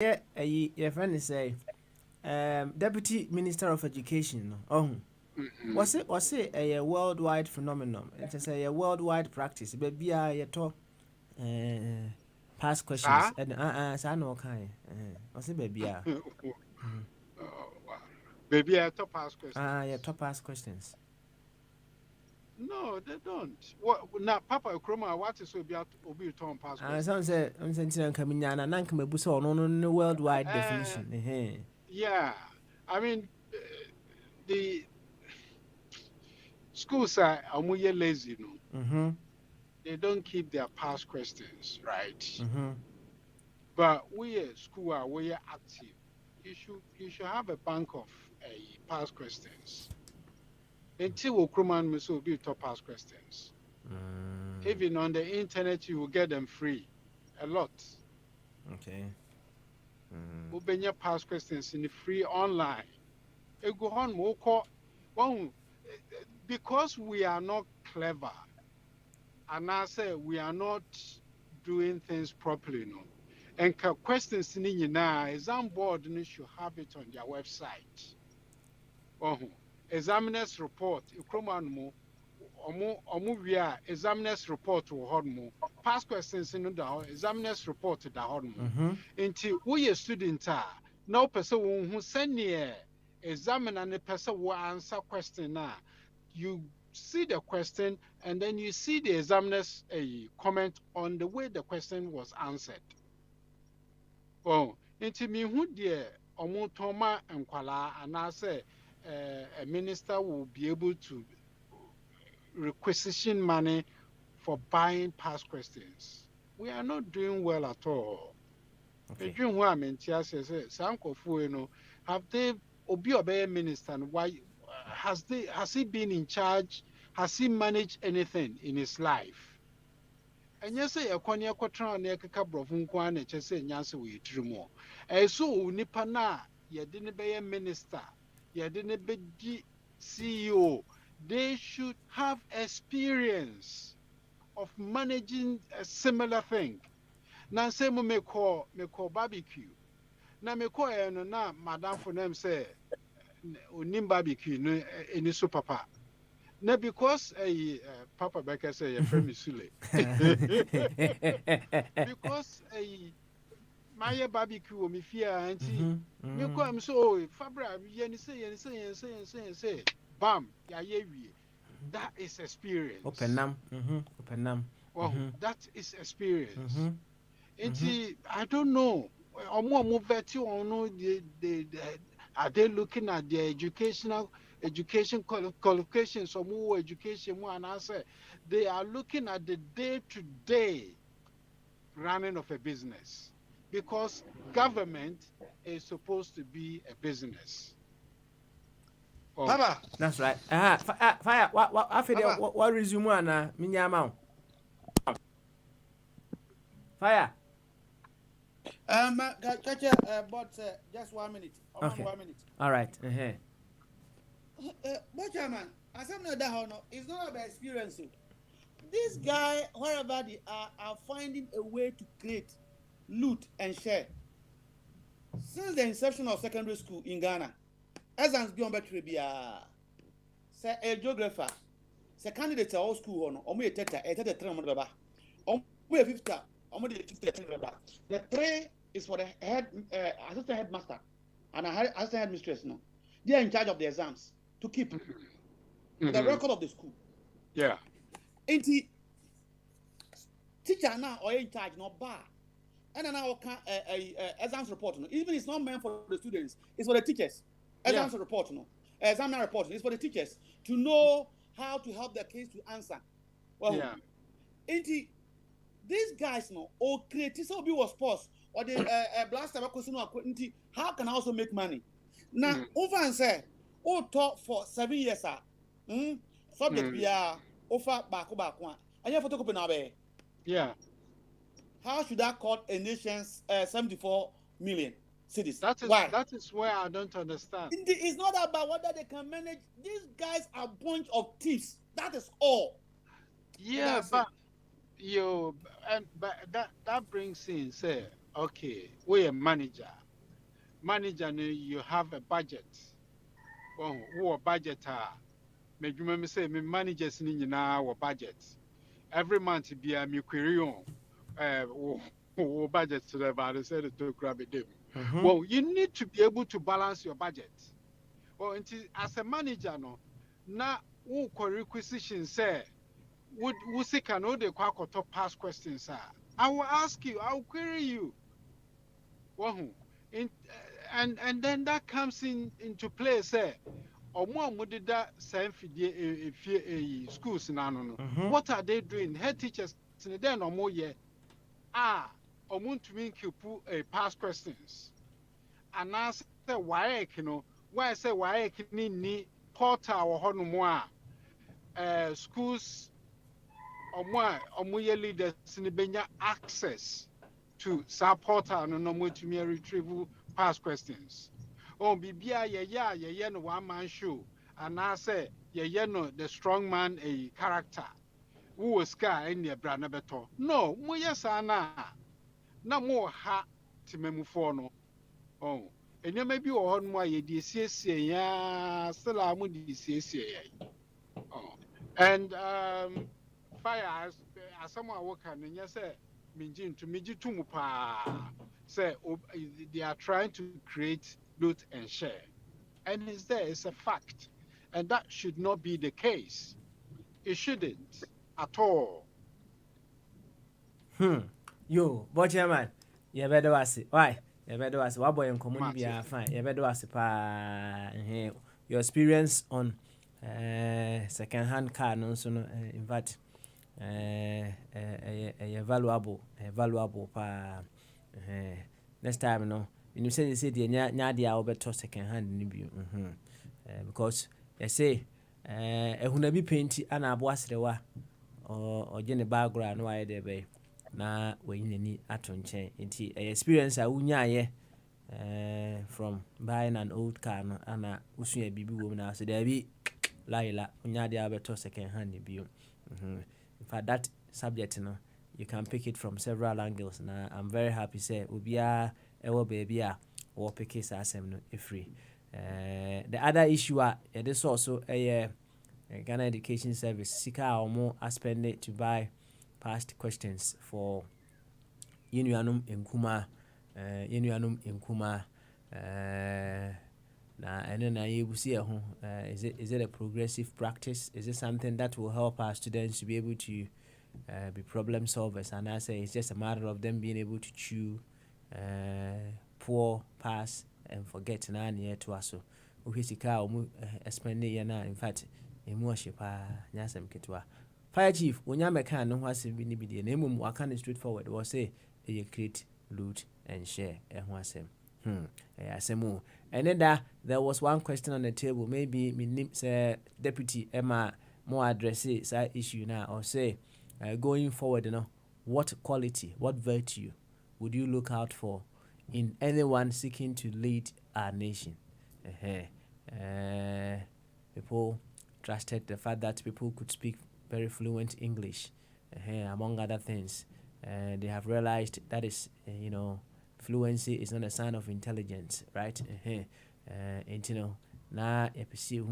Yeah, your friend is say, Deputy Minister of Education. No? Oh, was it a worldwide phenomenon? It is a worldwide practice. Baby, I talk past questions. Sir? And I know kind. Was it baby? Wow. Maybe I top ask Yeah, questions. top past questions. No, they don't. What now, Papa Chroma, what is Obi Tom past Some questions? say, I'm saying, Kamiana, Nankama Busso, no worldwide Uh, definition. Eh, yeah. I mean, the schools are amuye lazy, no. mm-hmm, They don't keep their past questions, right? mm-hmm. But we at school are we are active. You should have a bank of past questions. Until Okroman Muso will be top past questions. Mm, Even on the internet, you will get them free. A lot. okay. Mm, Ubenya past questions in the free online. Egu hon mo ko- One, because we are not clever, and I say we are not doing things properly, no. And questions in now, exam board should have it on their website. Oh, examiners report. Ikroman ọmụ wie examiners report wɔ hɔ nom past questions no da hɔ examiners report da hɔ nom mm-hmm. nti woyɛ student a na wopɛ sɛ wohu sɛneɛ examiner ne pɛ sɛ wo answer question a you see the question and then you see the examiner's comment on the way the question was answered. Oh, nti mehu deɛ ɔmo tɔn ma nkwalaa anaasɛ a minister will be able to requisition money for buying past questions. We are not doing well at all. Okay. Medwin ho a mente ase sɛ saa nkurɔfoɔ yi no have they obi a ɔbɛyɛ minister no why has he been in charge, has he managed anything in his life? Ɛnyɛ sɛ yɛkɔ ne yɛkɔtena ne yɛkeka borɔfo nko ara na ɛkyɛ sɛ nyansa wɔ yɛ tirim hɔ. Ɛyɛ sɛ ɔwɔ nipa no a yɛde ne bɛyɛ minister, yɛde ne bɛdi CEO, they should have experience of managing a similar thing. Now say me call barbecue. Now me call no na madam for them say onim barbecue no any so papa. Now because Papa Becker say your friend is Sule. Because my barbecue me fear auntie mm-hmm, me mm-hmm. call am so Fabra say bam ya ye wie. That is Open experience. them. Mm-hmm. Open them. Wow, Mm-hmm. that is experience. Mm-hmm. Mm-hmm. Nti, I don't know. Omo veti ono are they looking at their education qualifications or more education more and answer they are looking at the day-to-day running of a business because government is supposed to be a business. Oh, Papa, That's right. Fire. What? I feel Papa. what resume na minyama. Fire. Catch but just 1 minute. I want Okay. 1 minute. All right. Uh-huh. But man, as I'm not that honor, it's not about experience. This guy, wherever they are finding a way to create, loot, and share. Since the inception of secondary school in Ghana, exams beyond battery be say a geographer, say candidates are all school honor, or me a teta 3 baba, or me a 50, or me a 50 baba. The three is for the head assistant headmaster and a assistant headmistress. No, they are in charge of the exams to keep the mhm. record of the school. Yeah. And the teacher now or in charge no bar. And then now exams report. No, even it's not meant for the students, it's for the teachers. Yeah. Exams report. No, exam report. It's for the teachers to know how to help their kids to answer. Well, Yeah. and these guys no or create so be was sports or the blaster how can I also make money now Mm, over and say oh taught for 7 years subject mm, be over back one and you photocopy now be yeah. how should that cost a nation's 74 million cities That is why that is where I don't understand. it's not about whether they can manage these guys are a bunch of thieves that is all and Yeah, that's it but you and but that brings in say Okay, we a manager. Manager, you have a budget. Oh, who a budget? Me me say me managers ni nyina our budget. Every month be a me query on. Budget to the body said to grab it. Mhm. Well, you need to be able to balance your budget. Well, as a manager, no, na who requisition say would we can know the top past questions, sir. I will ask you, I will query you. Well, in, and then that comes into play, say, or more did that same schools now, no. Mhm. What are they doing? Head teachers, then or more, yeah. Or want to make you put a past questions. And I say, why, you know, why I say, why I can need portal or more schools or more leaders in the Benya access to support and no more to me retrieve past questions. Oh, Bibia, yeah, no one man show. And I say, yeah, no, the strong man a character. Who was sky in the brand better. No, mo yes, na more ha to memu for no. Oh, and you may be on why you DCC, ya, still I'm with DCC. Oh, and fire as someone working, and yes, Minjin to Miji Tumupa say they are trying to create loot and share. And it's there, it's a fact. And that should not be the case. It shouldn't at all. Yo, but man, you better was it. Why? You better was what boy in community Matter. be fine. You better was pa your experience on second hand car no so no in fact valuable pa next time no you say the nya dia obeto second hand ni bi because they say ehuna bi painti ana abo asrewa or ne background no why dey be na wenyi ato nkyɛn nti experience a wunyaayɛ from buying an old car no ana usua bibi wom na so there be laila unya dia beto second hand bi in fact that subject no you can pick it from several angles na I'm very happy say obia ewo baby a wo pick it asem no free the other issue this also Ghana Education Service sika omo spend it to buy past questions for yenuanum enkuma na ene na yebusi ho is it a progressive practice? Is it something that will help our students to be able to be problem solvers? And I say it's just a matter of them being able to chew pour, pass and forget na near to us. So sika omo spend it na in fact emu ahyepa nyasem ketwa. Fire chief wonya meka no ho asem bi ni bi de na emum waka ne straightforward was say e create loot and share ho asem asemu and then there was one question on the table maybe me say deputy Emma more address that issue now or say going forward what quality, what virtue would you look out for in anyone seeking to lead our nation? People trusted the fact that people could speak very fluent English, among other things. They have realized that is, fluency is not a sign of intelligence, right? And now you perceive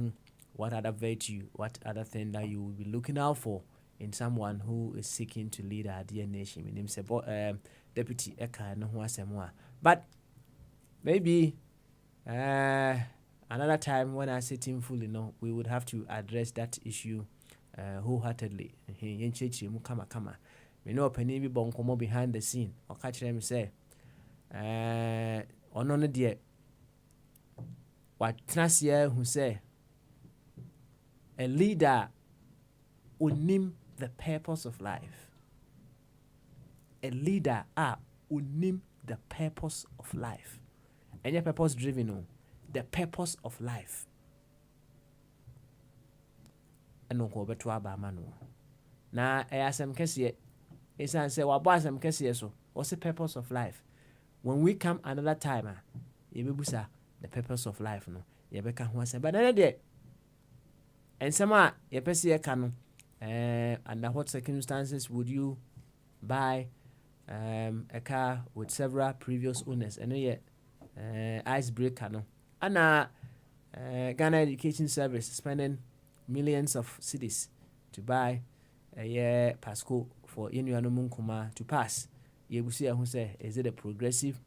what other virtue, what other thing that you will be looking out for in someone who is seeking to lead our dear nation. My name is Deputy Eka no Huasemwa. But maybe another time when I sit in fully, we would have to address that issue wholeheartedly. Kama. Me know penny be bonkomo behind the scene. Or catch them say, ono no de what Trasia who say a leader unim the purpose of life. A leader unim the purpose of life. And your purpose driven the purpose of life. And no go beto abama no. Na asem kese is and say wa boss am kese so. What's the purpose of life? When we come another time, yebebusa the purpose of life no. Yebeka ho asem. But then there and some yepese ye ka no under what circumstances would you buy a car with several previous owners, and yet icebreaker no. And Ghana Education Service spending millions of cedis to buy a Pasco for Inuanumun Kuma to pass. Yebusia who say, is it a progressive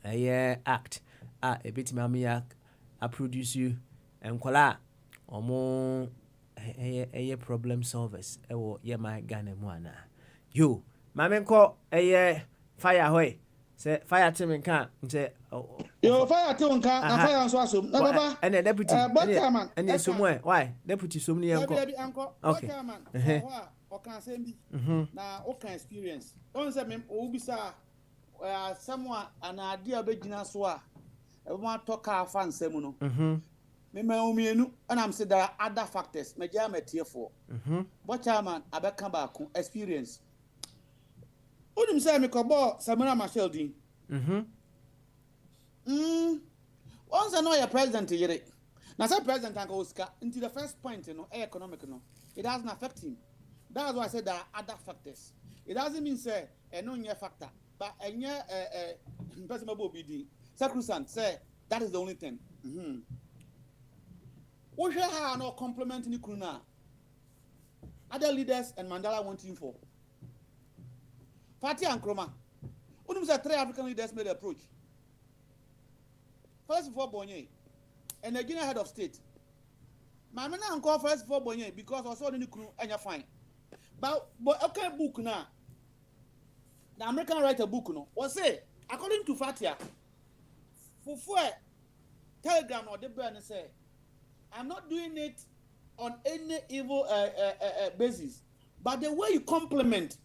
act? A bit mamia a produce you and kola or more a problem solvers. Ye my Ghana moana. You, Mamma call a fire away. Say fire team and can't say, oh, Yo, fire team can't, fire and swasum. No, Papa, and a deputy, man, and somewhere. Why? Deputy, so many uncle. Okay, man, or can say me now, okay, experience. Don't say me, Ubisa, someone an idea of Begina Swa. I want to talk our fans, Semuno. And I'm saying there are other factors. Major here for. But man, I better come back experience. Wouldn't say me call Samara Marshall Dean. Once I know your president, now some president can go into the first point, economic, it doesn't affect him. That's why I said there are other factors. It doesn't mean say a non-year factor, but a year person will be sacrosanct say that is the only thing. We shall have no compliment in the Kuna. Other leaders and Mandela wanting for. Fatih and Kroma. Only three African leaders made the approach. First of all, Bonye, and the Guinea head of state. My man uncle first for Bonye because I saw the new crew and you're fine. But okay, book now. The American writer book no was say according to Fatia, for Telegram or the brand say, I'm not doing it on any evil basis, but the way you compliment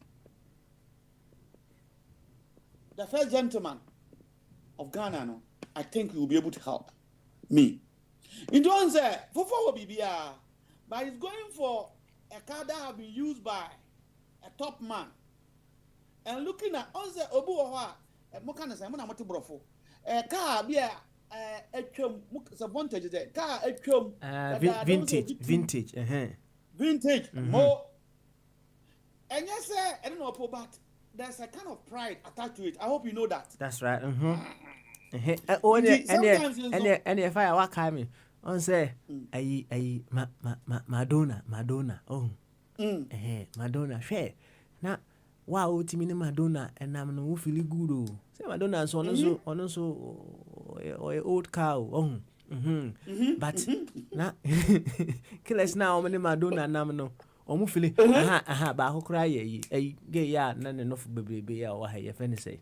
the first gentleman of Ghana, no, I think you will be able to help me. It don't say for BBR, but it's going for a car that have been used by a top man. And looking at also Obuwa, a Mokana Simon Amatibrofo, a car be a advantage there, car vintage, vintage, more. And yes, I don't know, but there's a kind of pride attached to it. I hope you know that. That's right. Oh, and if I walk me on say, Madonna. Oh, Madonna, share. Now, wow, Timmy Madonna, and I'm no feeling good. Say Madonna is on or old cow. Oh, but now, kill us now, many Madonna, Namino. Omufili ba ho kra ye gay ya na no for baby ya wa ha ye fe ne say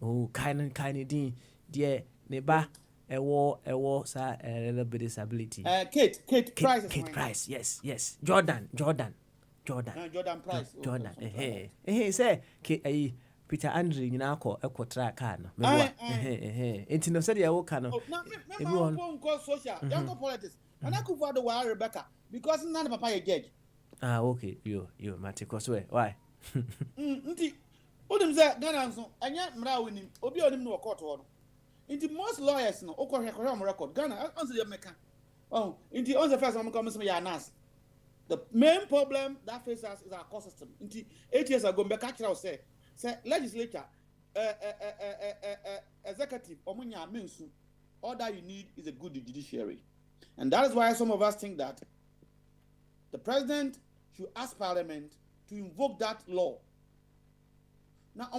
oh kind din de ne ba ewo sa a little bit disability Kate Price yes Jordan Price say Peter Andre nyina akọ track car no me wa enti no say de wo ka no everyone go social don't go politics and I could for the wa Rebecca because none of papa a judge. Okay, you Mate Cosway. Why? Nti odem say Ghana so anya mra woni obi onim no court ho no. Nti most lawyers no okọ record Ghana answer the meka. Oh, nti on the first one come say ya nas. The main problem that faces us is our court system. Nti 8 years ago Mbeka kira say legislature executive omunya mensu all that you need is a good judiciary. And that is why some of us think that the president should ask parliament to invoke that law. Now,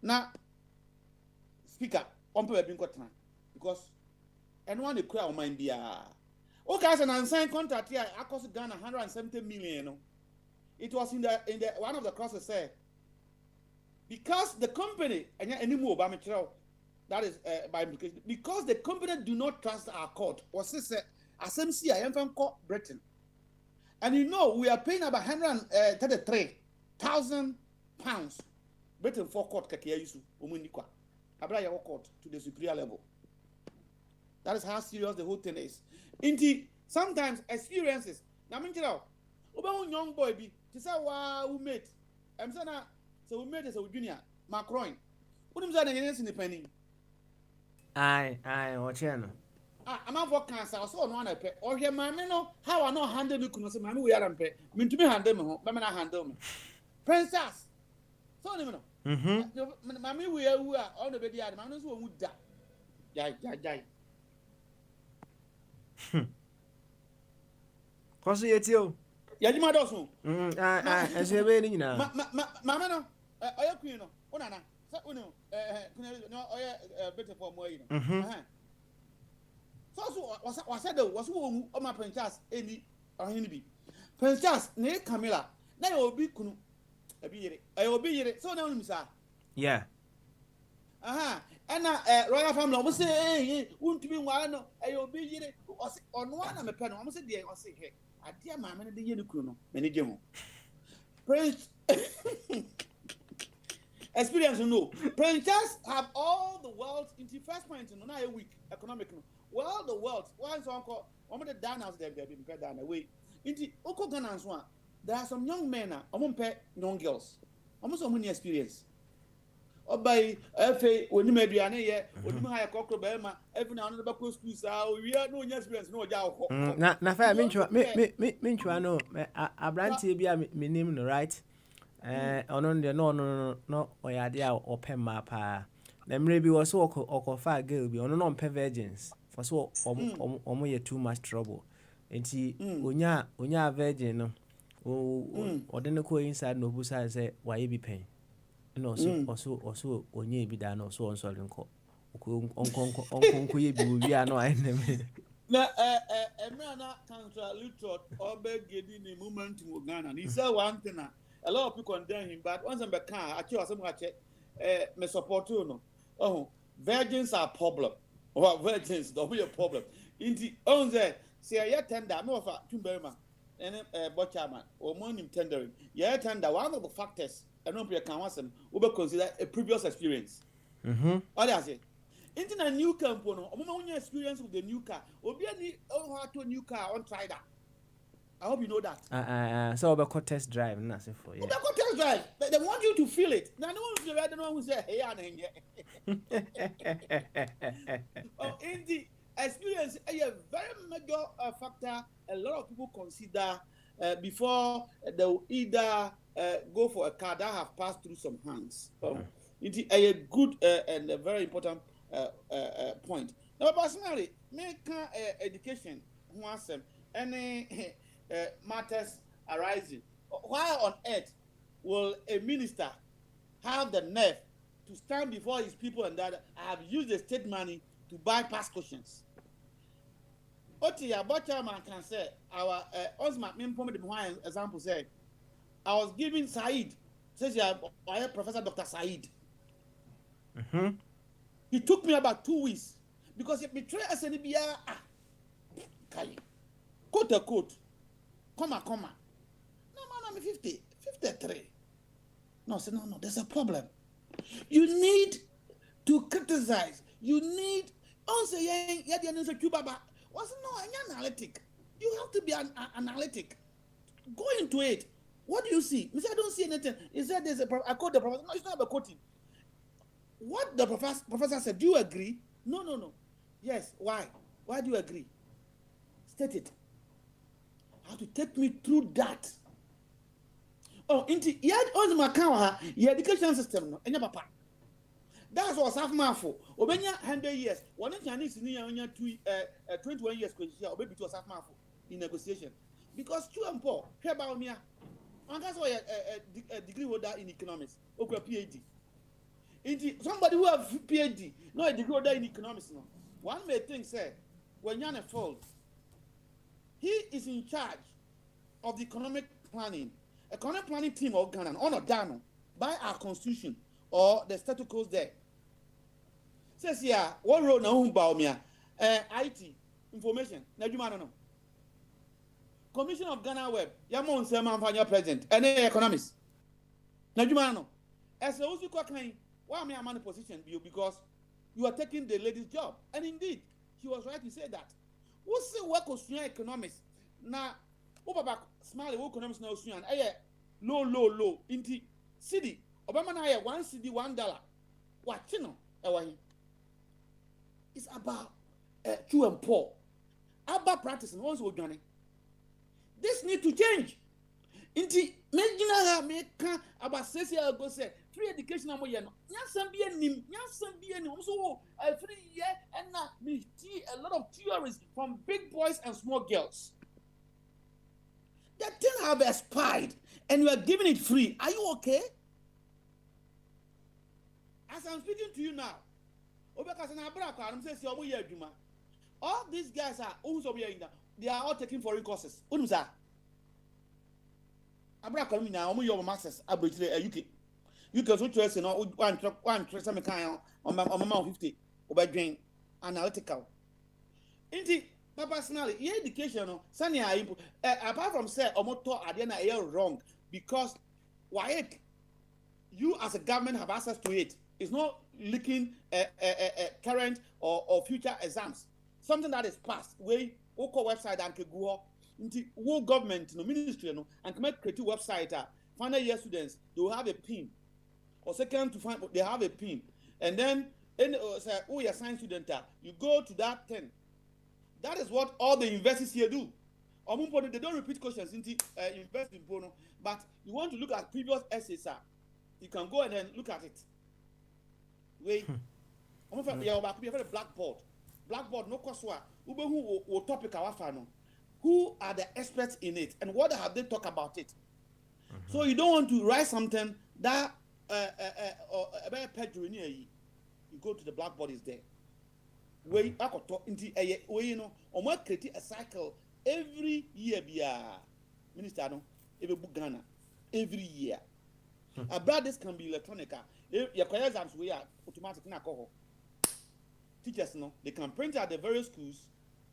now, speaker, because anyone they cry on mind be okay, so an signed contract here, I cost Ghana 170 million. It was in the one of the clauses said because the company and anymore by that is by implication because the company do not trust our court or say SMC I am from court Britain. And you know, we are paying about 133,000 pounds. Britain for court kakiyayisu omunikwa. Abra ya court to the superior level. That is how serious the whole thing is. Inti sometimes experiences. Na minjira. Oba young boy bi. Ti say wa we mate. Em say na so we mate is a junior Macron. Unim say na yensi ni penny. Aye, what channel? I'm not for cancer, so no one pay. Or here, mammy, no, how I know handle me, say, mammy, we are unpaid. Mean to be handle me, mamma handle me. Princess. So no. Mami we are on the bed yard. Mami so would die. Jai. Cause you. Yajima dosu. As you're waiting now. Mama no. Oya queen no. Onana. Sa uno. No oya better for more. So was said was who my princess any or any be. Princess ne Camilla. Na you be kunu. I will be here. So now, Missa. Yeah. And royal family, I must say, won't be one. I will be here. On one of the pen, I must say, dear, I say, hey, I dear mamma, the Yenukuno, many demo. Prince experience, no. Princess have all the world in the first point in a week, economically. Well, the world, once uncle, one of the diners there, they be down away. In the Oko Ganans one. There are some young men, young girls, almost so many experience. Or by FA, when you made Riane, when you hire Cockro Belma, every now and then, school, we are no experience, no doubt. Na fair, Minchuano, a brandy be a minimum, right? On the no, or idea or pen mapa. Then maybe was so or far girl be on non virgins for so almost too much trouble. And see, unya virgin, no. Or then the inside no busa say why be pain. And also onye be done or so on solving call. Uncle we are no enemy. Na Emrana Council Lutrot or beg getting a movement to Ghana. And he said one thing. A lot of people condemn him, but once I'm back, I chose some me support you no. Oh, virgins are problem. Or virgins don't be a problem. In the own say I tender no for Timberman. And Botchaman or morning tendering. Yeah, tender one of the factors and don't be a can over consider a previous experience. What I say? Into a new component, only experience with the new car, or be any to new car on try that. I hope you know that. So about test drive, nothing for you. About test drive, they want you to feel it. Now, no one feel right, no one will say, hey, in the experience, a very major factor a lot of people consider before they will either go for a car that have passed through some hands. It is a good and a very important point. Now, personally, make education any matters arising. Why on earth will a minister have the nerve to stand before his people and that I have used the state money to buy past questions? Otia Botchaman can say our Osman example say I was giving Said, says Professor Dr. Said. He took me about 2 weeks because he betrayed us and he quote a quote, comma. No, man, I'm 53. No, say no, there's a problem. You need to criticize. You need also Cuba. Was no analytic. You have to be an analytic. Go into it. What do you see? He said, I don't see anything. He said, I quote the professor. No, it's not about quoting. What the professor said, do you agree? No. Yes, why? Why do you agree? State it. How to take me through that. Oh, into on the education system, no, and your papa. That's what's half for. Obenya 100 years. One Chinese in 21 years, or maybe to half in negotiation. Because true and poor, here about me. And that's why a degree holder in economics, or a PhD. Somebody who have PhD, no a degree holder in economics. No. One may think, say, when you're fold, he is in charge of the economic planning team of Ghana, on or down by our constitution or the status quo there. Says here, what role now about me? IT, information, no. Commission of Ghana Web, Yamon Seman Fanya President, and economists. Najumano, as a also claim, why am I in a position because you are taking the lady's job. And indeed, she was right to say that. What's the work of economics? Now, Obaba smile economics now, low, into city. Obama na one city, $1. What you know? It's about true and poor. About practice and once we're done. This need to change. Inti mejina ha meka about 6 years ago say free education am ye no. Nyasam bi anim. So free year and na me see a lot of theories from big boys and small girls. That thing have expired and you are giving it free. Are you okay? As I'm speaking to you now, all these guys are they are all taking foreign courses. Masters UK. UK so choice no one me kan on 50 obedwen analytical. Inti personally, your education no apart from say omoto ade na wrong because why you as a government have access to it. It's not leaking current or future exams. Something that is past. We call website and can go into world government, no ministry, no, and can create a website. Final year students, they will have a pin. Or second to find, they have a pin. And then, say, oh, you're a science student, you go to that thing. That is what all the universities here do. They don't repeat questions into invest in bono, but you want to look at previous essays, you can go and then look at it. Wait, blackboard. Blackboard, no coursework. Who topic our final? Who are the experts in it, and what have they talked about it? So you don't want to write something that about perjury. You go to the blackboard is there. Wait, I could talk into you know, or create a cycle every year. Minister, no, every book Ghana every year. About this can be electronic. Your exams we are automatic na alcohol. Teachers no, they can print at the various schools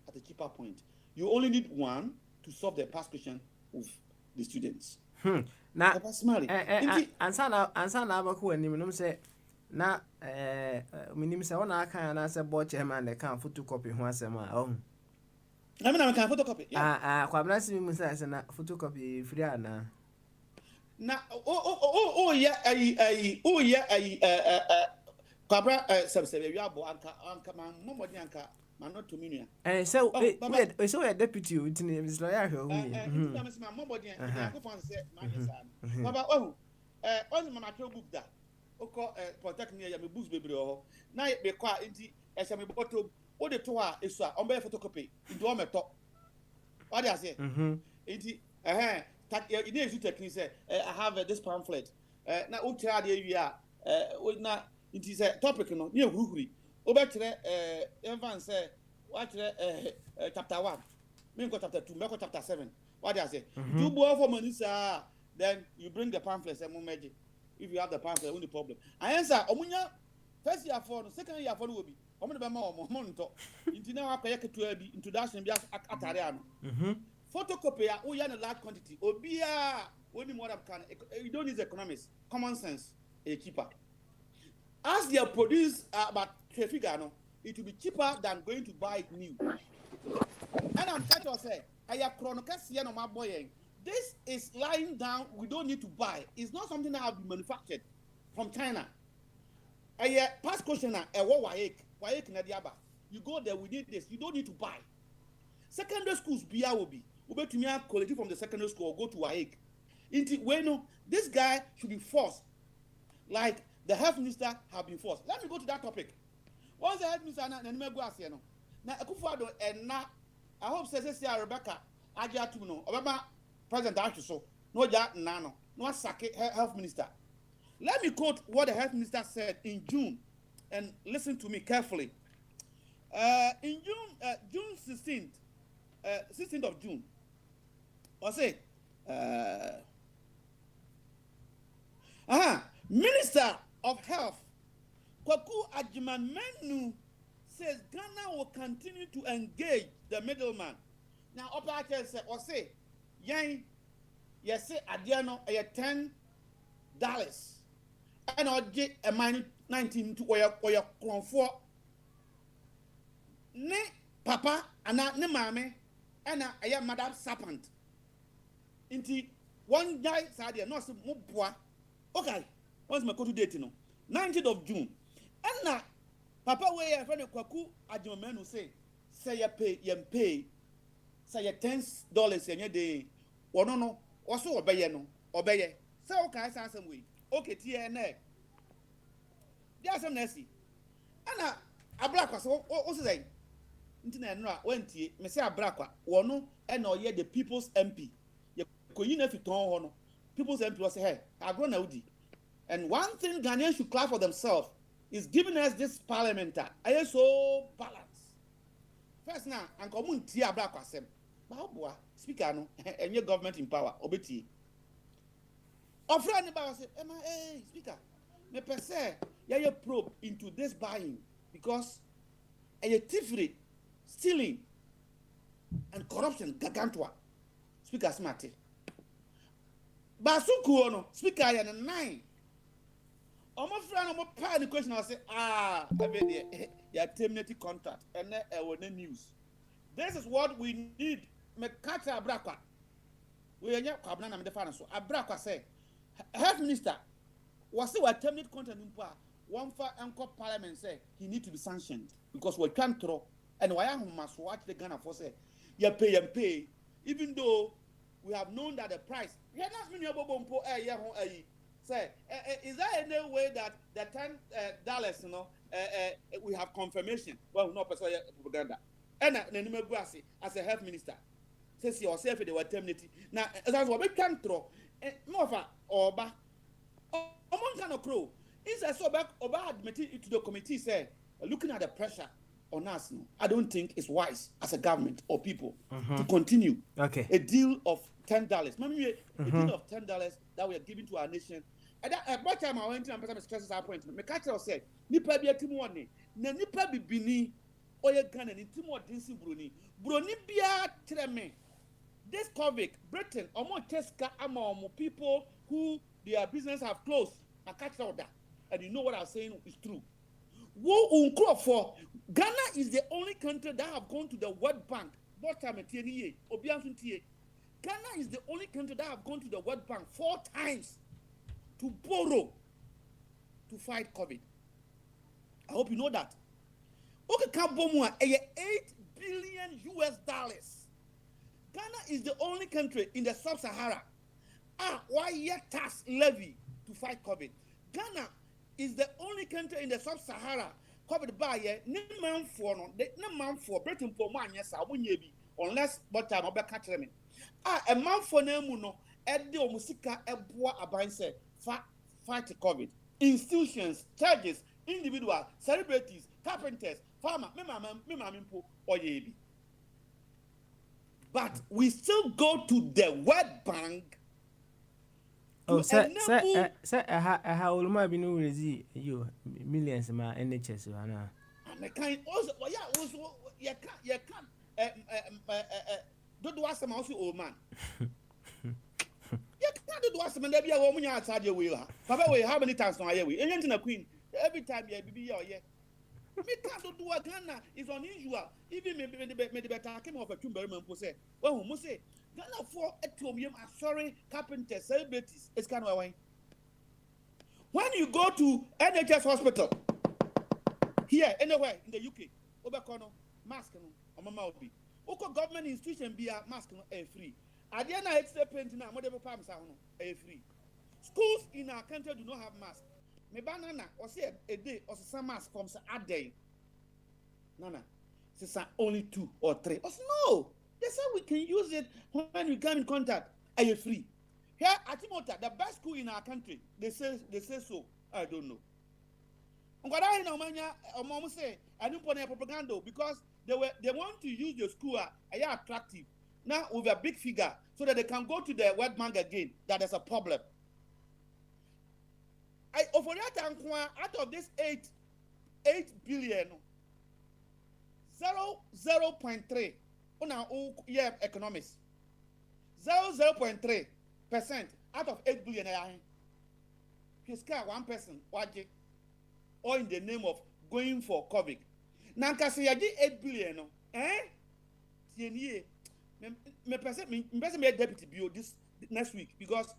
at a cheaper point. You only need one to solve the past question of the students. Na ansa na abaku anim no say na minim say wona aka na say board chairman dey kan photocopy ho asem a oh I mean I can photocopy. Yeah. Kwabna si mi say na photocopy free ana. Na Kwabra subsebe wi abo anka man momodi anka man not to me so so a deputy with Mr. Lawyer who my momodi anka fan say man say baba oh on mama tell book da oko protect me ya me books bebre ho na be kwa nti e se me bottom o de to a esu a on be photocopy nti o meto what dey say nti you need to technique say I have this pamphlet na o try dey wi a na it is a topic no near hurry. Over Evan say, what chapter 1, me go chapter 2, me go chapter 7. What do I say? Do boy for money, sir. Then you bring the pamphlets and magic. If you have the pamphlet, only problem. I answer, Omunya, first year for, second year for will be. Omunya more monto. Into now I to be introduction be atariano. Photocopy, oh, you large quantity. Obia, only more than can. You don't need economics, common sense, a cheaper. As they are produced about figure, no, it will be cheaper than going to buy it new. And I'm trying to say, I have chronocasia no my boy. This is lying down. We don't need to buy. It's not something that have been manufactured from China. Past question na waik na diaba. You go there, we need this. You don't need to buy. Secondary schools BIA will be. Ube to me quality from the secondary school or go to waik. This guy should be forced. Like the health minister have been forced. Let me go to that topic. Once the health minister na go ask no. Na Akufo-Addo I hope say Rebecca Agyatu no. Obama President Ashu so. No ja nano. No sake health minister. Let me quote what the health minister said in June and listen to me carefully. In June 16th of June. I say Minister of Health, Kwaku Agyemang says Ghana will continue to engage the middleman. Now, Operator said, or say, Yang, yes, say, Adiano, $10, and I'll get a minus 19 to your comfort. Ne papa, and ne mame, and I am Madame Serpent. Inti, one guy said, no, so mubwa. Okay. Once my to date, 19th of June. And now, Papa, where your friend Kwaku Agyemang say you pay, say $10 in your day. Or no, also obey no obey say okay say some way okay TNA there's some nesi ana abrakwa so o say ntina no a wantie me say abrakwa wono e na oye the people's MP ye koyi na fiton ho no people's MP was say hey agro na udi and one thing Ghanaians should clap for themselves is giving us this parliament are so balanced first now and common tie abrakwa sem ba speaker no enye government in power obeti offer anybody say hey speaker me per se ya probe into this buying because a thievery stealing and corruption gagantua speaker smart basuku no speaker ya 9 omo fra no mo pa the question I say every ya terminate contract and na news this is what we need me catch abrakwa we nya kwabna na me defa so abrakwa say health minister was say we terminate contract mpo one for anchor parliament say he need to be sanctioned because we can't throw and why must watch the Ghana for say you pay even though we have known that the price you not mean say is there any way that the $10 you know we have confirmation well no person propaganda and as a health minister says yourself they were terminated now that's what we can't throw more for oba kind of crow is a so back oba admitted it to the committee say looking at the pressure on us no, I don't think it's wise as a government or people to continue a deal of $10 maybe a deal of $10 that we are giving to our nation and at what time I went to and person stresses our point me catch said nipa bi atimone na nipa bibini oye Ghana ni timo dinsi broni bia kire me this COVID Britain omo teska ama people who their business have closed I catch that and you know what I'm saying is true. For Ghana is the only country that have gone to the World Bank. Ghana is the only country that have gone to the World Bank 4 times to borrow to fight COVID. I hope you know that. Okay, Kabomua, $8 billion. Ghana is the only country in the sub-Sahara. Why yet tax levy to fight COVID? Ghana is the only country in the sub-Sahara covered by no man for Britain for 1 year unless but time about catching me. A man for no Eddie Musika Ebua Abanse fight COVID. Institutions, churches, individuals, celebrities, carpenters, farmers, or yebi. But we still go to the World Bank. Oh, sir, how will my be no resi you millions ma NHS wana. And I kind also also you can't don't do ask also old man. You can't do ask man there be a woman outside your way. Papa way how many times now we? Anything a queen every time you be here. Me can't do a Ghana is unusual. Even me the better came off a Timberman who say, well, who say Ghana for atomium sorry carpenters, celebrities. It's kind of way. When you go to NHS hospital here anywhere in the UK, Obakono, mask no, or mama be. Oko government institution be a mask no free. At the end of extra painting now, whatever palms are free. Schools in our country do not have masks. Me banana or say a day or some mask comes a day. Nana, it's only 2 or 3. Or no, they say we can use it when we come in contact. Are you free? Here at Timota, the best school in our country, they say so. I don't know. What I know, manya, mom say I don't put a propaganda because they want to use the school attractive now with a big figure so that they can go to the World Bank again. That is a problem. I over that out of this 8 billion 0.3 on our year economics 0.3% out of 8 billion his car 1 person waje all in the name of going for COVID now kasi ya 8 billion no tienie me person me deputy bio this next week because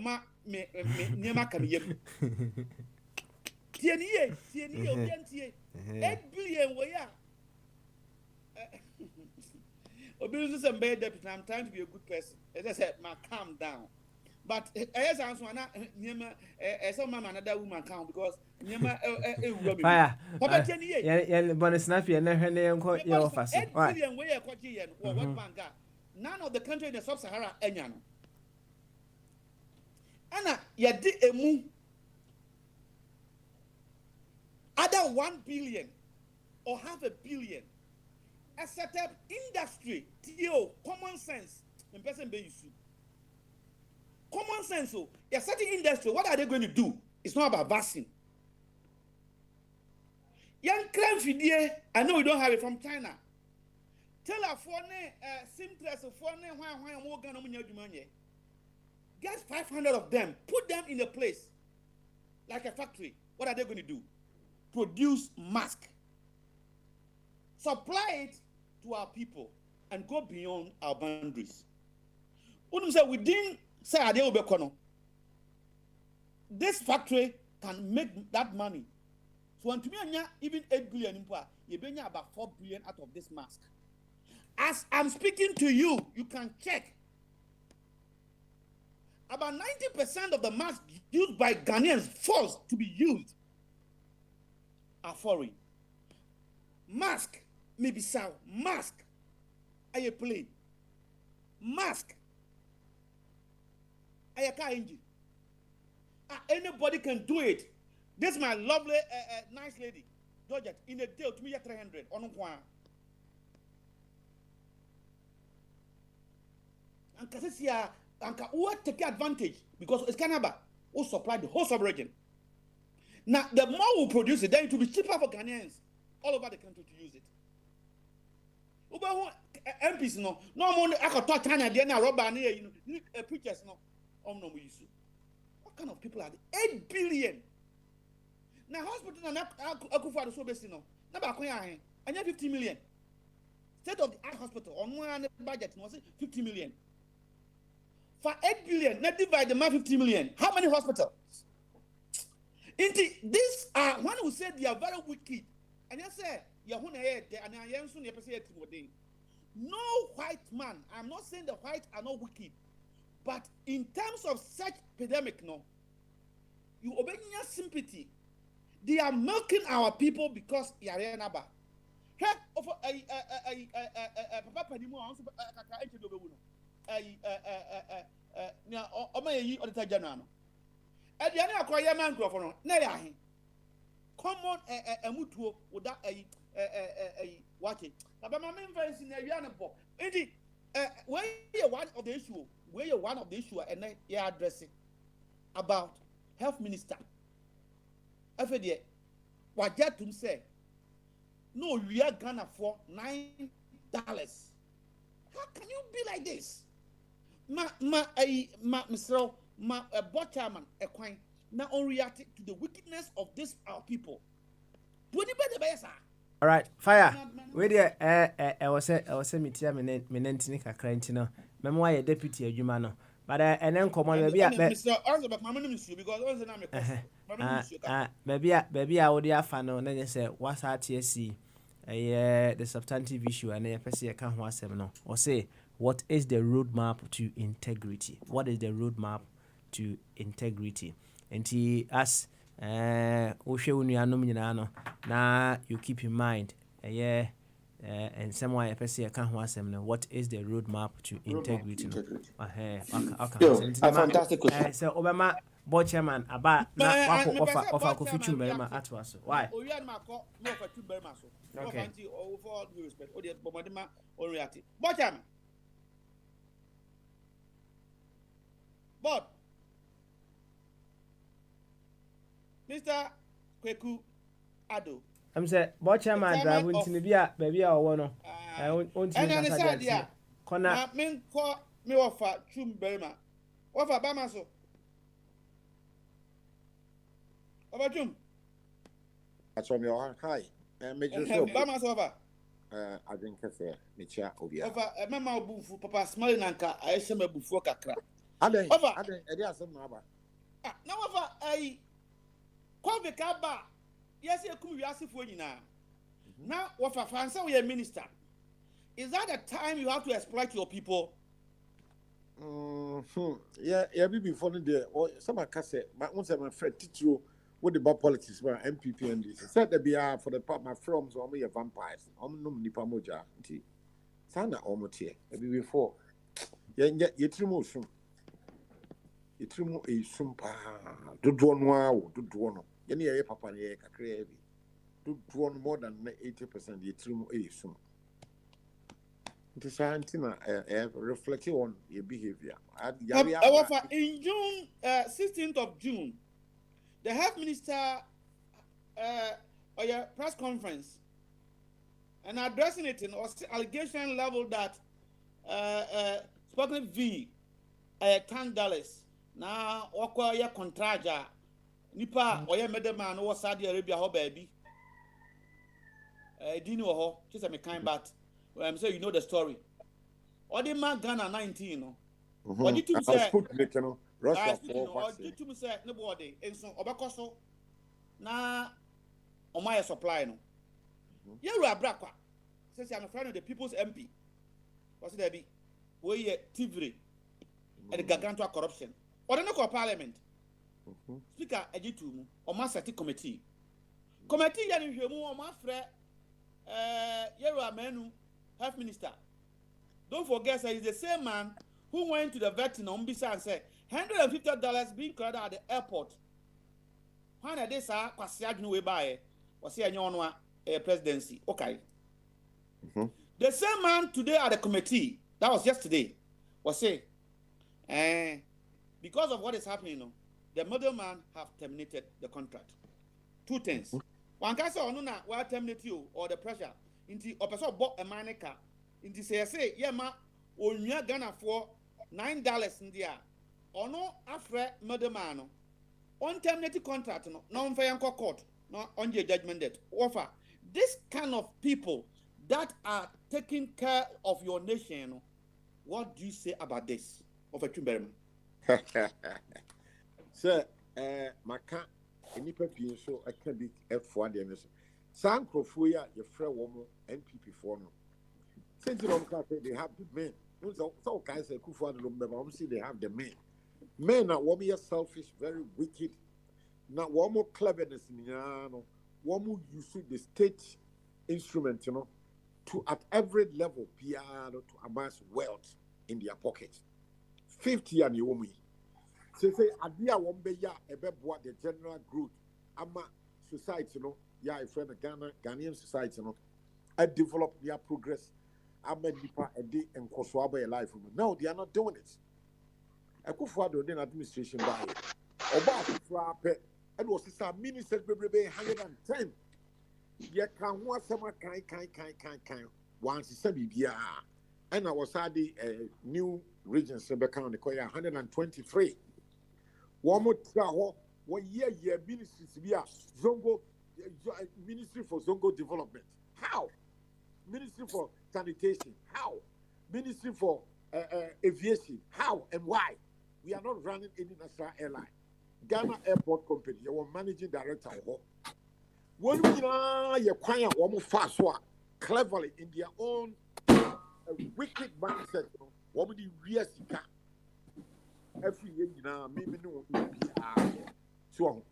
ma me niema kam yem tienie obiantie 8 billion we ya Obi say mbey deputy, I'm trying to be a good person. As I said, man, calm down. But yes, I'm so na nyema some man another woman count because nyema Fire. Papa Jenny Yeah, bonus snap you, never name your office. 8 billion way a kwaji yen World Bank. None of the country in the sub-Sahara enya no. Ana ya di emu other 1 billion or half a billion a set up industry common sense in person be use common sense. So you're setting industry, what are they going to do? It's not about vaccine. Young crime video, I know we don't have it from China. Tell a phone simplest phone get 500 of them, put them in a place like a factory. What are they going to do? Produce mask, supply it to our people, and go beyond our boundaries. Wouldn't say within say this factory can make that money. So when to me even 8 billion you bring about 4 billion out of this mask. As I'm speaking to you, you can check. About 90% of the masks used by Ghanaians forced to be used are foreign. Mask, maybe sound. Mask, are you plane? Mask, are you car engine? Anybody can do it. This is my lovely, nice lady, Georgette, in a day to me 300 on one. And Kassia, and what take advantage because it's Canada who supply the whole sub-region. Now, the more we produce it, then it will be cheaper for Ghanaians all over the country to use it. MPs no more I can talk China there now rubber preachers no no we use. What kind of people are they? 8 billion. Now hospital na akufa so best no. Na ba kon ahen. Anya 50 million. State of the art hospital on one budget was 50 million. For 8 billion, not divide the 50 million. How many hospitals? These are when we say they are very wicked. And I say, no white man. I'm not saying the white are not wicked, but in terms of such pandemic, no, you obey your sympathy. They are milking our people because Yarenaba. Head of Papa Panimo, Omayi Auditor General. At the end of a man microphone, Nayahi. Common a mutual without watch it. But my main friends in a Yanabo. Indeed, where you're one of the issue, and then you're addressing about health minister. FDA, what Jatum say? No, we are gonna for $9. How can you be like this? Mr. Board chairman, Equine, now on reacting to the wickedness of this our people. All right, fire. Wait there. I was a media menentini kakrantina. Memoir deputy adwuma but and then come on maybe Mr. Answer but my name is you because once I'm baby I would have fun on then say what's our TSC the substantive issue and I see I can't was or say what is the roadmap to integrity? What is the roadmap to integrity? And as now you keep in mind and someone what is the roadmap to integrity? A fantastic question. So Obama board chairman about offer coffee to Berma at us. Why? Okay. But Mr. Kweku Ado. I'm saying, board chairman, I went to the baby or one. I won't and I mean, call me offer Chum Berma. Offer Bamaso. Over Chum. That's from your hi. Bamaso over. I think it's a Micha Obia. Over a mamma bufu, Papa smiling anka, I shall be before Kakra. Over. Now over a Kobe Kaba. Yes, you come, you ask for you now. Now, what for France, we are minister. is that the time you have to exploit your people? Yeah, before the or some cassette, but once I'm a friend teacher with the politics, but MPP and this said that be for the part my friends or me vampires. No nipa moja. Sana almost here. Before. Yeah, yet remove soon. It remove a sumpa. Do one wow, do one. Any a papa, a crazy. Do one more than 80%. Yet remove a soon. It is reflecting on your behavior. However, in June, 16th of June, the health minister a press conference and addressing it in allegation level that Sputnik V $10 now okwaya contraja nipa oya medema no Saudi Arabia ho baby dini wo ho just me kind but I'm saying you know the story. Odi man Ghana 19 no. Odi tum say Russia for odi tum say ne body enso obekoso na omaya supply no. Yeru abrakwa. Say I'm friend of the People's MP. What's there be? We ye thievery and the gargantua corruption. Or the local parliament. Speaker Ejitu mu Oma Seti committee. Committee ya ni hwemu Oma frɛ Yeru Amenu health minister. Don't forget that he's the same man who went to the vet in Ombisa and said $150 being crowded at the airport. When they say kwasi adwene we buy was say anyonwa presidency. Okay. The same man today at the committee, that was yesterday, was saying, because of what is happening, the middleman have terminated the contract. Two things. One can say, no, we terminate you or the pressure. Into a person bought a minor car. Into say, yeah, ma, on your Ghana for $9 in the year. Or no, after middleman, on terminated contract, no unfair court, no on your judgment debt. Offer this kind of people that are taking care of your nation. What do you say about this? Of a Timberman? Sir, my cat, any papi so I can be F1 the innocent. San Crofoya, your friend woman, NPP for no. Since you don't they have the men. So guys, I could find the see they have the men. Men are one selfish, very wicked. Now, one more cleverness in one more use the state instrument, to at every level, piano to amass wealth in their pocket. 50 and you me. Say, Adia won't be ya a what the general growth. Ama society, a friend of Ghanaian society, I develop their progress. I'm a deeper a day and Koswaba a life. No, they are not doing it. I could follow the administration by it. About and was a minister, 110. Yeah, can one summer kind. Once it's a and I was at the new region, Sebeka, the Koya 123. One more 1 year, ministry to be a Zongo Ministry for Zongo Development. How? Ministry for Sanitation. How? Ministry for Aviation. How and why? We are not running any national airline. Ghana Airport Company, your managing director. When we are quiet, almost fast work cleverly in their own wicked mindset, what would you really every year, maybe no so.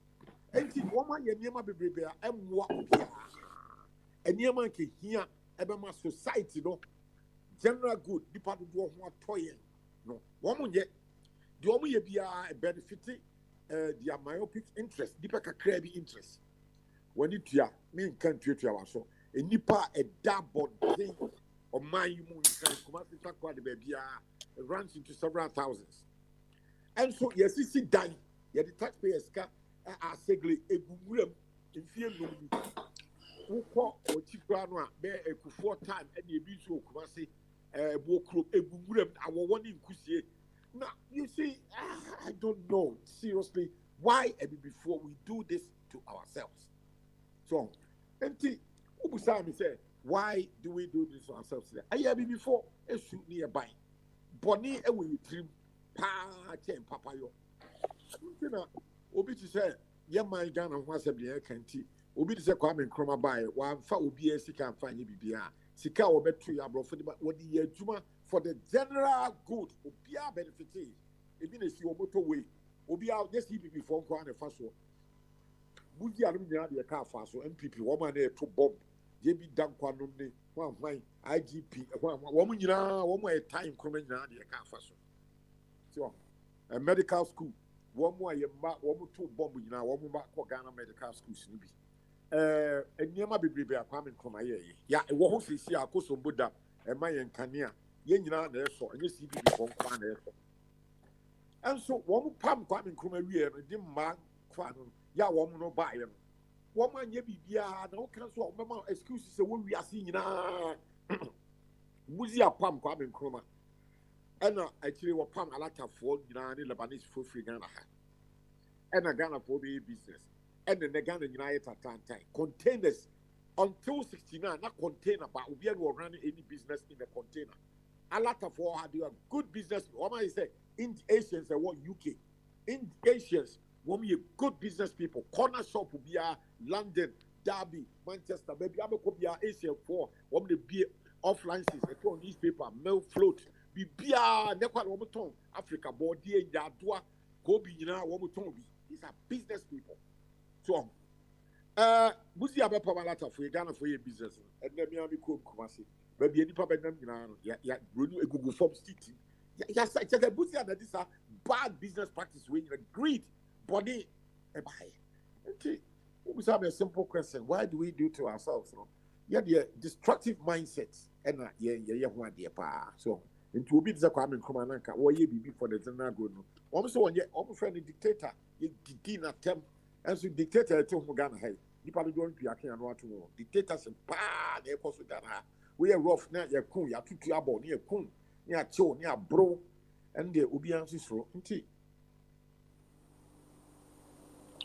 And the woman, your name be prepared, and what and your man can hear about my society, general good, department of what toy. No, woman yet, the woman be a benefiting their myopic interest, deeper crabby interest. When it ya mean country to our so a nipa a double thing or my moon can baby runs into several thousands. And so yes, it's done. Yet the taxpayers can are segly a gum in fear no who call or Chiprano bear a for time and the abuse of Kumasi Bokro a gum our one in Kusie. Now you see, I don't know seriously why before we do this to ourselves. So, empty. Ubusami said, why do we do this to ourselves? I have before a shoot nearby. Bonnie, and we trim pa and papayo. Obi to say, yeah, my gun and what's a beer canty. Obi to say, come and chroma by one for OBS can find you BBR. sika obetu ya brofo de what the adwuma for the general good obia benefit ebi na si omoto way obia just EPP for nkwa na fa so buji anu nyina de ka fa so MPP wo ma na to bomb je bi dankwa no ne hwan IGP wo mu nyina wo mu time kroma nyina de ka fa so so a medical school wo mu ayemba wo mu to bomb nyina wo mu ba ko Ghana medical schools ni bi eniema bebrebe akwame nkroma ye ya wo ho sisi akosombo da ema ye nkania ye nyina na eso enye CPP for nkwa na eso enso wo mu pam kwame nkroma wie no di ma kwa no ya wo mu no ba ye no wo ma nya bibia na wo kan so wo ma excuse se wo wiase nyina muzi apam kwame nkroma ena akire wo pam alatafo nyina ne Lebanese for free Ghana ha ena Ghana for be business and the Ghana United Atlantic containers until 69 not container but we are running any business in the container. A lot of all had a good business. What I say in Asians and what UK in Asians when we good business people corner shop will be London, Derby, Manchester, maybe I'm a be Asia for when the be offline on newspaper mail float be never one Africa body Yadua Kobe one these are business people. So, Busi Abapa Malata for Ghana for your business, and then me and come Kumasi. Maybe any papa them, ya renew a Google Form city. Yes, I said Busi that this are bad business practice when you greed, body, and buy. Okay, we have a simple question: why do we do to ourselves? No, yeah, the destructive mindsets, and one dear pa. So, into a bit of Kwame Kumananka, or ye be for the general good. Almost one year, almost friendly dictator, you did not attempt. And so dictator to Ghana hey you probably don't be akin and what to know dictators and they cause Ghana we are rough now ya kun ya tutu abo near kun near cho near bro and the ubiansi so nti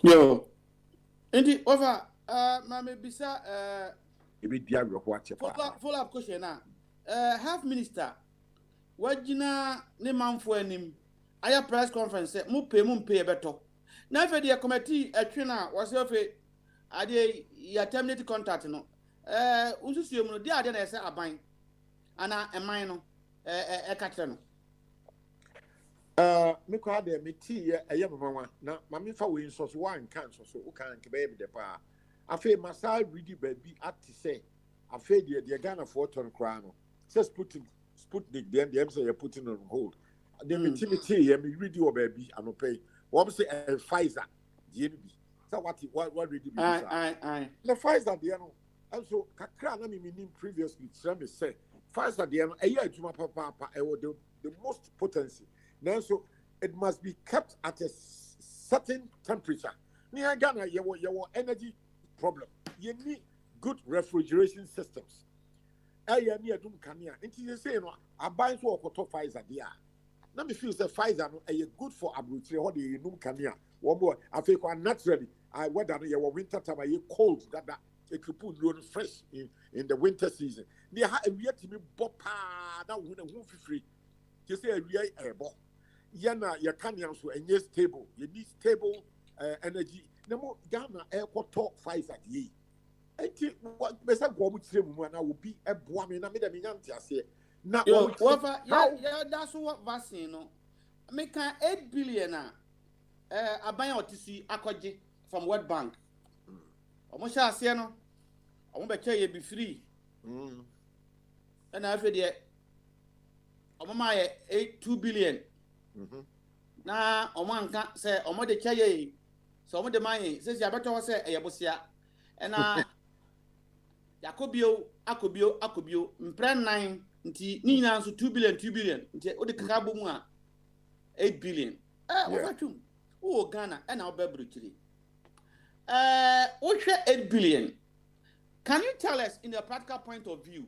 Yo indeed over mama bisa ebi dia watch follow up question now half minister wajina ne manfo anim aya press conference mu pay beto na fe the committee atwena was fe ade ya terminate contract no unsusuo mu no dia ade na ese aban ana eman no ka kire no me ko ade me ti eye mama na mama fa we nso so wan kan so o kan ke be de pa afi masal ready baby at say afi de Ghana for ton kra no say Sputnik dem say you putting on hold de me ti ye me ready o baby anope what say Pfizer DNB so what ready be the Pfizer the no and so kakra na me previously tell me say Pfizer the no eya adwuma papa the most potency now so it must be kept at a certain temperature near Ghana your energy problem you need good refrigeration systems eya ni adum kania nti you say no aban so okoto Pfizer there na me feel say Pfizer no good for abrochire ho de enum kania one boy afei kwa naturally I weather no your winter time cold that it could put you fresh in the winter season they ha we to me bopa na hu na hu fifiri you say we ebo yana your kania so enye stable you need stable energy na mo Ghana to Pfizer dey enti besa go mu tire mu na obi eboa me na me da me nyante ase na that's what vaccine no make 8 billion aban otisi akoje from World Bank omo sha ase no omo be che ye be free na afi de omo ma ye 2 billion na omo anka se omo de che ye so omo de man se si abeto se eyebosia na yakobio akobio mpre 9 nti ni nyina nso 2 billion nti o de kaka bo mu a 8 billion wafatum o Ghana na obebruchiri what 8 billion can you tell us in a practical point of view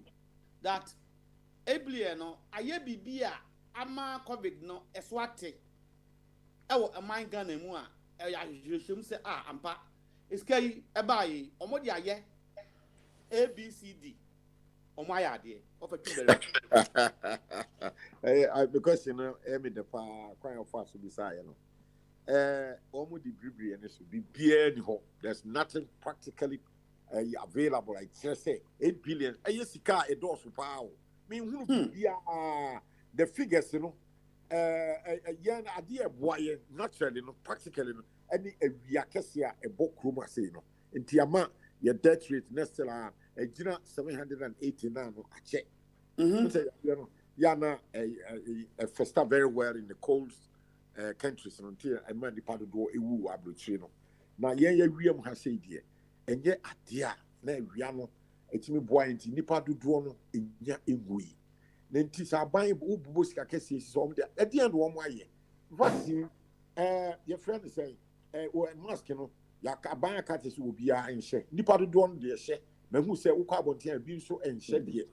that 8 billion no aye bibia ama covid no eswate ewo aman Ghana mu a ya hwehwem se ampa eskai ebayi omodi aye ABCD omayade because you know me the quite of fast to be say you know almost the bribery and so be beer ho there's nothing practically available like say 8 billion sika e do so pa o me hunu bia the figures no yan ade e boaye naturally no practically no any awia kese a e bo kroma sei no nti ama your debt rate next la gina 789 no ache say you know yana first very well in the cold countries no nti e man di part do ewu abrochire no na yen ya wiem ha sei die enye ade a na awia no etimi boa nti nipa dodo no enya egui na nti sa ban bubo sika kese so om de ade and wo mo aye vaccine your friend say o mask no ya ka ban ka te so obi a enhye nipa dodo no de hye na hu se wo kwa bonten bi so enhye de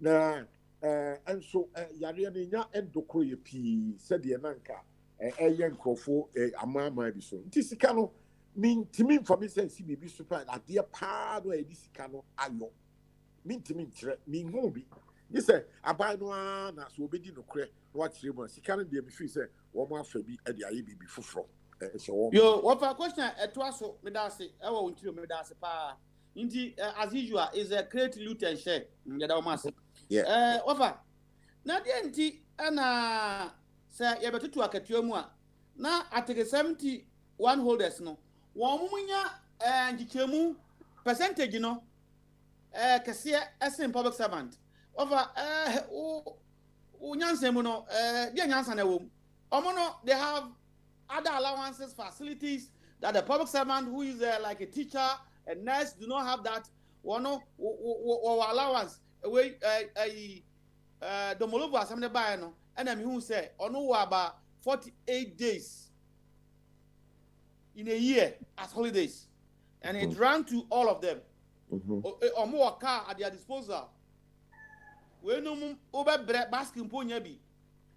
na enso yare na nya endokro ye pi se de nanka eye nkrofo amama bi so nti sika no mintimi information si bibi super ade pa no edi sika no ayo mintimi nkyere mi hu bi ni se aban no na so obedi no kre no wa kyere mo sika no de mi fi se wo mo afa bi ade aye bibi foforo yo what for question eto aso me da se e wo ntiro me da se pa nti as usual is a create loot and share me da o mas what for na de nti ana se ye betutu akatua mu a na atike 71 holders no wo munya ngichemu percentage no kese as public servant over nyansemu no dia nyansa na wom omo they have other allowances facilities that the public servant who is like a teacher a nurse do not have that one allowance we domolovo asamde buy no and me who say ono wa about 48 days in a year as holidays, and it ran to all of them. Or more car at their disposal. When no over basking ponyabi.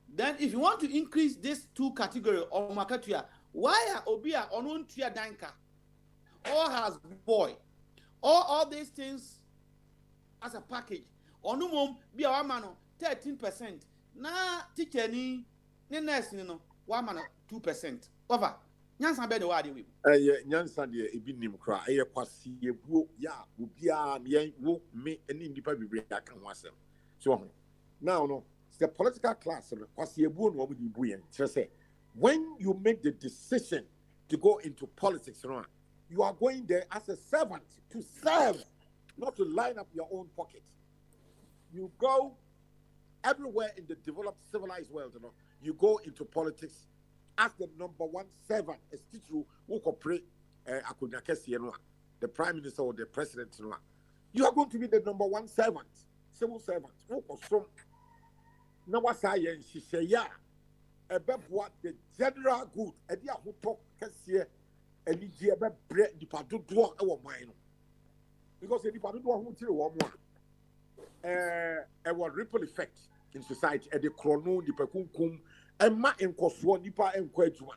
Then, if you want to increase these two categories of marketia, why are Obia on one tria danka or has boy or all these things as a package? On no mom be a woman 13%. Na teacher ni nurse no 2%. Over. Nyansa be the word we nyansa de ebi nim kra kwase ebuo ya obia yen wo me eni ndipa bibre aka ho asem so now no the political class kwase ebuo no obudi bu yen say when you make the decision to go into politics you are going there as a servant to serve, not to line up your own pocket. You go everywhere in the developed civilized world, you go into politics as the number one servant, a teacher who could the prime minister or the president. You are going to be the number one servant, civil servant. Now, what's I and she say, yeah, about what the general good, and yeah, who talk here, and the about bread, the pardon to our mind. Because the pardon to who tell one more, a ripple effect in society, and the chrono, the pecuncum. And ma enkoswo nipa enkwaduma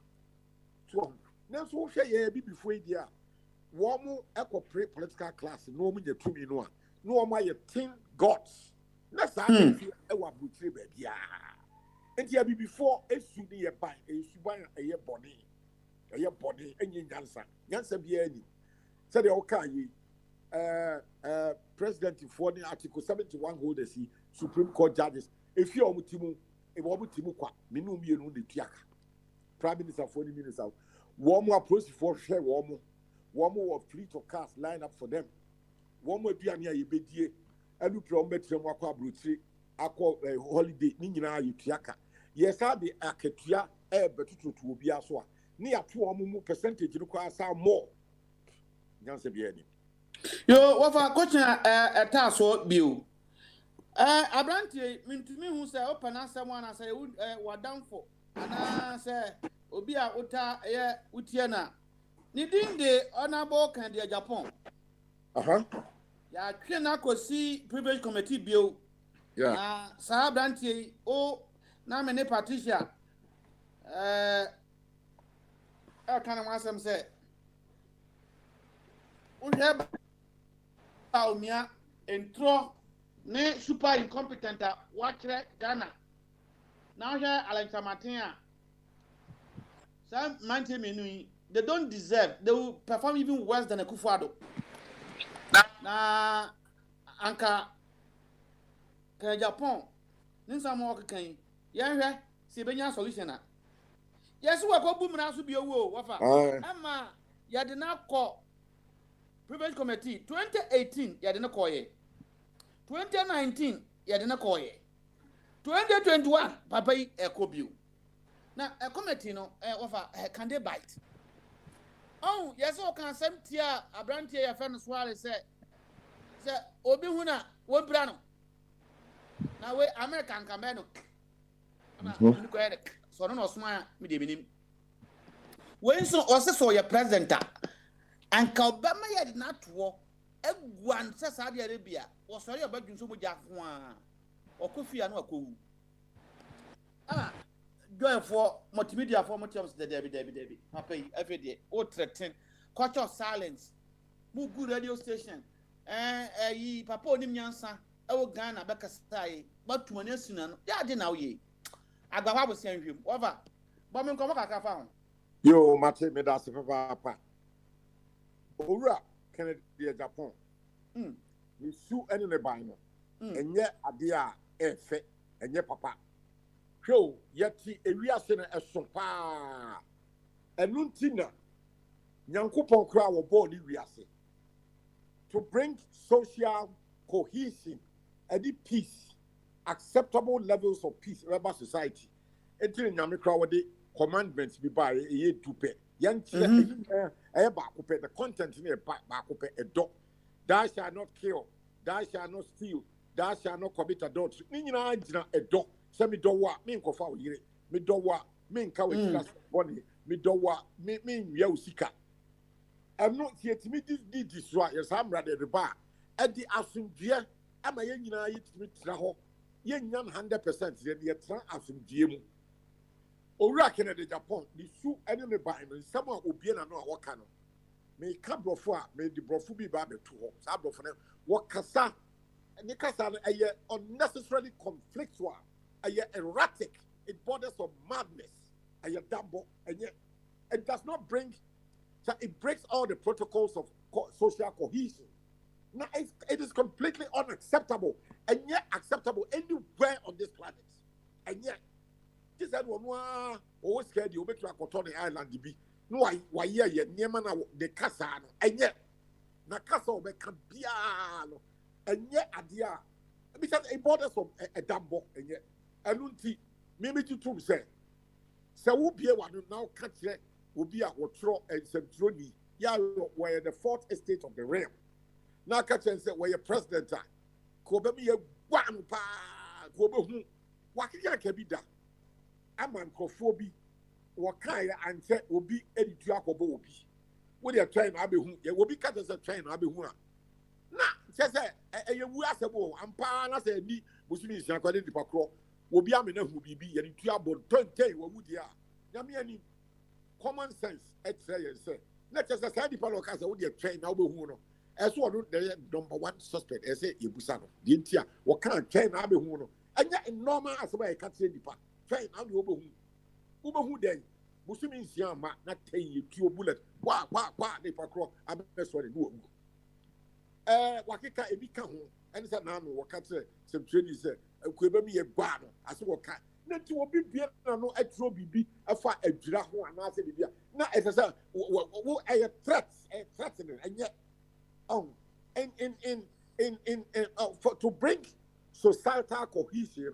so na so hwe ye bi before dia wo mo ekopre political class no mo nyatumi no a no wo ma ye tin gods na sa e wa butire ba bia enti ya bi before esu ni ye ban esu ban eye body enye nyansa bia ani said the okayi president for the article 71 holders supreme court judges if you omutimu kwa minu mienu de tuaka prime minister for the minister womo approach for share womo of fleet of cars line up for them womo aduane a yebedie adu pro metrem akwa abrochiri akọ holiday ni nyina ayi tuaka yesa de akatua betututu obi aso a ne ya to womo mu percentage no kwa asa more nyanse bia ni yo wafa question taso biu Abranti, mintumi hu say open answer one and say wa down for and say obi a uta ye utie na ni din de honorable kan de Japan ya twe na kosi privilege committee bill na sa Abranti o na me ne Patricia kind of wasam say we have Baumia intro ne super incompetent watch Ghana. Now here Alexa Martin. Some 90 minutes, they don't deserve. They will perform even worse than a Kufuado. na anka ka Japan ninsa mo kan yɛhwɛ si benya solution a yes we ko bum na so bi owo wafa ama yɛde na kɔ privilege committee 2018 yɛde na kɔye 2019 yɛde na kɔye 2021 papa yi ekobio na a committee no wafa can they bite oh yes o kan asɛm tia abrantie ya fɛ no sware sɛ obi hu na wo bra no na we American campaign no na ni ko yɛ so no osuma me de binim we so ɔse so yɛ president anka Obama yɛ de na to eguan sɛ Saudi Arabia wo sɔre obadwun so mogya ho a ɔkofia no akɔwu join for multimedia for multimedia Debbie papa yi afede o threaten culture of silence mu good radio station yi papa onim nyansa e Ghana beka style batumane asuna no ya de na wo ye agbawa bo sen hwem over bo me nkomo kaka fa ho yo mate me da se papa owura Kennedy Japan ni su ene ne ban no enye ade a efe enye papa hwo yeti ewiase no eso pa enuntina nyankopon kra wo ball ni wiase to bring social cohesion and peace, acceptable levels of peace in our society. Enti nyame kra wo de commandments bi ba ye dupe yanche the content in ba ko pe edo thou shall not kill, thou shall not steal, thou shall not commit adultery. Ni nyina gina edo se me do wa me nkofa wo yire me do wa me nka we kira boni me do wa me nwia usika eno tietimi di diswa yes amra de ba e di asundue ama ye nyina yitimi tra ho ye nyam 100% ye tra asundue mu owura Kennedy Japan ni su ene me ba no nsam a obie na no a woka no me ka brofo a me di brofo bi ba beto ho sa brofo ne wokasa ni kasa no eye unnecessarily conflictual eye erratic, it borders on madness eye dambo eye it does not bring, so it breaks all the protocols of social cohesion. Now, it is completely unacceptable and yet acceptable anywhere on this planet. And yet, this is one always scared you make to a Cotton Island. No, why, yeah, near man, the Casano, and yet, Nakaso, Campiano, and yet, Adia, because it borders on a dambo, and yet, and Unti, maybe to say, so we'll be able to now catch it. Will be at Watro and Centroni, where the fourth estate of the realm. Now, catch and say, where your president are. Kobe me a one pa, Kobe, what can be done? I'm on Kofobi, Wakaya, and said, will be Eddie Jacobo. With your train, I'll be who, it will be cut as a train, I'll be who. Now, says a Yawasabo, and Pana said, me, Muslims, according to Pacro, will be a man who be and Tiabo, 20, what would you are? Yamiani. Common sense, say. Not just a side people as would you train now. As one the number one suspect, I say Ibusano, the Intia, what can't train Abbey Huno, and yet in normal as well, I can't say the part. Train on the Uber who then, Muslims, Yama, not tell you two bullet, wah, they patrol, I'm best what they do. Wakika, Ebika, and it's a name, what can't say, some trainees say, Quibber me a bar, as what can. Not to be no extra BB, a fire a draho and I said, now as I said, a threat, and yet, to bring societal cohesion,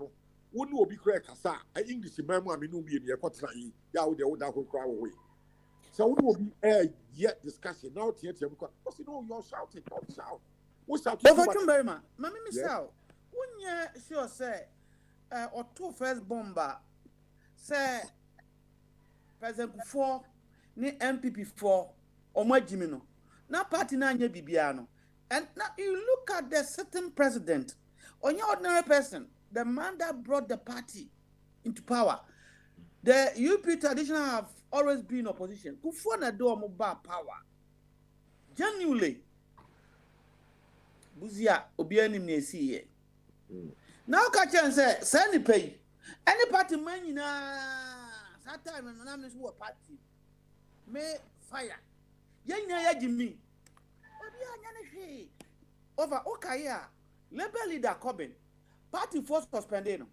wouldn't be correct as a English memo, I mean, no be in your quarter, ya would the old who cry away. So we will be a yet discussion now, theatre, because you know you're shouting, don't shout. What's that? Mammy, Miss Sal, when you sure say. Or two first bomber say President Kufuor ni MPP for Omo Jimino. Now party na nye bibiano. And now you look at the certain president, on your ordinary person, the man that brought the party into power. The UP traditional have always been opposition. Kufuor na do mobile power. Genuinely. Buzia obiani mnesi ye. Now catch and say, send pay. Any party man in that time and I'm who a party. May fire. Young Jimmy. Oh, yeah, over okay ya labor leader Corbyn party force suspended no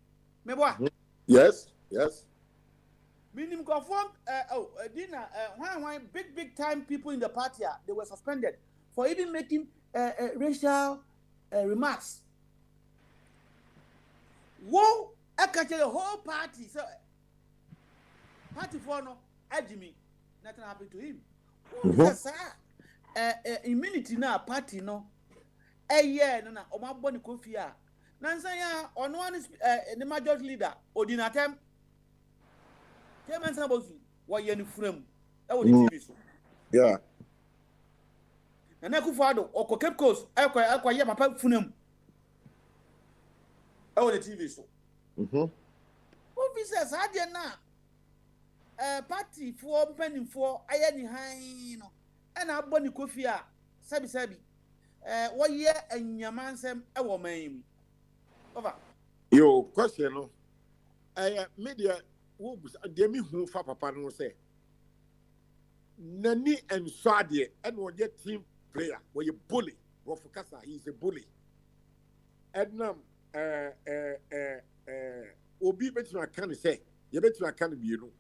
me boy Yes. meaning conform dinner why big time people in the party they were suspended for even making racial remarks. Whoa, I catch the whole party. So party for no Jimmy, nothing happened to him. Because immunity na party no. Yeah, no, o ma boni kofi a. Nansa ya on one is the majority leader Odinatem. Came bozu wa ye ni frame. E wo the TV so. Yeah. Na Akufo-Addo oko Cape Coast ekwa ye papa funam. E wo the TV so. Officers ade na party for pending for aye ni han no. E na aboni kofi a sabi what year and Yamansem a woman. Over. Yo, question no. Media who demi who fa papa no say. Nani and Sadie and one your team player where you bully. Rofukasa, he's a bully. Ednam Obi betima can say, you betima can be you know.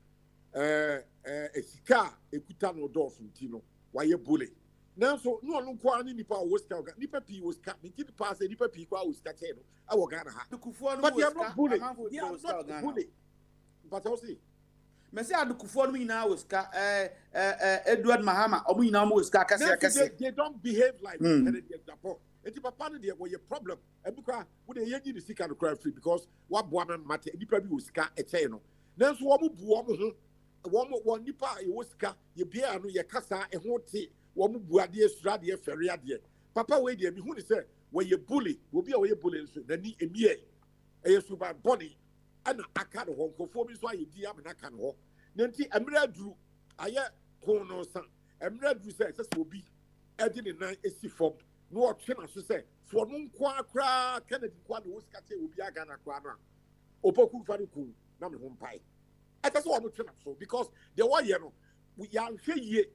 A sika, a kutano door from Tino, why you bully. Now, so no one quality nipa was counted. Nipa P was cut. Niki pass a nipa P was cut. I will Ghana. But they are not bully. They are not bully. But I'll see. Messi adu kufuor mi na was ka Edward Mahama omu ina mo was ka kase. They don't behave like Japan. Eti papa no dey boy problem. Ebukwa wo dey yeji the sika no cry free because what boa man matter nipa bi was ka e che no. Nanso wo mu bu wo ho. Wo nipa e was ka ye bia no ye kasa e ho te. Womu buade surade fere ade papa we de mi hu ni say we ye bully obi a we ye bully nso nani emie e yesu ba body ana aka no honkofo bi so aye di am na aka no nanti emre aduru aye kon no san emre aduru say obi e di ne nan esi fom no o twe na so say for no nko akra Kennedy kwa no wosika te obi aga na kwa na opoku fa ni ku na me ho mpai e say so o no twe na so because the one year no we ya hwe yie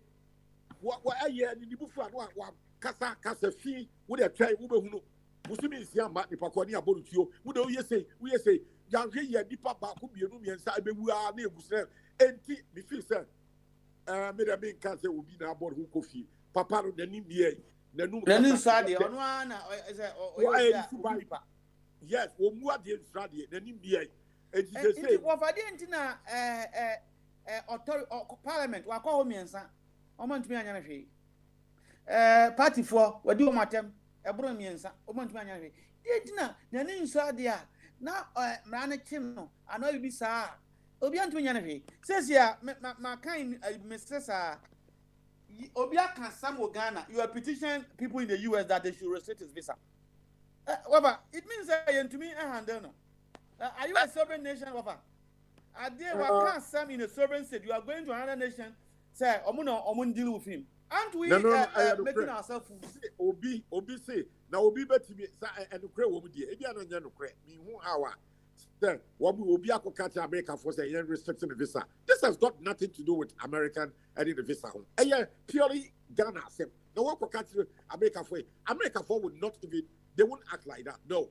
what aye ni bufu anu wa kasa fi wo de try wo be hunu musumi nsia ma ni pakoni aborutuo wo de we say yanhwe ye dipa ba ko bienu miensa ebewu a na egusre enti mi feel say me de me kan say obi na abor hu kofi papa no nani bie nanu sade onu ana say yes wo mu ade sade nani bie enti say wo fade enti na authority parliament wa kwa ho miensa Omantumi anya na hwe party for wadi o matem ebro miensa omantumi anya na hwe dina na ne nso ade a na mra na kim no ana bi saa obi antumi anya na hwe sesia ma kan messesa obi aka sam Ghana you are petitioning people in the US that they should restrict his visa whatever it means that yentumi handle no are you a sovereign nation whatever are they can sam in a sovereign state you are going to another nation say omun deal with him aren't we making ourselves obi say na obi betimi sa enukre wo mu die ebi ananya nukre mi hu awa say obi akoka to America for say you restricting the visa. This has got nothing to do with American and the visa home purely Ghana self the work of country America would not even they won't act like that no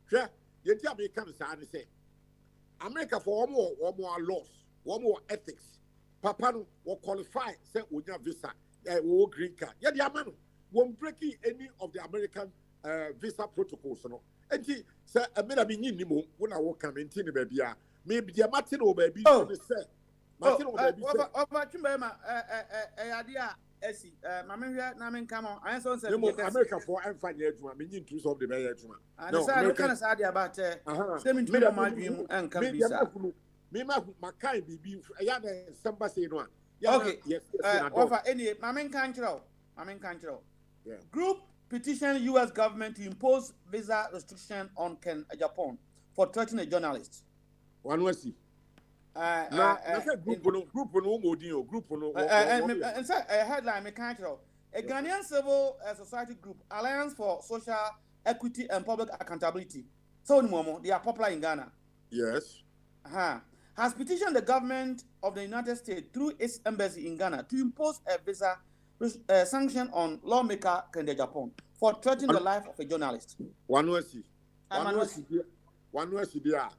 sure the American say America for one more laws one more ethics papa no will qualify say onya visa or green card yeah the amano won't breaking any of the American visa protocols no and say amena bi nyi mo when I walk come into the baby maybe the Martin or baby say Martin or baby over chumba idea esi mama hwa na men come on I so say America for am fine aduma me nyi two of the baby aduma no no kind of idea about say me to my dream and come visa me ma makai bibi ya na samba say no okay yes over any mamen kan kiro yeah group petition US government to impose visa restriction on Japan for threatening a journalist one was see group no modin group no and say a headline me kan kiro a Ghanaian civil society group Alliance for Social Equity and Public Accountability so they are popular in Ghana yes has petitioned the government of the United States through its embassy in Ghana to impose a visa sanction on lawmaker Kende Japan for threatening the life of a journalist. One was there.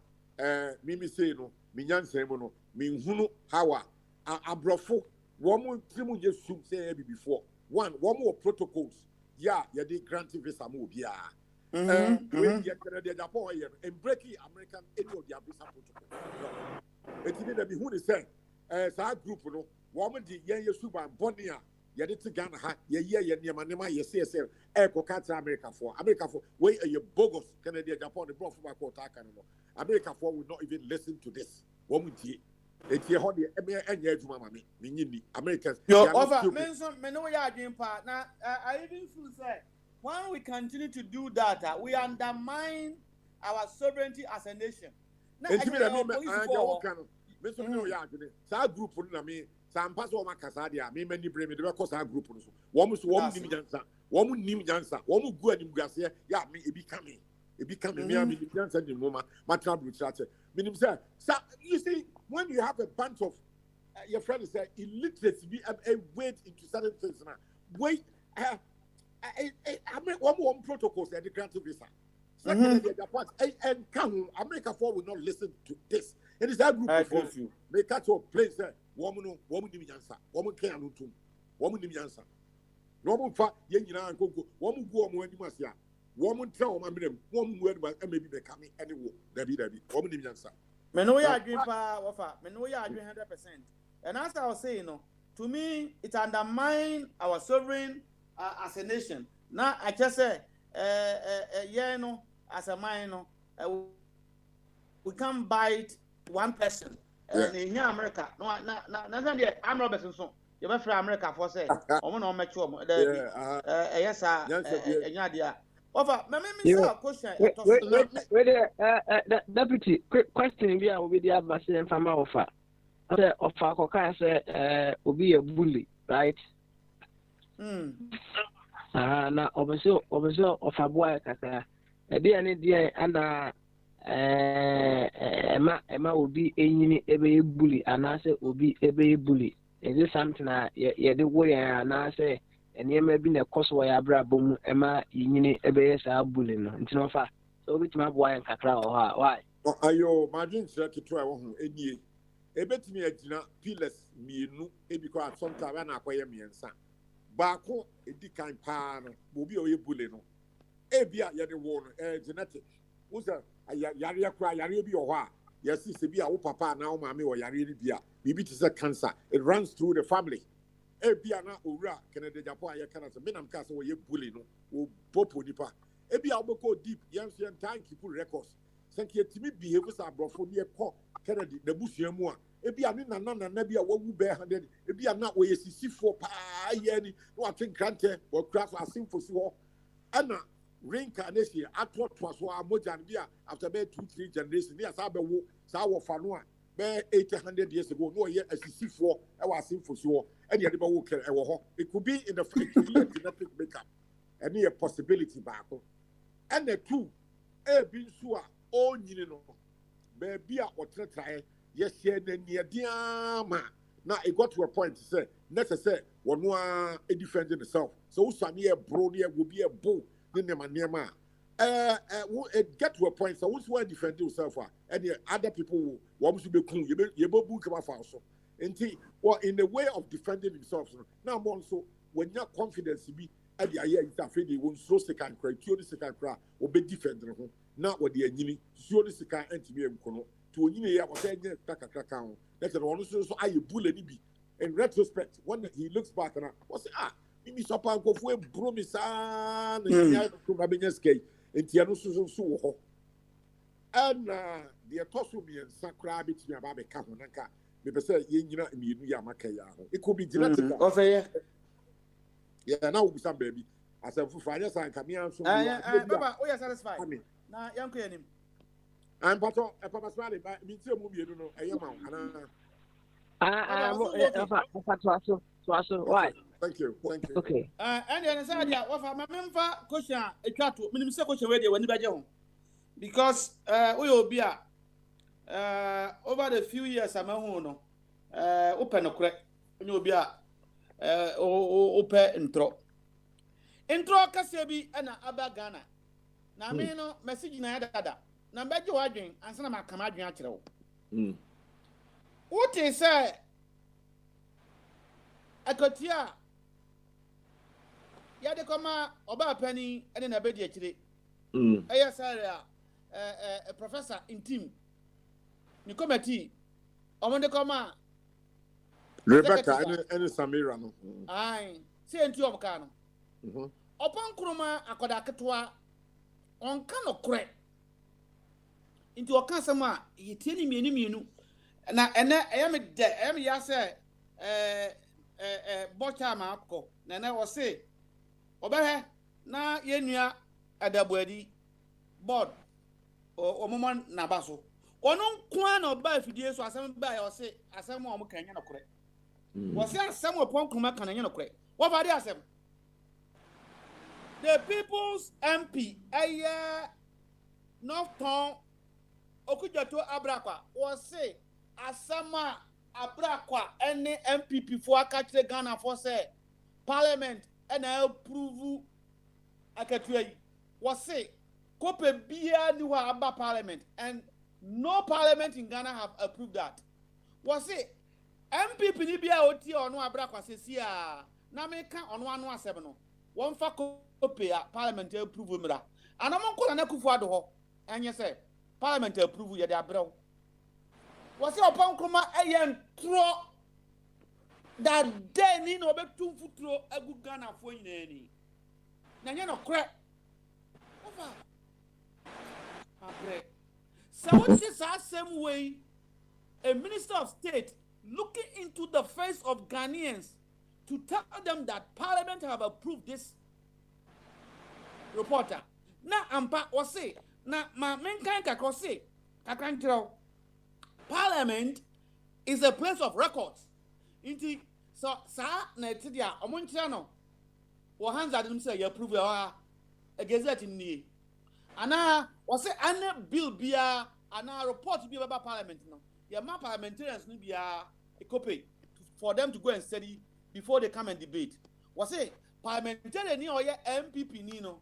Mimi say no, Minyan Semono, Minhuno, Hawa, Abrofo, one Timu Yesum say before. One more protocols. Yeah, you did granting visa move. Yeah. When you Canadian Japan and breaking American any of the visa protocol. It didn't be who they say. As our group, no, woman the Yan Yesuba and Bonia, you did to Ghana, near Manema, you see yourself, Echo Cats America for where are you bogus Canadian Japan, the Bro for Kota Canada. America for would not even listen to this. Woman tea. It's your honey, and yet, mamma, meaning Americans. Your offer, Menoya dream part. Now, I even feel say, when we continue to do that, we undermine our sovereignty as a nation. Now, I group na me some pass over Casadia, me many bring me the because our group. One woman nim jansa, one go and Mugasia, yeah, me it becoming me, I'm in the moment, my trouble chat. Meaning, sir, you see, when you have a bunch of your friends say illiteracy be a weight into certain things now. Wait, I mean, one protocols at the grant visa. Secondly, and come, America for will not listen to this. It is that group of you. They catch your place there. Woman nim jansa, woman can no woman nim jansa. No one fa yenina and go, woman go on when you must ya. Woman tell my name, woman word but maybe they coming anywhere. Debbie, woman nim jansa. Menoya agree offer, Menoya agree 100%. And as I was saying, to me, it undermines our sovereign as a nation. Now I just say, as a minor, we can't bite one person. And in America, I'm Robertson. You better for America for say, I want to make sure. Yes, sir. Offer, me a question. Deputy, quick question. We are with the ambassador from our offer. Offer, Koka said, will be a bully, right? Na obviously of a boy kaka dia ana ema obi enyini ebe bully anase obi ebe bully. Is this something ye de wo ya anase enema bi na koso ya bra bom ema yinyini ebe sa bully no ntino fa so obi tima boy kakra o ha why ayo margin check to e wo ho enie ebetimi agina pillars mienu ebiko at some time na akoye miensa baako edikan paa no obi o ye bully no ebia ye de wo no genetic usa yare akura yare bi o ho a yesi se bi a wo papa na wo maame wo yare ni bia bibi to say cancer it runs through the family ebia na owura Canada Japan ya kana so menam ka so wo ye bully no wo popo nipa ebia wo go deep yenso yen time keep records sanke yetimi behave sa abrofo ne ekọ Canada da busua mu a ebia ni nana bia wawu be 100 ebia na wo yesisifo pa ye ni no atwen grante wo kra so asimfo si ho ana reincarnation atotwa so amojan bia after be 2-3 generations ni asa be wo sa wo fa no a be 800 years ago no ye asisifo e wa asimfo si ho e de be wo kere e wo ho it could be in the genetic makeup any a possibility back and the two e bi nso a o nyini no be bia o tretrae yes ye na niadiama na it got to a point to say necessary one a defending itself so usami e bro ne go be a bull ne nema it get to a point so who's where defend yourself and the other people want to be cool you book come out so in the way of defending themselves now also when your confidence be at the year is afraid they won't so second cry the second cry or be defending now what the enemy so the second anti to ya was saying kaka that's the one so I bully be in retrospect when he looks back and was mimi so pa go fu bro mi sa na ya ko ba benya skate enti anu so ho and the tosu mi sakra bi ti aba be ka ho nanka me be say ye nyina mienu ya maka ya ho it could be genetic yeah now we some baby as a fufanya san kamia so baba o ya satisfied na yanko yanim I'm pato e papa smile ba mi ti mu mienu no e ye ma so why Thank you. Okay. And then say dia what for memfa question etwato minim say question we dey wani baje ho because we obi a over the few years amahu no open okre onye obi a open ntro intro kase bi na aba Ghana na me no message na dada na mbeje wadwen ansa na makama adwen akere wo what is say akotia ya de koma oba pani ene na bedi akire eya sare professor intim ni committee omo de koma Rebecca and Samira no ai se enti omka no opan kroma akoda ketwa onka no kore nti oka sama yetie ni mienu na ene eyam ya se bocha ma akọ na na wo se obehe na yenua adabuadi board o momo na baso ono nko na oba afidie so asem ba ya wo se asem o mo kanya na kore wo se asem opon kroma kan anya na kore wo ba de asem the people's MP Northtown Okujato Abrakwa was say Asama Abrakwa any MPP for Akachre Ghana for say Parliament and I approve Akatwe was say Kope Bia Niwa Abba Parliament and no Parliament in Ghana have approved that. Was say MPP Nibia Oti or no Abrakwa says here Nameka on 117 one fa Kope Parliament approve mra and I'm on na Kufuado ho and you say Parliament approve ya de abrel. Was your pankoma ayen tro that day ni no be tun futuro agu Ghana fo nyani. Na nya no kre. Over. Abre. So what is that same way a minister of state looking into the face of Ghanaians to tell them that Parliament have approved this reporter. Na ampa was say na ma menkan kakro say kakantro Parliament is a place of records. Inti so sa na etidia omontia no wo hands adem say you approve a gazette ni ana was say ana bill bia ana report bia ba Parliament no ya ma parliamentarians ni bia a copy for them to go and study before they come and debate. Was say parliamentarian ni oye MPP ni no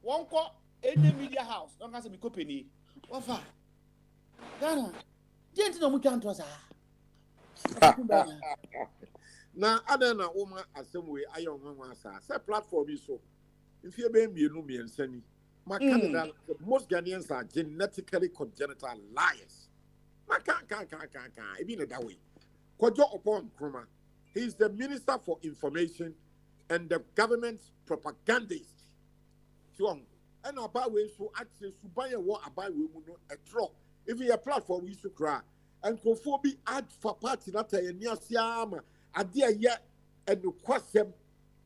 won ko any media house don't can say be company wafa Ghana gente no mutu antosa na adana uma assemwe ayon nwa asa say platform is so if you be mienu miensani makanda most Ghanaians are genetically congenital liars maka e be that way Kojo upon Kruma he is the minister for information and the government's propagandist so and about way so actually subaya wo about we no a draw if your platform we so cry and kofobi add for party that near siama ade aye and kwasem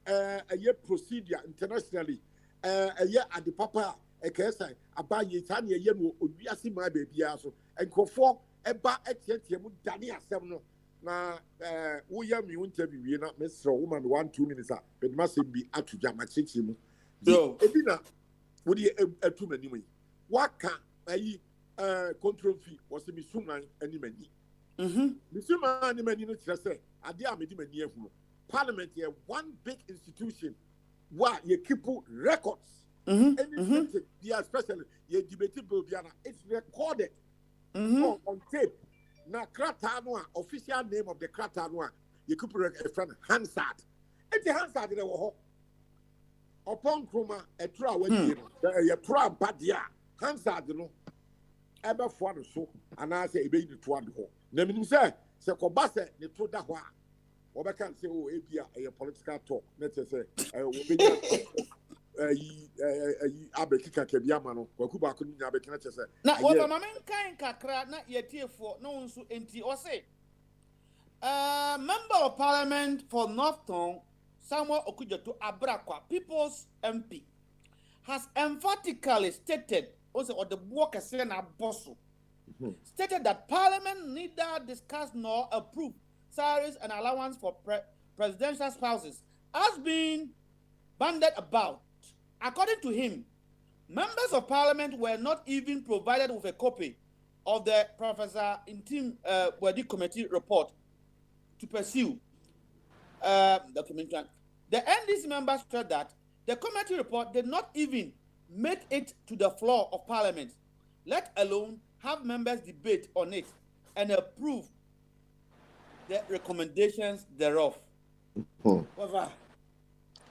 a year procedure internationally a year at the papa a kesa about ye tani ye no obiase ma baby aso and kofo eba etiatia mu dani asem no na wo ya mi interview we na Mr. Woman 1-2 minutes but must be atuja machichi mu so ebina what do you too many way? What can I control fee was a Misuman any many? Misuman any many no say, I dear me near Parliament here, one big institution where you keep records. Anything, especially your debatable Biana, it's recorded on tape. Now, Kratanwa, official name of the Kratanwa, you keep a friend Hansard. And the Hansard in the upon Kruma, a trial when you try Badia, Hansard, no, ever for the show, and I say, baby, to one hole. Name say, Sekobasa, the two Dahua. Or I can't say, oh, a political talk. Let's say, Abekika Kebiamano, or Kuba couldn't have a connection. Now, what a man kind kakra, not yet here for no one so empty or say. Member of Parliament for Northtown, Samuel Okujato Abrakwa, People's MP, has emphatically stated, also, or the worker Sena Bosso, stated that Parliament neither discuss nor approve salaries and allowance for presidential spouses as being bandied about. According to him, members of Parliament were not even provided with a copy of the Professor Intim Body Committee report to pursue documentation. The NDC members said that The committee report did not even make it to the floor of Parliament, let alone have members debate on it and approve the recommendations thereof.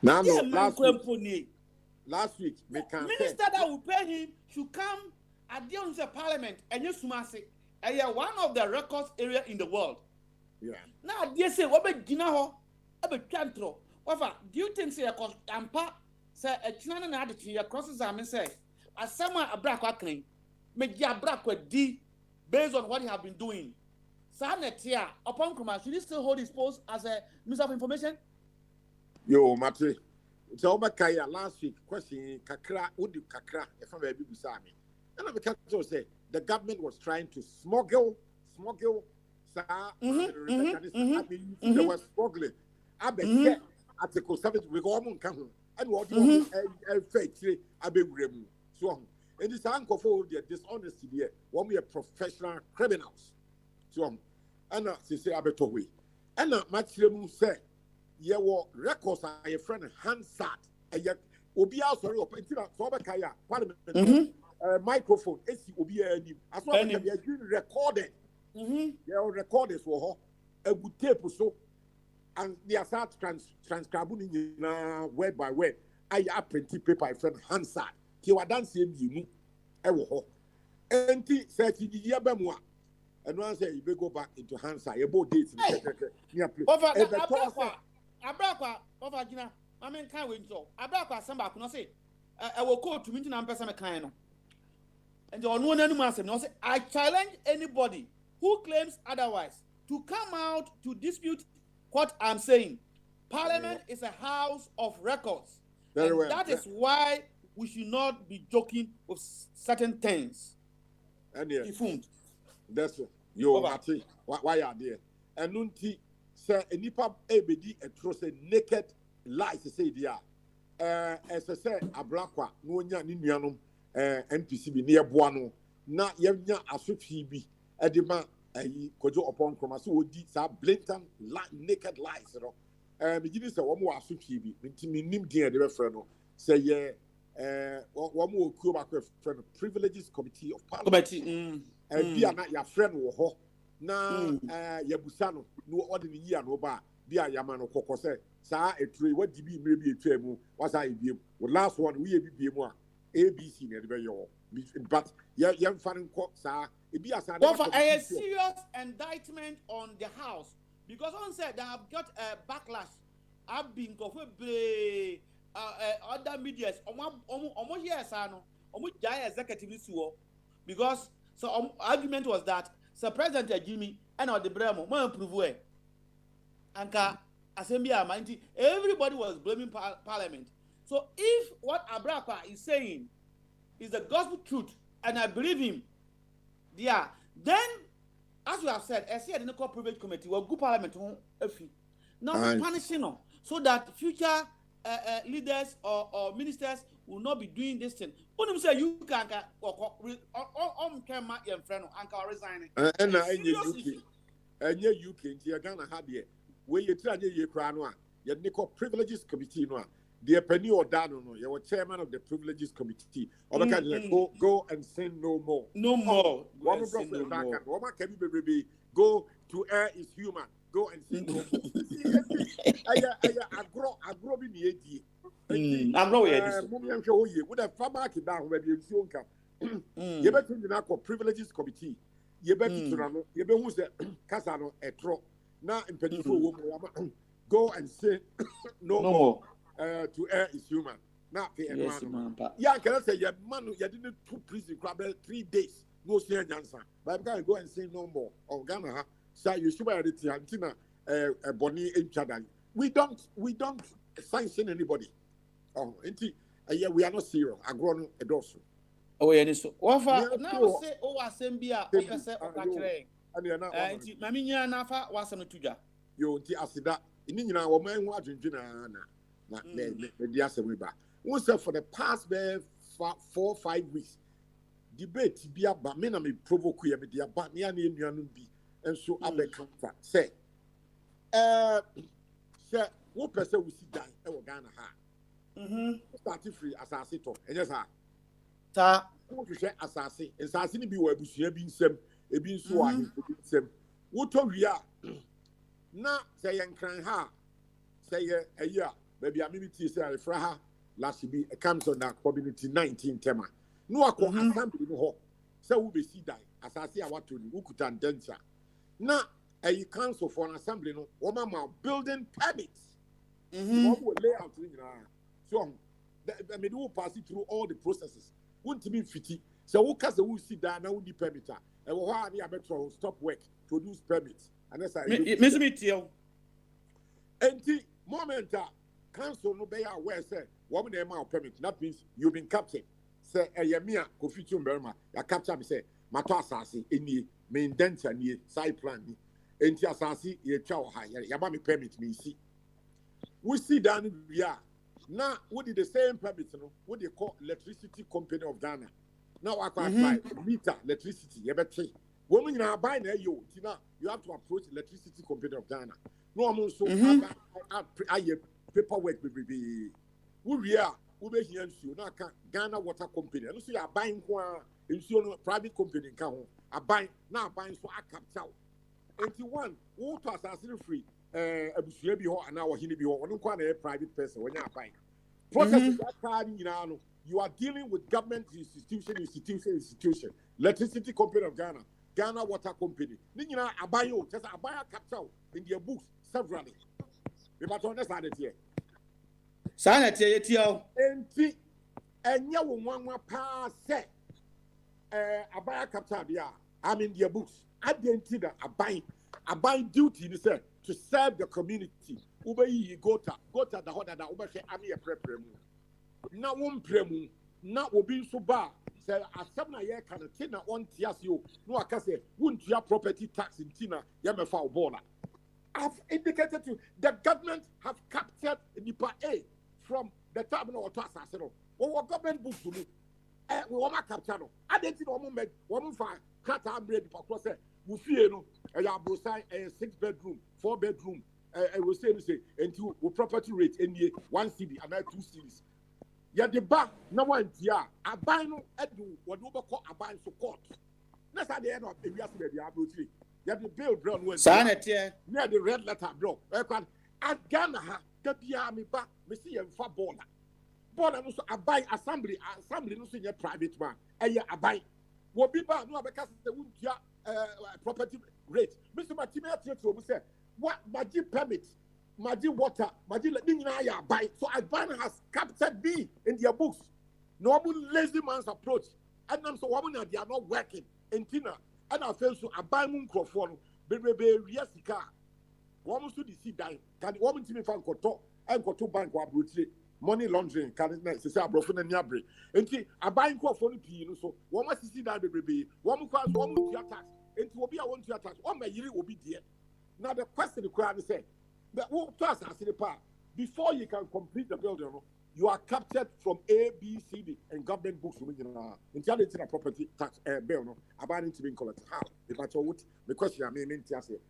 Now, Yeah, last week, minister that will pay him should come at the end of Parliament and you sumasi. And yeah, one of the records area in the world. Yeah. Now, they say, what about Ginaho? About Cantro? Do you think say a ampa say a china na ade chi crosses am say asama abrakwa kan me gi abrakwa di based on what he have been doing. Sanetia upon Kuma, should he still hold his post as a minister of information? Yo, Mate. So Kaya last week, question Kakra, Udi Kakra, if I'm a baby Sami. And I'm a say the government was trying to smuggle, they were smuggling. I bet Article 7 we go on come and what you fake I be so and this uncle for their dishonesty there when we are professional criminals. So and say I better way. And much say yeah, what records are your friend Hansard and yet Obi sorry up until Sobakaya Parliament microphone Obi as well as they are recorded. They are recorded for her a good tape so and they are start transcribing word by word. I printed paper friend Hansard. He was dancing you know and he said he did yabamwa. And one say you go back into Hansard, you both dates Abrakwa over Gina. I mean, can't win so. Abrakwa samba could not say, I will call to me to Nampesa Mekano. And the unknown animal said, no, say, I challenge anybody who claims otherwise to come out to dispute what I'm saying. Parliament is a house of records. Very well. That is why we should not be joking with certain things. And yeah, that's yo, why are there? And Nunti. Sir, a nipa ebedi a trust a naked lies say dia. As I said, Abrakwa, no nya ni nuanom NPC bi near boano. Na yenya asotwi bi edema ayi kojo upon kroma so odi sa blatant naked lies no. Me gidi say wo mo asotwi bi ntimi nim dia de be frɛ no. Say ye wo mo okuo ba ko frɛ no Privileges Committee of Parliament. Bi ana ya frɛ no wo ho. Na yabusa no ordinary year no ba bia yama no kokko say saa etue wadi bi mre bi etue mu wasa ebiem the last one we bi mu a ABC na de be yo but yam fan ko saa e bi asa a serious indictment on the house because on said they have got a backlash. I've been other medias omo here sa no omo jai executive suo because so argument was that Sir President Jimmy and the Bremo, more improve Anka Assembly Amanti, everybody was blaming Parliament. So if what Abrakwa is saying is the gospel truth, and I believe him, yeah, then as you have said, I see a local privilege committee will go Parliament now punishing them so that future leaders or ministers will not be doing this thing. When say you can resigning. And UK, you're gonna have here. Where you try to crown you call Privileges Committee no. The penny or down no, you're chairman of the Privileges Committee. Or go and sin no more. No more. One go to air is human. Go and sin no more. I grow in the 80. I'm not with a farmer down where you come. You better to Privileges Committee. You better to you better who's the Casano a tro. Now in Penifo, go and say no more. To err is human. Now, yeah, can I say, your man, you didn't two prison crab 3 days. No, see, Jansen. But I'm going to go and say no more. Oh, Ghana, so you should buy it, Antina, a Bonnie in Chadai. We don't sanction anybody. Oh, yeah, we are not serious. I grown a dorsal. Oh, yeah, so what now say, oh, Assembia, Mamina Nafa was on Tuja. You see that in India, woman watching na the assembly back. Once for the past 4 or 5 weeks, debate be about me na me provoke you me dia ba me na enuanu bi enso abe counter say say what person we sit down e wo Ghana ha start free asase to enye sa Ta. wo hwehwe asase ni bi wo abusua bi nsem ebi nso wa hin bi nsem wo to wi a na say yenkran ha say ye ayi a baby amimi tie say refra ha last be comes on that community 19 tema no akọ assembly no ho say wo be si dan asase a wato ni ukuta ndantia na ayi council for an assembly no wo ma building permits wo layout ni na so I mean we pass it through all the processes won't be fiti so wo kase wo si dan na wo di permit a e wo ha na abetro stop work produce permits and that's Mesmitio. Enti moment council no be aware say woman dey ma permit that means you've been captured say eyemia Kofi Tumberma ya capture me say mato asase eni me indenta ni side plan ni enti asase ye twa wo ha ya ba me permit me see we see down here now what did the same permit no what they call electricity company of Ghana now I can apply meter electricity ye betwe woman na buy na you now you have to approach electricity company of Ghana no am so I paperwork be we are we be here nsuo na ka Ghana water company no so you buy nko nsuo no private company nka ho aban na aban so akapta 81 wo to asase free abusua bi ho ana wo hini bi ho ono kwa na private person when you aban process that card you are dealing with government institution electricity company of Ghana water company ni nyina aban yo just aban akapta in their books severally we but understand it here Sana tio. enti enya wo nwanwa pa se aban akapta bia I'm in their books identity that aban duty ni say to serve the community ube yi gota the hoda da ube she ami e prepare mu na won premu na obi nso ba say asem na ye kan ti na on tiase o no aka say wontua property tax ntina ye mefa obola I've indicated to you the government have captured Nipa A from the terminal to assassin o government books to me we want capture no identity no mo fa kata bread because say we fear no ya brosai 6 bedroom 4 bedroom I will say until we property rate in 1 city and 2 cities ya the back na one dia aban no edu what we call aban so court that's at the end of the year say the abroad ya the bill brown when Sana tie. near the red letter bro at Ghana ha da bia me ba me see em fa border no so aban assembly no so private man aban wo bi ba no abeka say wuntia property rate Mr. Matimi atietro mu say what maji permit maji water maji nyina ya buy so aban has captured B in their books no one lazy man's approach and them so woman they are not working in tina and I feel so aban mu nkrofo no bebebe riasika woman so di si dan can woman timi fa nkoto enkoto bank wa brotire money laundering can say abrofo na ni abre enti aban nkrofo no pii no so woman sisi dan bebebe woman kwa so woman tia tax enti obi a won tia tax o ma yiri obi die. Now the question the crowd is saying that before you can complete the building, you are captured from A, B, C, D and government books. Until property tax bill, no, about to be collected. How? If I told the question I mean,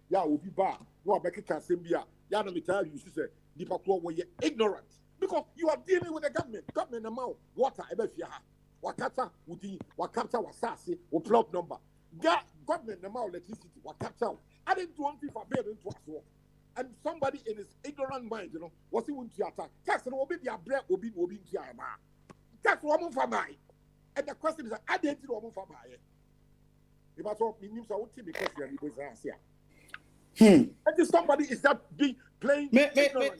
yeah, will be bar. No, Becky can yeah, let me tell you, she said, the people were ignorant because you are dealing with the government. Government amount water, Wakata, Udi, Wakata, Wasasi, or plot number. Government amount electricity, Wakata. I didn't want to for building to us. And somebody in his ignorant mind, was he want to attack? Tax will be their bread, will be Tiama. Tax woman for my. And the question is, I didn't woman for my. If I thought me names are what because you are here. And somebody is that being playing ignorant.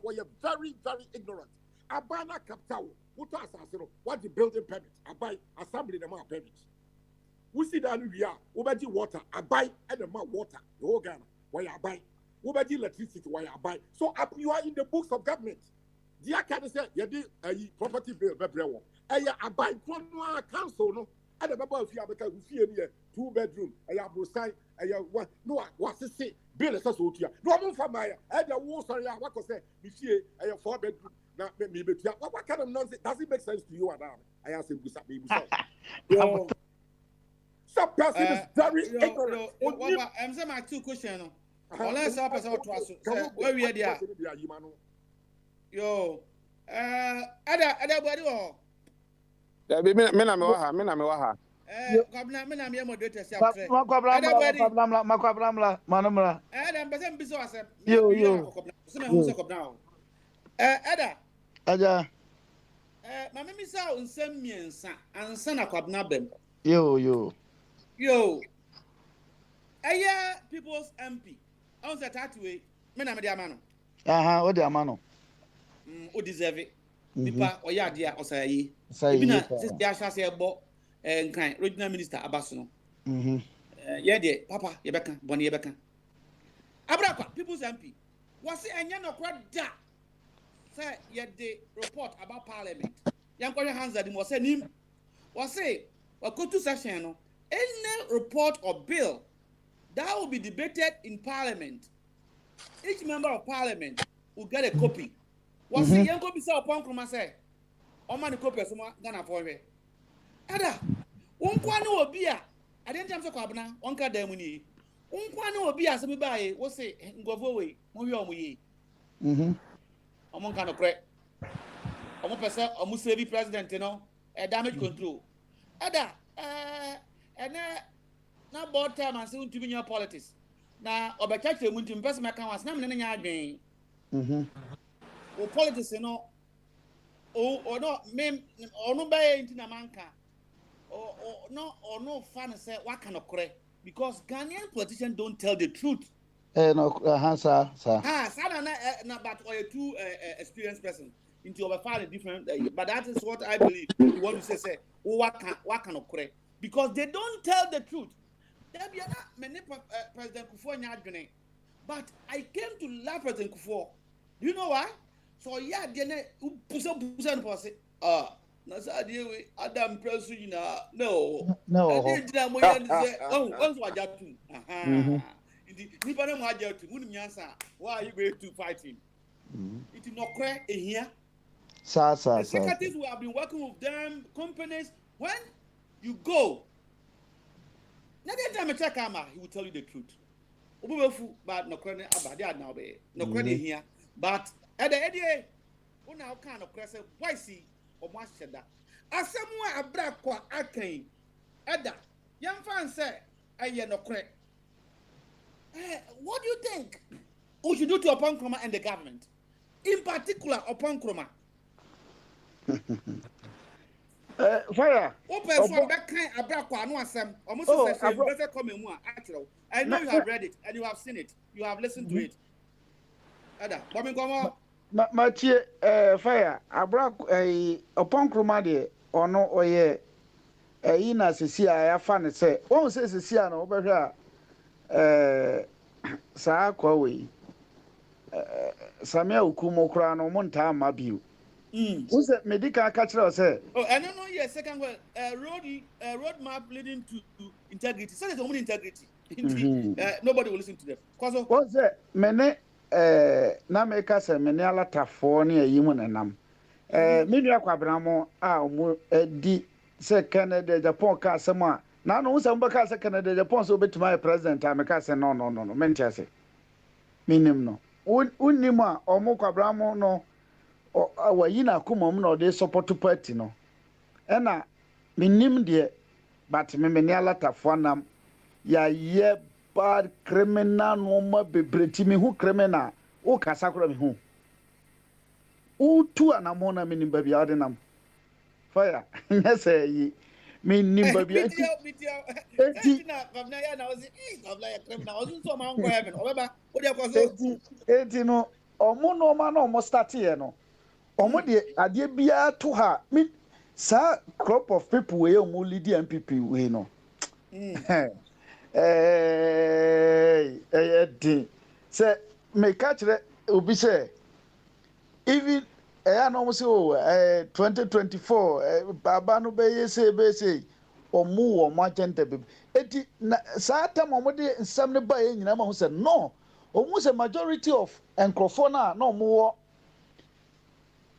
What you're very, very ignorant. Abana capital, what the building permit? I buy assembly the amount permit. We see that we are over water, I buy and the amount water, the whole Ghana, why I buy, over electricity, why I buy. So you are in the books of government. The can say, you did a property bill, I buy council, no, and the member of you because we see here 2 bedroom, I have sign, I have one, no, what's it say, bill is also here. No more for my, and the war, sorry, what was say, we see I have 4 bedroom. Now, maybe what kind of nonsense does it make sense to you, Adam? I asked him, some person is very ignorant. I'm saying my 2 questions. Unless I pass out to us, where we are there. Yo. Ada body oh. Dabi me na me wa ha. Kwabna me na me moderator si Ma afre. Ada body. makwablamla manumra. Ada mbese mbiso asem. Yo. Kwabna. Se me hu se kwabna o. Ada. Aja. Ma me misa nsem miensa ansa na kwabna bem. Yo. People's MP. On the that way. Me na me dia mano. Aha, o de amano. O deserve it. Nipa oya dia osayi. Say Ebi na sisi asha se ebo nkran regional minister abaso no. Ye de papa ye beka boni ye beka. Abrakwa people's MP. Was it enya no kwa da. Say ye de report about parliament. Yankwa hands that him was say nim. Was say go to session no. Any report or bill that will be debated in parliament. Each member of parliament will get a copy. Was the young copy say upon Kroma say, "O man, the copy some Ghana for me." Ada, unkwa no obia. I didn't jam so kwabna. Onka demuni. Unkwa no obia se me bae. Wo say ngofo we. Mo wi omo ye. Omo kan no kre. Omo pese omo save president no. Damage control. Ada, na board time and say untimi nya politics. Na obechache mu ntimi pese meka was na me ne nya adwen. O politics no o no me ono bae inti na manka o no fan say what kind of correct because Ghanaian politicians don't tell the truth. No, sir. Na but or a too experienced person into over far different but that is what I believe. You want to say what kind of correct because they don't tell the truth. There be not many President Kufuor nyadwene but I came to love President Kufuor. Do you know why? So yeah, they pusa no pose. Na sa dey we Adam Presu ina no. Dey dina mo yan say once wa jatu. Nipa na mo ajatu munim nyansa. Why are you going to fight him? It is not correct here. Sir. The secretaries who have been working with them companies when you go. Now the time check he will tell you the truth. Obubefu but no correct abade now be. No correct here. But at the end una kind of crese why see o mo aheda asemu abrakwa akan eda yam fan say aye no kre what do you think we should do to upon Nkrumah and the government in particular upon Nkrumah fire open for back kind abrakwa no asem almost say better come mu actually I know you have read it and you have seen it you have listened to it eda bomi komo Matie fire abra upon Nkrumah de ono oye na sisi a yafa ne se won se sisi a no obehwe a saa kwa we samia ukumo kura no mo nta ma biu won se medical ka kire o se and no yes second well road map leading to integrity so there's only integrity nobody will listen to them cause won se mene na meka se mene alatafo ne ayi mu nenam menu akwabramo a omo di se Canada Japan ka asema na no se mbaka se Canada Japan so betima president ameka se no menti ase minim no unnim a omo kwabramo no awayi na komom no de support party no ena minim de but me mene alatafo nam ya ye bad criminal no ma bebreti me hu criminal o kasa kura me hu o tu anamona me nimba bia de nam fire nyese yi me nimba bia eti na governor ya na o si governor ya criminal o so ma ngo heaven o beba o de ko so eti no omo no ma no mo start here no omo de ade bia to ha me sa crop of people we o mo lead MPP we no say me catch obi say even no say 2024 baba no be say omu wo agenda be eti sa tam omo de nsam ne ba ye nyina ma ho say no omu say majority of enkrofo na omu wo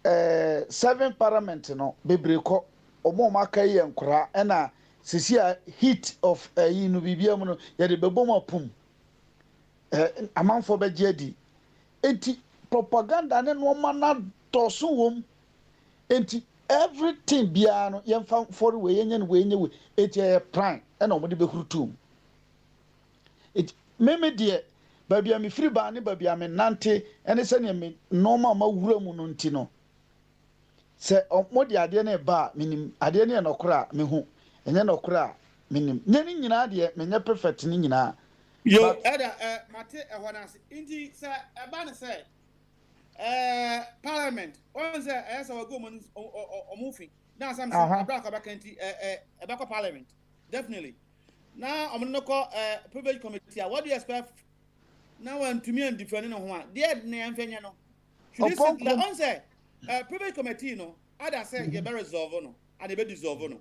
7 parliament no bebre ko omu maka ye nkora na sisi a heat of no bibia mu no ye de bebom apum amanfo be giadi enti propaganda ne no ma na dɔso wom enti everything biara no yɛmfa fɔre wei yɛnyɛ we eti ɛyɛ prime ɛna ɔmo de bɛhuru tum eti meme deɛ baabi a mefiri baa ne baabi a menante ɛne sɛnea me nneɛma a mawura mu no nti no sɛ ɔmo de adeɛ no ɛba a menim adeɛ no yɛ nɔkora a mehu ɛnyɛ nɔkora a menim nyɛ ne nyinaa deɛ menyɛ perfect ne nyinaa yo ɛda mate ɛhɔ no ase nti sɛ ɛba ne sɛ parliament on say yes our go moving now some abra ka nti ebako parliament definitely now I'm no call privilege committee what do you expect now when to me and defend no ho a there na emfanya no should simply on say privilege committee no other say you be resolve no and they be dissolve no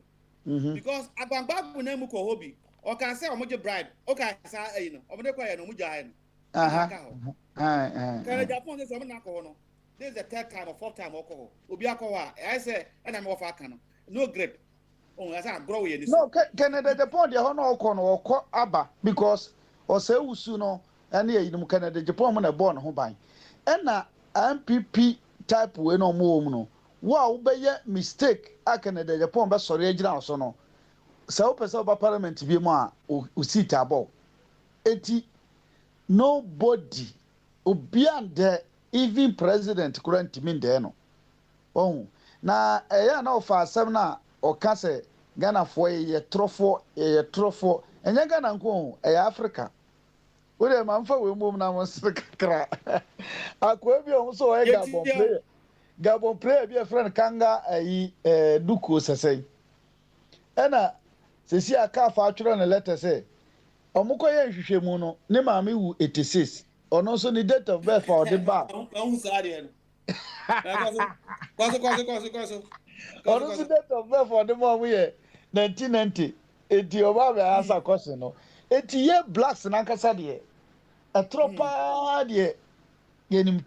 because agbangba bu na mu ko hobi o can say omoje bribe o can say no omode kwa ya no mu jaa no Can Japan say something alcohol? This is the third time or fourth time alcohol. Obi alcohol. I say, and I'm off alcohol. No grape. Oh, as I grow in this. No, Canada Japan the hono alcohol or aba because or say usuno and here you Canada Japan when I born home by. And na MPP type we no more no. Wow, be mistake. I Canada Japan be sorry original so no. So person ba parliament bi mo a usita abo. Eti nobody beyond the even president current mean there no oh na eya na ofa asem na o ka se Ghana for ye trofo enya Ghana nko eya Africa we dey man fa we mum na mo kakra akwa bi o so e Gabon player bi a friend kanga ayi duko sesei ena sesi aka fa atwere na letter say omukọ ye nhwehwemu no ne maame wu 86 ono so ni date of birth for the bar onu sa de kwaso ono so date of birth for the mom ye 1990 eti oba be asa kwese no eti ye blacks na nkasa de e tropa de yenim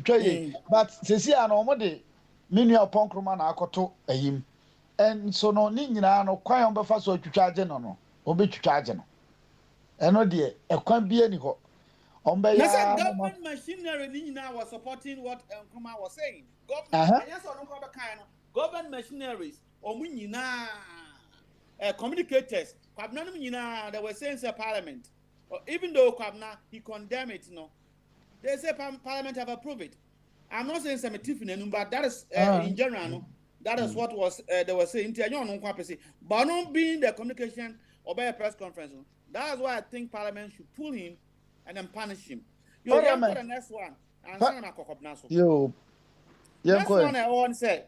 twaye but sesi ana omo de menu aponkroma na akoto ayim en so no ni nyina no kwan obefa so atwitwa age no obetwitwa age no eno de ekwan bia ni ho ombe ya government machinery ni nyina was supporting what Nkrumah was saying government yes or no ko be kan no government machineries omu nyina communicators kwabna no nyina they were saying say parliament even though kwabna he condemned it no they say parliament have approved it. I'm not saying some tiffin but that is in general no that is what was they were saying but not being the communication or by a press conference. That's why I think Parliament should pull him and then punish him. You for the next one. Yo. Next one I want to say.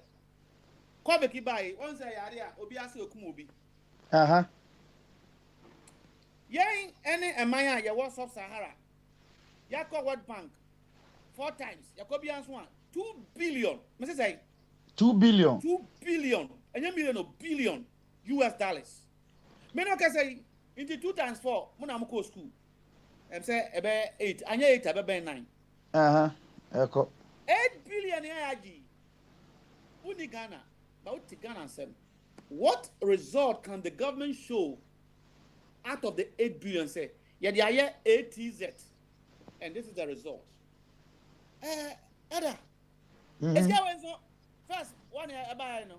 Kwabeki bai one say area obi ase okumobi. Yen any emaya ya was of Sahara. Yako World Bank 4 times. Yakobi answer 2 billion. Me say 2 billion. 2 billion. And a million of billion US dollars. Me no can say into 2 times 4, muna muko school. I'm say ebe 8. Anya 8 ebe 9. Eko. 8 billion yaji. Uni Ghana. About Ghana 7. What result can the government show out of the 8 billion say? Yeah, they are ATZ. And this is the result. Ada. It's going so first one about no.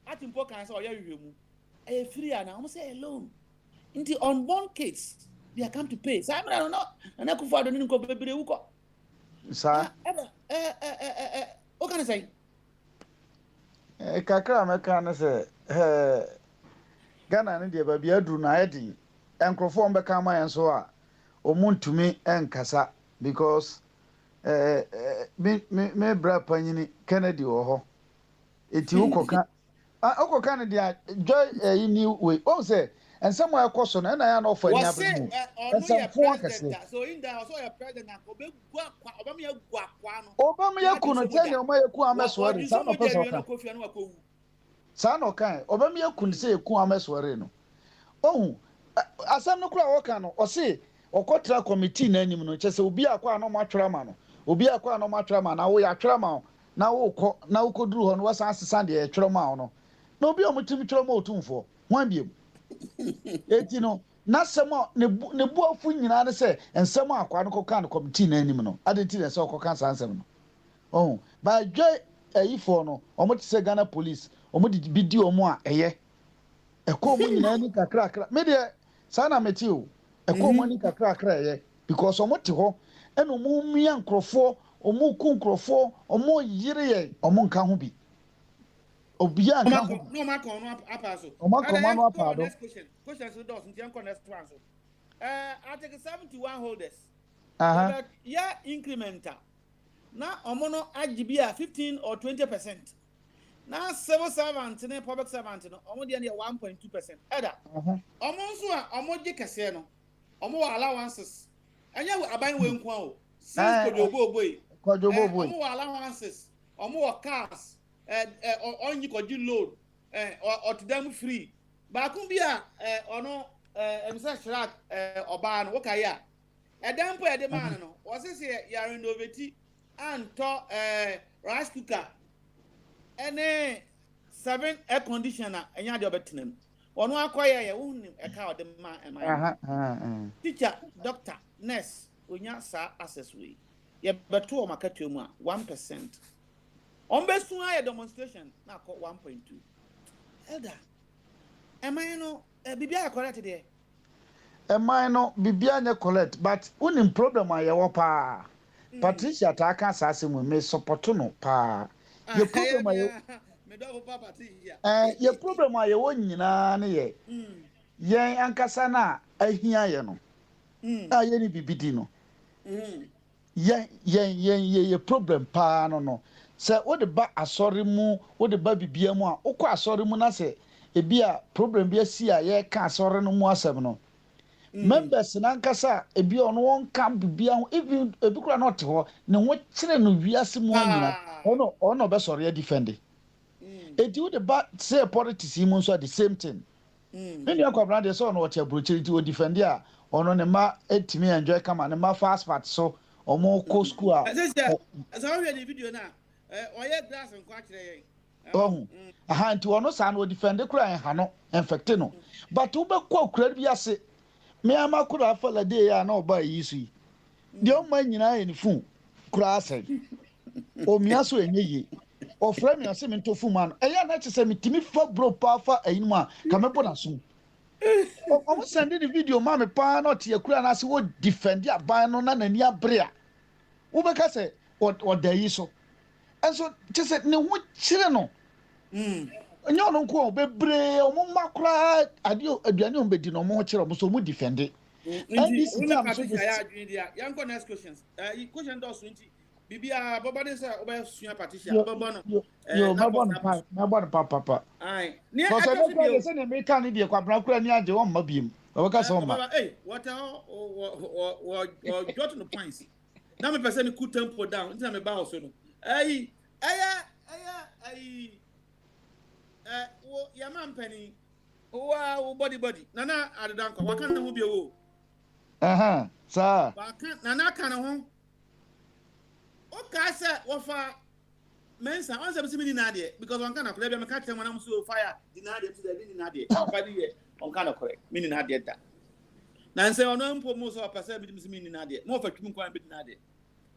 At important so you free and I say alone. In the unborn kids, they are come to pay. So I don't know. And I could find an income baby. Sir, what can I say? Kakra meka say Ghana ne de baby adru na edi enkrofo mbeka ma yen so a omuntumi enkasa because me bra panyini Kennedy wo ho eti ukoka okoka ne dia joy ni we o say ensem wa ekoso no na ya na ofa nya be ensem fo akase so in there also your president obegua obam ya gua kwa no obam ya ku no tell you ma yaku amesore sa no person sa no kan obam ya ku ni say yaku amesore no ohun asam no kura wo kan no o say okotra committee na anim no chese obi akwa no matwera ma no obi akwa no matwera ma na wo ya twera ma na wo kọ na wo koduru ho no wasan asesa de ya twera ma no na obi omutimi twera ma otumfo hwan biem eti no na semo ne bu afu nyina ne se ensem akwa no koka no committee na anim no adenti na se okoka sansem no Oh, but joy for no omo te say Ghana police omo di bi di omo a eye ekọ omo nyina ni kakra me de sa na meti o ekọ omo ni kakra eye because omo te ho ena omo mia nkrofo omo ku nkrofo omo yire ye omo nka ho bi obia nka ho no ma ko no apa so omo akoma no apa do next question so dos nti enko next one so article 71 holders aha yeah incremental na omo no agibi a 15 or 20%. Now civil servant and public servant no omo dey 1.2%. Eda. Omo nso a omo je kese no. Omo wa allowances. Anya aban we nko o. Since kojobo boy. Omo wa allowances. Omo wa cars. Onyi koji load. Or to them free. Ba kun bia ono emisa shrat oba no woka ya. Edam po ede man no. O se ya renovate and to rice cooker. Any 7 air conditioner enya de obetenam ono akoye ye wonim eka ode ma teacher doctor nurse onya sa access we ye beto o makatwa mu a 1%. On besu aye demonstration na akọ 1.2. Elder am I no bibia correct there am I no bibia nya collect but wonim problem aye wo pa Patricia ta aka asase mu me support no pa your problem aye me do papa ti your problem aye wo nyina ne ye yen ankasa na ahia ye no aye ni bibidi no ye problem pa no se wo de ba asori mu wo de ba bibia mu a ukọ asori mu na se ebia problem bi asi a ye ka asori no mu asem no members na nkasa ebi ono won kam bibia ho even ebikura not ho ne ho kire no wiase mu anyina ono be sori defend eti wo de ba say politics mu so the same thing when you kwabra de so ono wo che brochiri wo defend a ono ne ma etimi enjoy kama ne ma fast fat so omo ko school a so we the video na oye glass nko akire yen aha nti ono sa na wo defend kura en ha no infect no but wo be kwa kura bi ase me amakura afala de ya na oba yisu de o ma nyina ye ni fu kura ase o mi aso enye ye o fra mi ase mi ntofu ma no eya na che se mi timi fa bro pa fa eyin ma ka me bona so o mo send the video ma me pa na tie kura na ase wo defend aban no na nani abre a wo be ka se o da yi so enso che se ne ho kire no onyo no nko bebre omo makra adio aduane on bedi no mo kire omo so mo defend and this time so ya adwin dia yanko next questions question dos 20 bibia bobade say oba sua patricia bobo no yo mabon papa ai ni aka so say na me kan ni de kwabra kura ni age won mabiem o ka so ma what o got no points na me person ku tempo down nti na me ba ho so no ai wo ya man penny wo body nana adedan kwa kan na ho bi wo sir nana kan ho o ka se wo fa mensa on se bi ni na de because on kan akure bi me ka tell na so fire di na de to the na de ba di ye on kan akure mi ni na de da na nse ono mpo mo so pasa bi mi ni na de mo fa twum kwa bi na de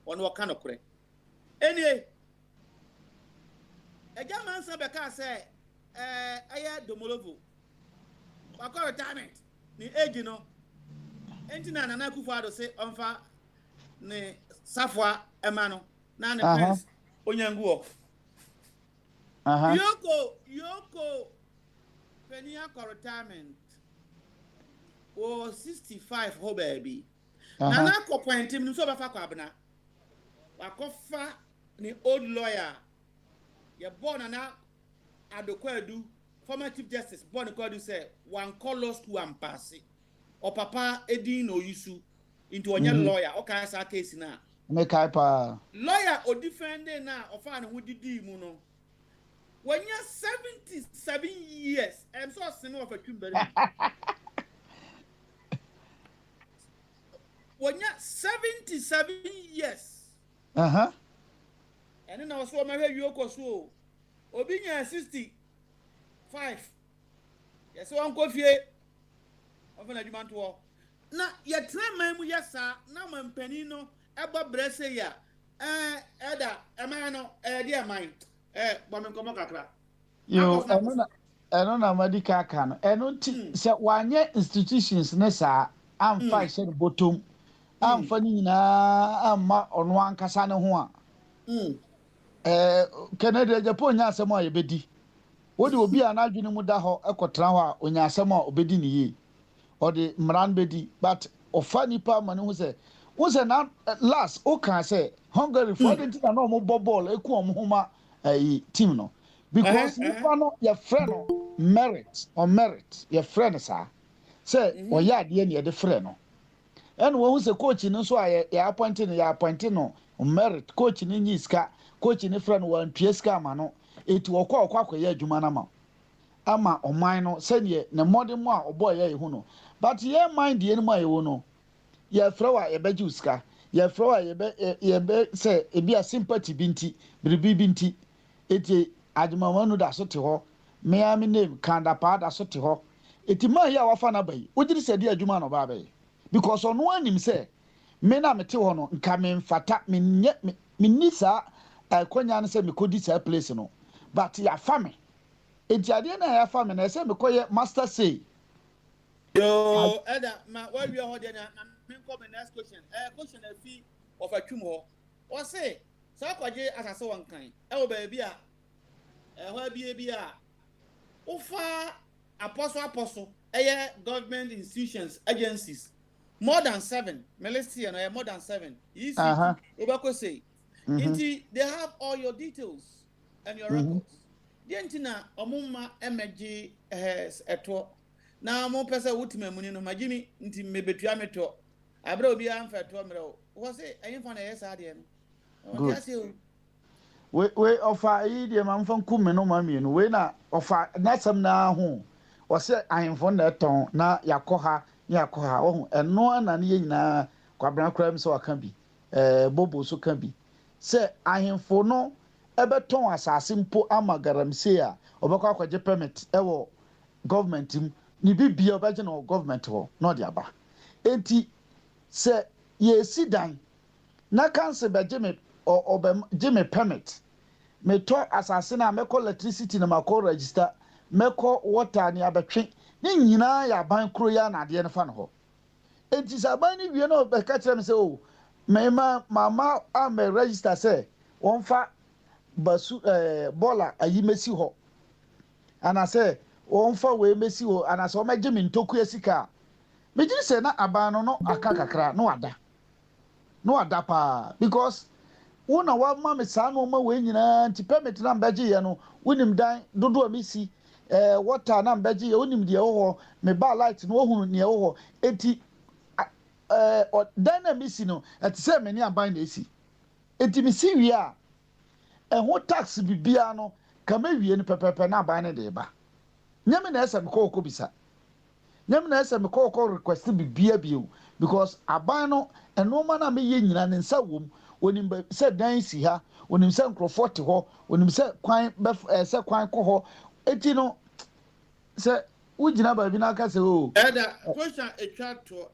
on wo kan akure anyway eja man sa be ka se aya domolovo wakọ retirement ni age no enti na nana kufu ado se onfa ni safwa ema no na ne prince onyanguo yoko penia ko retirement o 65 ho baby nana ko point mi so ba fa kwa abna wakọ fa ni old lawyer ye born na adokwadu former chief justice born kwadu say one call law school and pass o papa edin no yisu into onye lawyer o ka sa case na me kai pa lawyer o defend na o fa ne ho didi mu no wanya 77 years em so sin of atwumbere wanya 77 years and na so ma hwe yoko so obi nya 65 yes won ko fie ofo na dwuma nto na ye tra man mu yesa na man pani no eba brese ya Elder, am I no? Dear mine. Woman come kakra. Yo, ɛno na madi ka aka no. Ɛno nti sɛ wanyɛ institutions ne saa amfa hyɛ no bottom amfa ne nyinaa amma ɔno ankasa ne ho a. Kennedy Japan nya asɛm a yɛbɛdi. Wode obi a n'adwene mu da hɔ ɛkɔtena hɔ a onya asɛm a obɛdi ne yie. Ɔde mmara bɛdi, but ɔfa nipa ma ne ho sɛ wosɛ na last oka sɛ Hungary for the team na ɔmo bɔ ball eku ɔmo ho ma team no because nipa no yɛ frɛ no merit yɛ frɛ no saa sɛ ɔyɛ adeɛ ne yɛde frɛ no ɛna wɔn sɛ coach no nso a yɛ appoint no merit coach no nyi sika coach no frɛ no wɔntua sika ama no eti ɔkɔ akɔyɛ adwuma no ama ɔman no sɛdeɛ ne mmɔden mu a ɔbɔ yɛ ehu no but yɛ mind deɛ no mu a yɛwɔ no yɛfrɛ wa yɛbɛgye sika yɛfrɛ wa yɛbɛ sɛ ebi a sympathy bi nti biribi bi nti eti adwumamanu da so te hɔ meami name kandapa da so te hɔ eti maa yi a wafa na bayi ogyiri sɛ di adwuma na ɔba abɛyɛ because ɔno anim sɛ me na mete hɔ no nka me mfata me ni saa akonya no sɛ mekɔdi saa place no but yɛafa me eti adeɛ na yɛafa me na ɛsɛ mekɔyɛ master say. Yo, Elder, what we are holding na come next question. Question a fee of a tumor. Or say, so kwaje as I saw one kind. Baby, where be a Ufa apostle, government institutions, agencies. More than 7. Malaysia, more than 7. You see, Obako say, they have all your details and your records. The antina omuma MG has a talk. Na mo pesa wutime muni no magimi nti mebetua meto abra obi amfa to mero wo se ayin fa na yesa de no we ofa yi de mamfa nkume no mamienu we na ofa nasam na ho wo se ayin fo na ton na yakɔha wo eno na ne nyina kwabran kram se waka bi bobo so ka bi se ayin fo no ebeton asase mpo ama garamse a obekɔ akɔje permit ewo government ni bibia obaje no government ho no de aba enti se ye si dan na kanse beje me je me permit me to asase na me call electricity na mako register me call water ni abetwe ni nyina ya ban kro ya na de no fa no ho enti saban ni wie no be ka kire me se o me mama am register se won fa basu bola ayi mesi ho ana se on fa we mesi ho ana so ma gye me ntoku asika me gye se na aban no aka kakra no ada pa because wona wa ma me sa no ma we nyina nti permit na mbagye ye no wonim dan dodo amisi water na mbagye ye wonim de ho me ba light no ohunu ne ho enti dan na misi no eti se me ne aban na esi enti me si wi a ho tax bibia no kama wie no pepepe na aban ne de ba nyame na ese me kɔ bisa nyame na ese me kɔ request bibia bio because aban no enoma na me ye nyina ne nsa wom onim se dan si ha onim se nkrofo te ho onim se kwan se kwan kɔ ho eti no se ugina ba bi na aka se o Elder question etwa to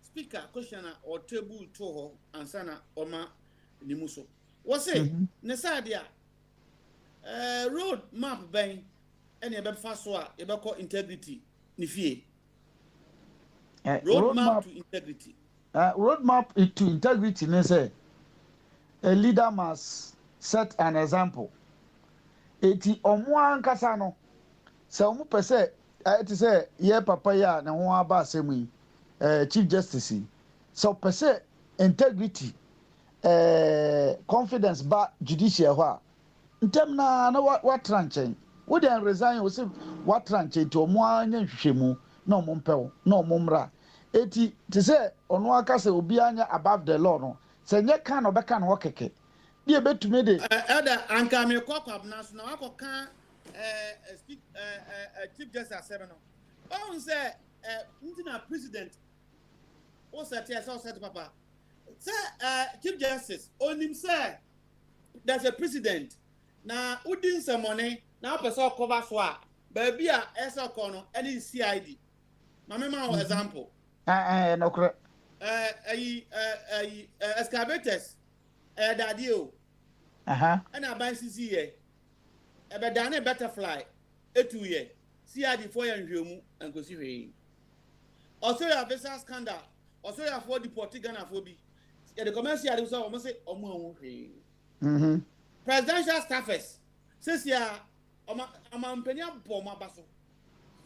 speaker question or table to ho ansa na oma nimu so wo se ne sade a road map ban and you better fast so you better call integrity ni fie road map to integrity road map to integrity ne say a leader must set an example eti omo ankasa no se omo pese eti say ye papa ya na ho aba asemu yi chief justice so pese integrity confidence ba judicial ho a ntem na what tranchen we dey resign we say what tranchen to omo anya hwehwemu na omo mpew na omo mra eti te say ono aka say obi anya above the law no se nye kan no beka no keke die betume de elder anka me kwakwa na so na wakoka speak chief justice 7 no on say ntina president o set yes o set papa say chief justice onim say there's a president na udin some money na person cover so a baby a esa ko no any CID na me ma example no kre excavators daddy o and I buy CC here ebe dane butterfly etu ye CID for yan hwemu and go see hwe also your visa scandal also your for deport Ghana for bi the commercial dey so almost say omo ahun hwe presidential staffers says ya ama mpanya bo ma baso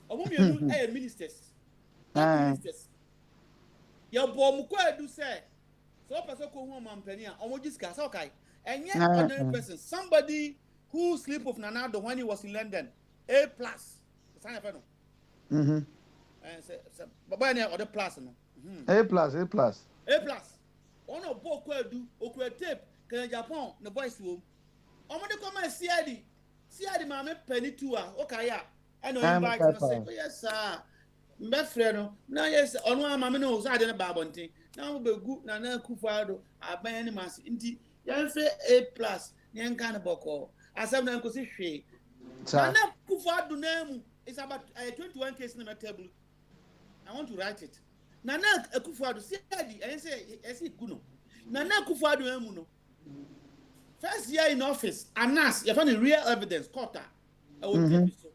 omo mienu eh ministers ministers ya bo mu ko edu say so person ko hu ama mpanya omo jiska say okay enye ordinary person somebody who sleep with Nanado when he was in London A+. Sign up no. And say baba any other plus no. A+. Ono bo ko edu okura tape kan Japan no boys wo. Omo de come CID ma me penny to a okay ya. I know invite no say yes sir. Mbe frɛ no na yes ono ama me no so ade na ba bonten. Na wo be gu na Akufo-Addo aban ni mas nti yan fe A+ nyen kan boko. Asem na nkosi hwe. Na Akufo-Addo na mu is about 21 cases in my table. I want to write it. Na Akufo-Addo CID I say guno. Na Akufo-Addo na mu no. First year in office, Anas, you find real evidence, quarter. I will tell you so.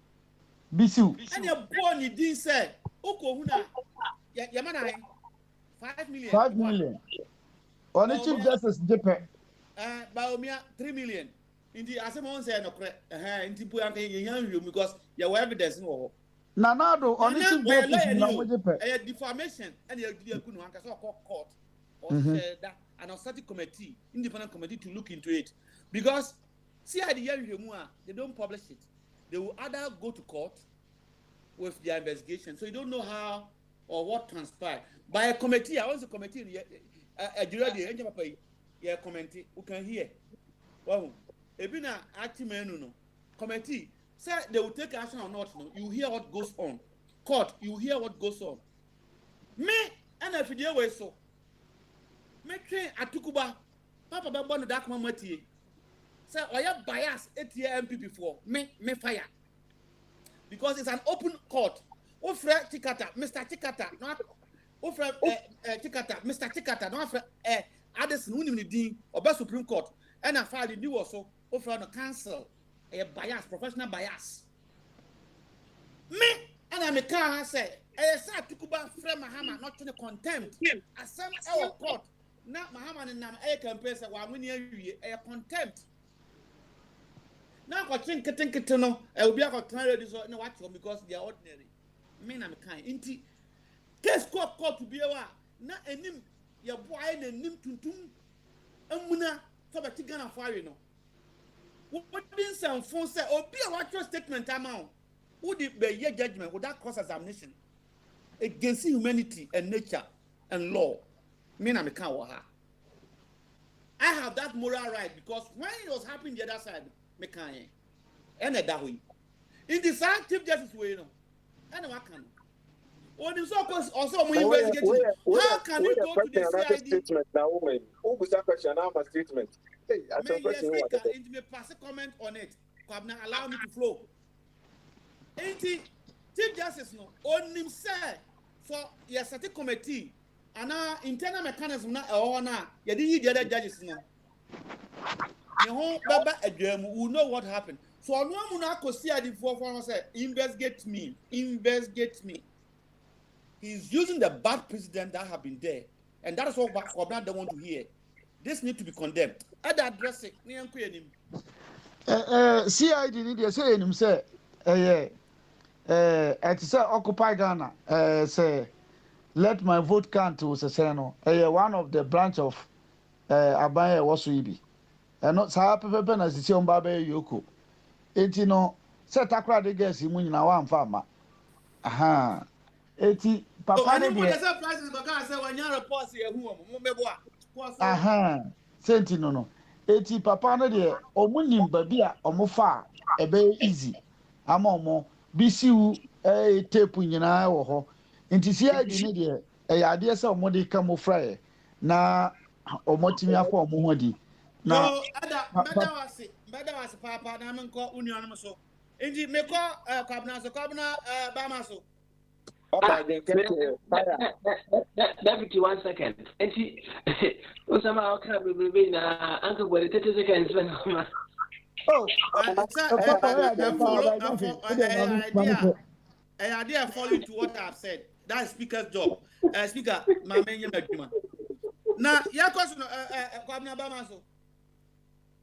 Bisu. And your born you didn't say, Oko Huna, Yamana, 5 million. 5 million. On the Chief Justice Jepe. Baomia, 3 million. Indeed, as someone said, no, into Puyanka, because you have evidence. Nanado, on the Chief Justice, a defamation, and you're going to court or that. An authority committee, independent committee to look into it. Because CID, they don't publish it. They will either go to court with their investigation. So you don't know how or what transpired. By a committee, I want a committee, a jury, a committee who can hear. Well, if you are acting no committee, say they will take action or not. No, you hear what goes on. Court, you hear what goes on. Me, and if you do so. Metre atukuba papa be born that mama tie say oya bias etie MP before me fire because it's an open court ofre tikata Mr. Tikata no ofre tikata Mr. Tikata no ofre Addison unim ni din oba Supreme Court and after the new also ofre no cancel a bias professional bias me and I make car say say atukuba frame Mahama not to contempt asem our court. Na Mahama and Nam a campaign say, "Well, we a contempt." Now, I think no, I will be able to tell you this no what because they are ordinary. Men am kind. Inti case court to be a na enim your boy and nim tuntum amuna so ba tigana fire no. What been some phone say or be a watch your statement amount. Would it be your judgment without cross examination against humanity and nature and law? I have that moral right because when it was happening the other side, and that way. In the Chief Justice way, you know, and what can when you also investigate, how can you go to the CID? Statement now, who was that question? I'm a statement. Hey, I may yes, pass a comment on it. Allow me to flow. Chief Justice no on himself for your certain committee. And our internal mechanism na you didn't the other judges now. The whole baba will know what happened. So no one will see the for say investigate me. He's using the bad precedent that have been there, and that is what Kwabena don't want to hear. This need to be condemned. I'd address it. CID need to say him say at say Occupy Ghana say let my vote count to Seseno. One of the branch of Abaya was Ibi. And not Sa Pepe as the Sion Babe Yoko. Eti no set akra de guess him in our farmer. Aha. Eti papa no de. Aha. Senti no. Eti papa no de omunim baby a omofa ebe easy. Ama omo bisiu tape nyina wo ho. Nti CID ni de ade se omo de ka mo frae na omo timi afọ omo ho di na mbada wase papa na menko union no so nti meko kwabna so kwabna ba ma so Papa, they get fire. Deputy, 1 second. And she, somehow can't be Uncle, but 30 seconds. Oh, idea following to what I've said. That's speaker's job. Speaker, my main now, your question,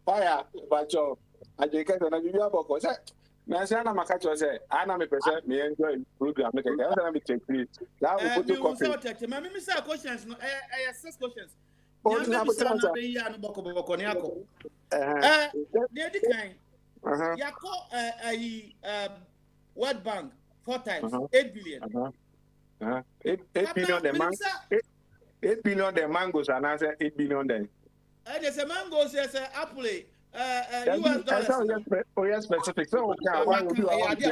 Fire, but your I think I don't know about now, say I'm a catcher. Say I'm a person. Me enjoy program. Make it. I'm take it. That will put you copy. My minister questions. No, I assess questions. Oh, you have a chance. The kind. You call World Bank 4 times 8 billion. 8 billion the mango. 8 billion the mangoes and I said 8 billion then. There's a mango says apple. US dollars. Oh, yes, specific. So, why would you only I've been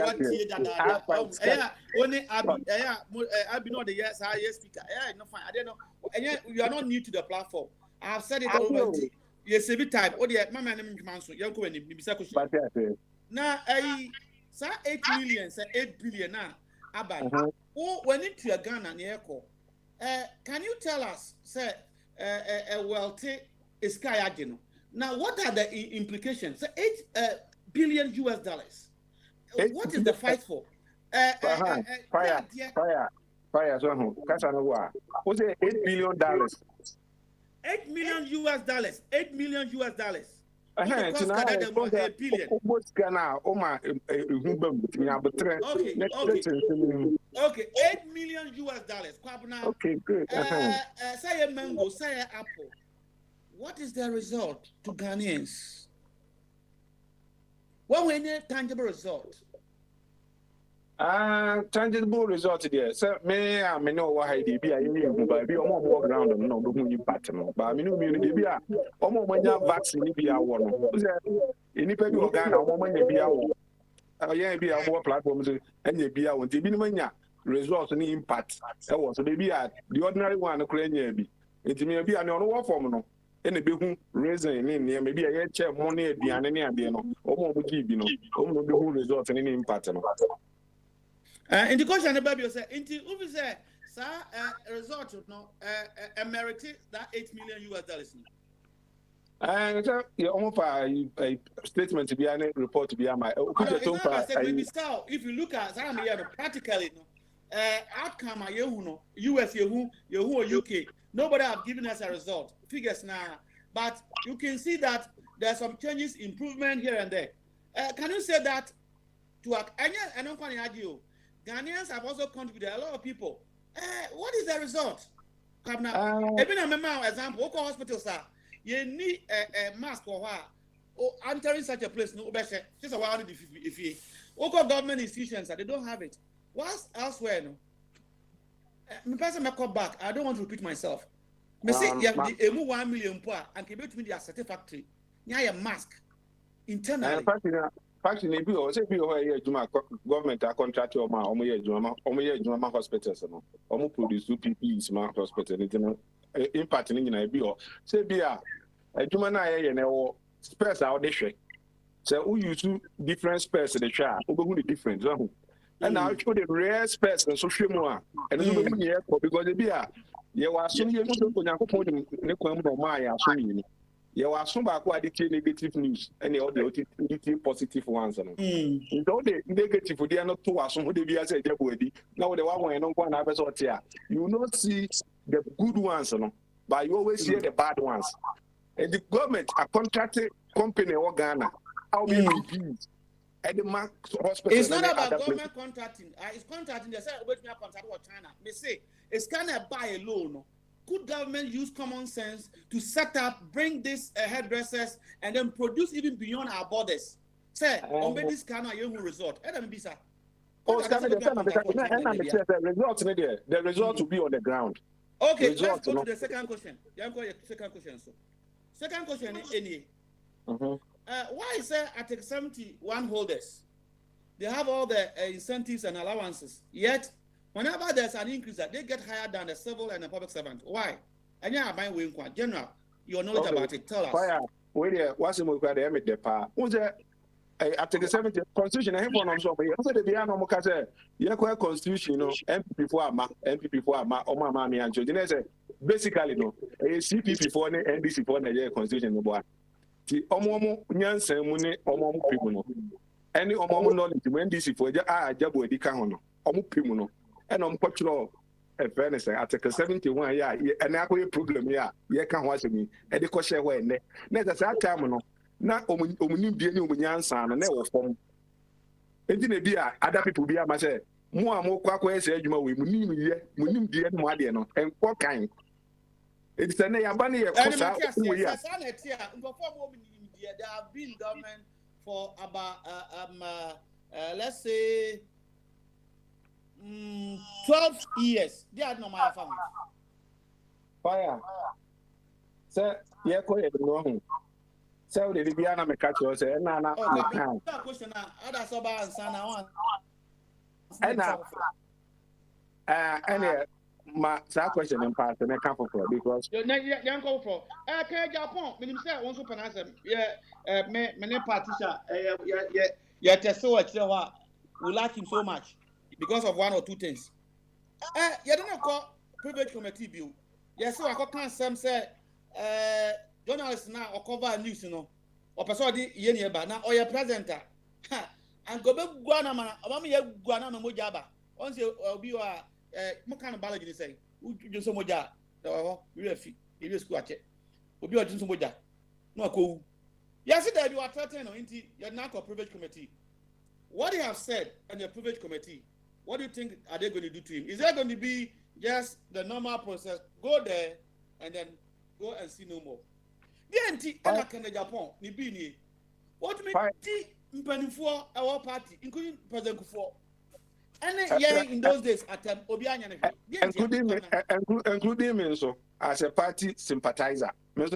on the yes, speaker. Yeah, no fine. I don't know. And yet you are not new to the platform. I have said it already. Yes, every time. Oh, yeah, my name is Manso. You're going to be now, 8 million, 8 billion now. Oh, when it to a Ghana near can you tell us, sir, a wealthy is Sky Now, what are the implications? So 8 billion US dollars. What is the fight for? Fire. So, what's it? $8 billion. $8 million US dollars. $8 million US dollars. Okay. Okay. $8 million US dollars. Okay, good. Say a mango, say an apple. What is the result to Ghanaians? What will any tangible result? Tangible result there. So me, I know what I did. Be I be more ground no be pattern. But I mean, be a more vaccine be a one. Any people who Ghana, woman be a one. Yeah, be a more platforms and be a one. The minimum result and impact. So they be at the ordinary one. Ukraine it may be an on form. And a big reason in there, maybe a chair money at the end of the or more give you know, who result in any impact. In the question about you say, into who say, sir, result of no, America that $8 million US dollars. And you almost a statement to be a report to be a my. If you look at practically, outcome, US, UK. Nobody have given us a result. Figures now. But you can see that there are some changes, improvement here and there. Can you say that to I don't want to argue. Ghanaians have also contributed, a lot of people. What is the result? Even a member example, local hospitals are you need a mask or entering such a place, no better. Just a while if you local government institutions they don't have it. Whilst elsewhere, no. Me person me come back. I don't want to repeat myself. Me say you have the 1 million poor and can be to me the satisfactory. Nya a mask internally. Faction be o say be o here juma government a contract o ma omo here juma hospitals no. Omo produce PPEs ma hospital ni impact ni nyina be o. Say be a juma na here na wo spares out dey hwe. Say who use different spares dey hwe a obehu the difference. And now show the rare space and social media. And because they be a you are soon you don't put you are soon back negative news and all the positive ones. All the negative they are not too assume who they be as a now the one and one episode here. You not see the good ones, but you always hear the bad ones. And the government a contracted company or Ghana. How many PPs? It's not about government contracting. It's contracting. They say, "Wait, me a contract with China." They say it's kind of buy a loan. Could government use common sense to set up, bring these hairdressers, and then produce even beyond our borders? Say, on this kind of young resort. The result will be on the ground. Okay, let's go to the second question. Second question is any. Why is there at 71 holders? They have all the incentives and allowances. Yet, whenever there's an increase, they get higher than the civil and the public servant. Why? And yeah, by way General, your knowledge about it. Tell us. What's the most the power? Who's Article 70 constitution I for no so be so the bia no mo ka say ye ko constitution no MPP for ama o ma me ancho dey say basically no CPP for ne NDC for na ye constitution no boa ti omo nyansan mu ne omo pimu no any omo knowledge mu NDC for ajabo edi ka ho no omo pimu no e no mpotro fairness Article 71 ya and akoye problem ya ye ka ho asemi e de ko share we ne na that time no na omunim die ni omunyansa no na wo fom enti na bia other people bia ma say mo a mo kwa ese adwuma we munim die no ade no enko kan enti say na ya ba ne ye ko sa wo ya there have been government for about let's say 12 years. They are not my family. Fire. Sir, yeah, quite a no. So the Biana Mecacho say, "Nana, question. That's about and son. And my question in part, and I come for because you're young go for. Okay, Japan. When you say one super answer, yeah, many partition. Yeah, Tesla, we like him so much. Because of one or two things. You don't call private committee bill. Yes, so I can't say journalists now or cover news, you know, or person the year now or your presenter. And go back Guanama, Obama Guanama Mojaba. Once you be what kind of ballot you say? Who do so moja? You squat it. Will be doing some moja. No cool. Yes, that you are threatening into your now private committee. What they have said in the private committee. What do you think are they going to do to him? Is there going to be just the normal process? Go there and then go and see no more. DNT and Canada Japan, Nibini. What mean for our party, including President Kufo? And yeah, in those days at Obianya, including me so as a party sympathizer. Mr.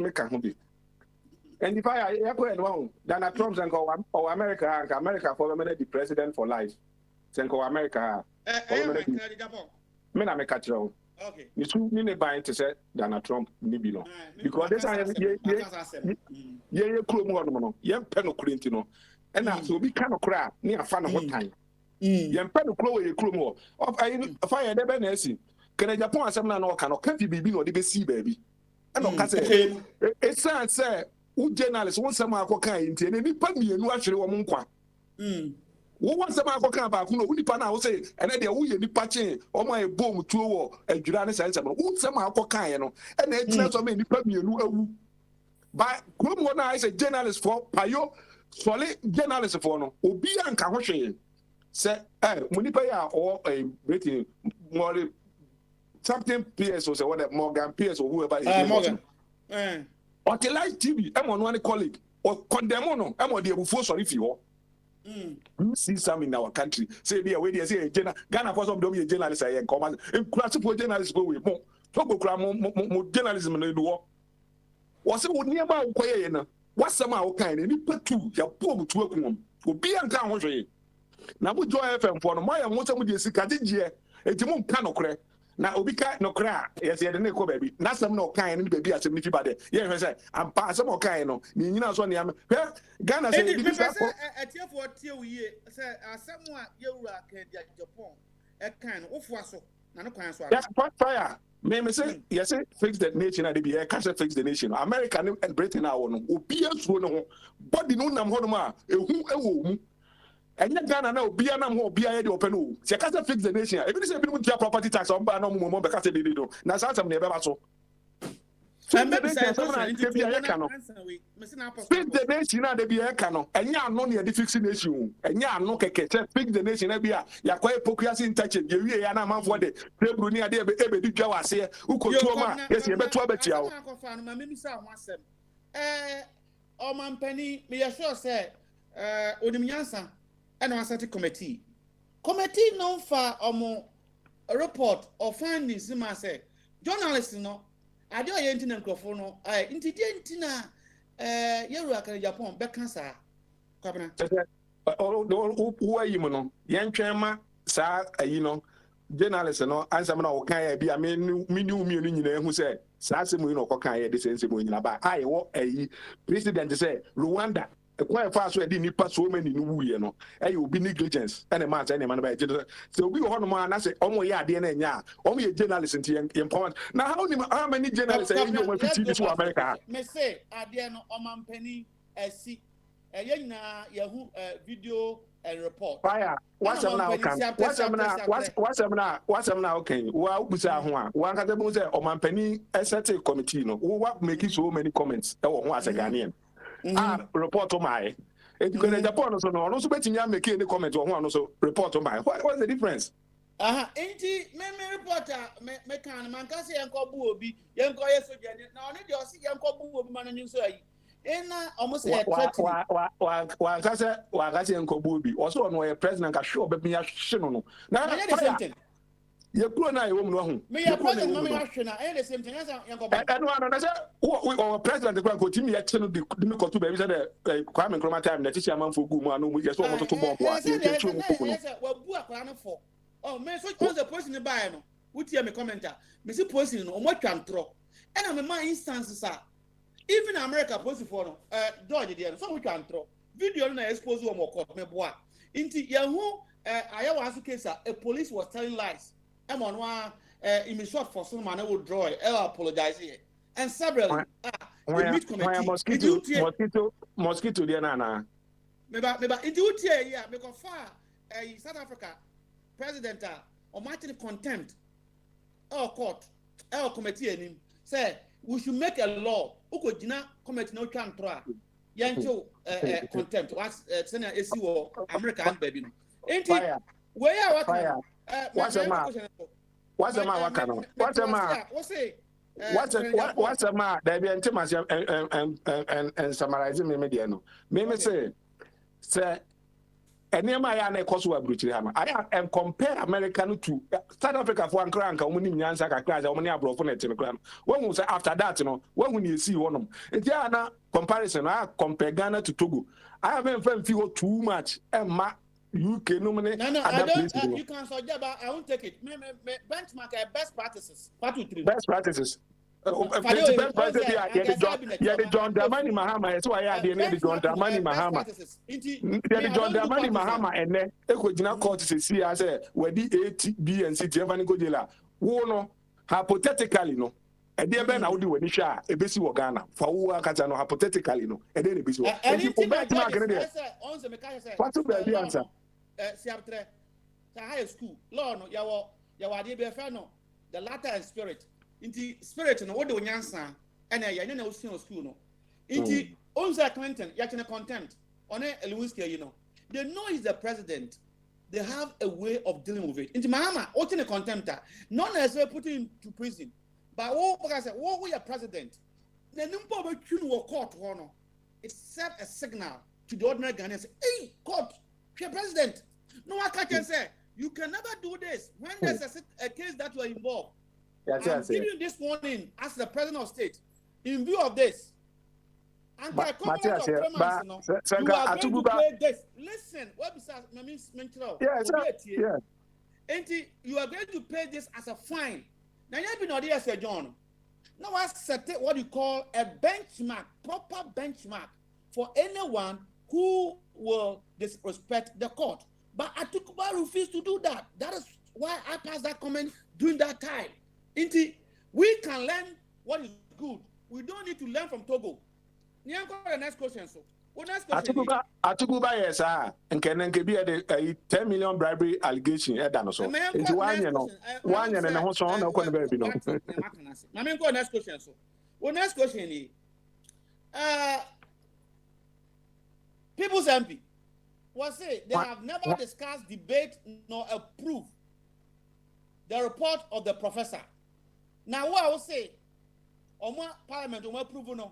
And if I echo and one, then a Trump and go or America for the president for life. Senko America. Men America Joe. Okay. You should need buying to say Donald Trump Nibino. Because this I ye Krumo, young Peno Crintino. And now so be kind of crap near a fan of what time. Young Peno Chloe Krumo. Of I fire the Benesi. Can I Japan some no cannot can't be or the sea baby. I don't say it's sad, sir. Who journalists want some kind and any put me and actually one qua. What was the man talking about? Who Nipana will say, and then the Nipa chain or my boom to a Juranis and some who somehow cocaine, and then tells me Nipa. But Krum I say journalist for Payo, solid journalist for no, Obian Kahoshe. Say, Munipaya or a rating more something PS or what Morgan PS or whoever is Morgan. Or live TV, I'm on one colleague, or condemn, I'm on the before sorry if you see some in our country. Say, be away, say, Ghana for some dominant journalists. I am command. And classical journalists go with more. Talk about journalism in the war. Was it nearby? What's some our kind? And you put two, your poor to work on. Will be on country. Now, we join FM for my and what's with the Sikadija. It's a moon cannot crack. Now, Obika no cry. Yes, he had a nickel baby. Not some no kind baby as a mitty body. Yes, I say, I'm pass some kind of. You know, so I'm Ghana said, a tear for 2 years. Say, someone you are Japan. A kind of wasso. No kind of fire. May say, yes, fix the nation at the BA, can't fix the nation. America and Britain are one. Opias one, but the noon I'm Hodoma, who and yet Ghana now be an more be a open. She can't fix the nation. If you say people with property tax on no more because they do. Now some never so. Fix the nation now they be a canon. And ya no near the fixing nation. And ya no fix the nation ebia. Ya quite hypocrisy in touch. You ya na man for the Brunia de ebe di jawa say who could yes you better bet you. Man penny me sure say Odimiansa and a certain committee known for a report or findings in my say journalists no I do a microphone I intina Yeruaka Japan Bekansa who are you young chama sir you know journalists no answer no can be a menu who said Sassimu no can the sensible in about I president say Rwanda Quite fast where didn't pass so many new you know. You will be negligence and a match any man by so we on man. I say, oh my DNA, yeah, only a journalist in important. Now, how many journalists say you want to TV to America? Me say, Adiano Oman Penny, see, Yahoo video and report. Fire. What's up now? What's up now? Okay. Well, one can say, Oman Penny, SRT committee, no, what making so many comments? Oh, once a Ghanaian. Report to my. Because in Japan, so no, also betting you make any comment or one also report to my. What's the difference? Ain't me reporter, me can man can say Uncle Booby, young Koya Sojan. Now, need you see Uncle Booby man and you say, almost a one can say Uncle Booby. Also, on a president, I sure, but me a shino. Now, you're grown. I won't me a president, Mammy Ashina, and the same thing as Uncle Booby. And one another, or president, the Grand Continue, actually, the Nico babies at a crime and chroma time, that is a man for Guma, we just want to bomb. For. Oh, man, so what's the person in the Bible? Would you have a commenter? Mr. Person, or what can throw? And I'm in my instances, sir. Even America, posted for Dodge, so we can throw. Video na expose one more court, me boy. Into Yahoo, I was a case, a police was telling lies. I'm on one, in short for some man, I will draw, I apologize here. And several, mosquito, dear Nana. Maybe, into yeah, because far, South Africa. President or Martin contempt our court, our committee and him say we should make a law. Uko jina committee no can try. Yancho contempt. What's Senator AC or American baby? Ain't it? Where are what? What's the man? What's the man? What's the man? What's the man? There be intimacy and summarizing me mediano. Me say. And near my aunt, I am compare American to South Africa for one crank, and winning Yansa class, or many abroad for it. When was after that, you know, when you see one of them. It's a comparison. I compare Ghana to Togo. I haven't feel too much. And my UK nominate. No, I don't. You can suggest, but I won't take it. Benchmark best practices. Best practices. Best practices. Yeah, the John Dramani Mahama. That's why I didn't the John Dramani Mahama. The John Dramani Mahama, and then Equina Court see as a where the A, B, and C, Giovanni Godela. Wono, hypothetically, no. And dear Ben, I would do when you share a basic Ghana for who are Catano, hypothetically, no. And then a basic. What's the answer? Siaptre, high school, law, no, Yawadi Befano, the latter and spirit. Inti spirit no what do nyansa and ya no school no inti onza Clinton yachine contempt on a Lewinsky you know they know he's the president they have a way of dealing with it inti mahama what in a contemptor not necessarily put him to prison but what I said what we are president the number of court no it set a signal to the ordinary Ghanaians hey court you're president no I can't say you can never do this when there's a case that you are involved. I'm giving this warning as the president of state. In view of this, you are going to pay this. Listen, what means you are going to pay this as a fine. Now you have been already as a John. Now I set what you call a benchmark, proper benchmark for anyone who will disrespect the court. But Atukuba refused to do that. That is why I passed that comment during that time. We can learn what is good. We don't need to learn from Togo. The next question, so. Atukuba, yes, and can be a 10 million bribery allegation. It's 1 year, no. 1 year and a whole song. Next question, so. Next question is People's MP was say they have never discussed, debate, nor approved the report of the professor. Now, what I will say, Parliament, approve no,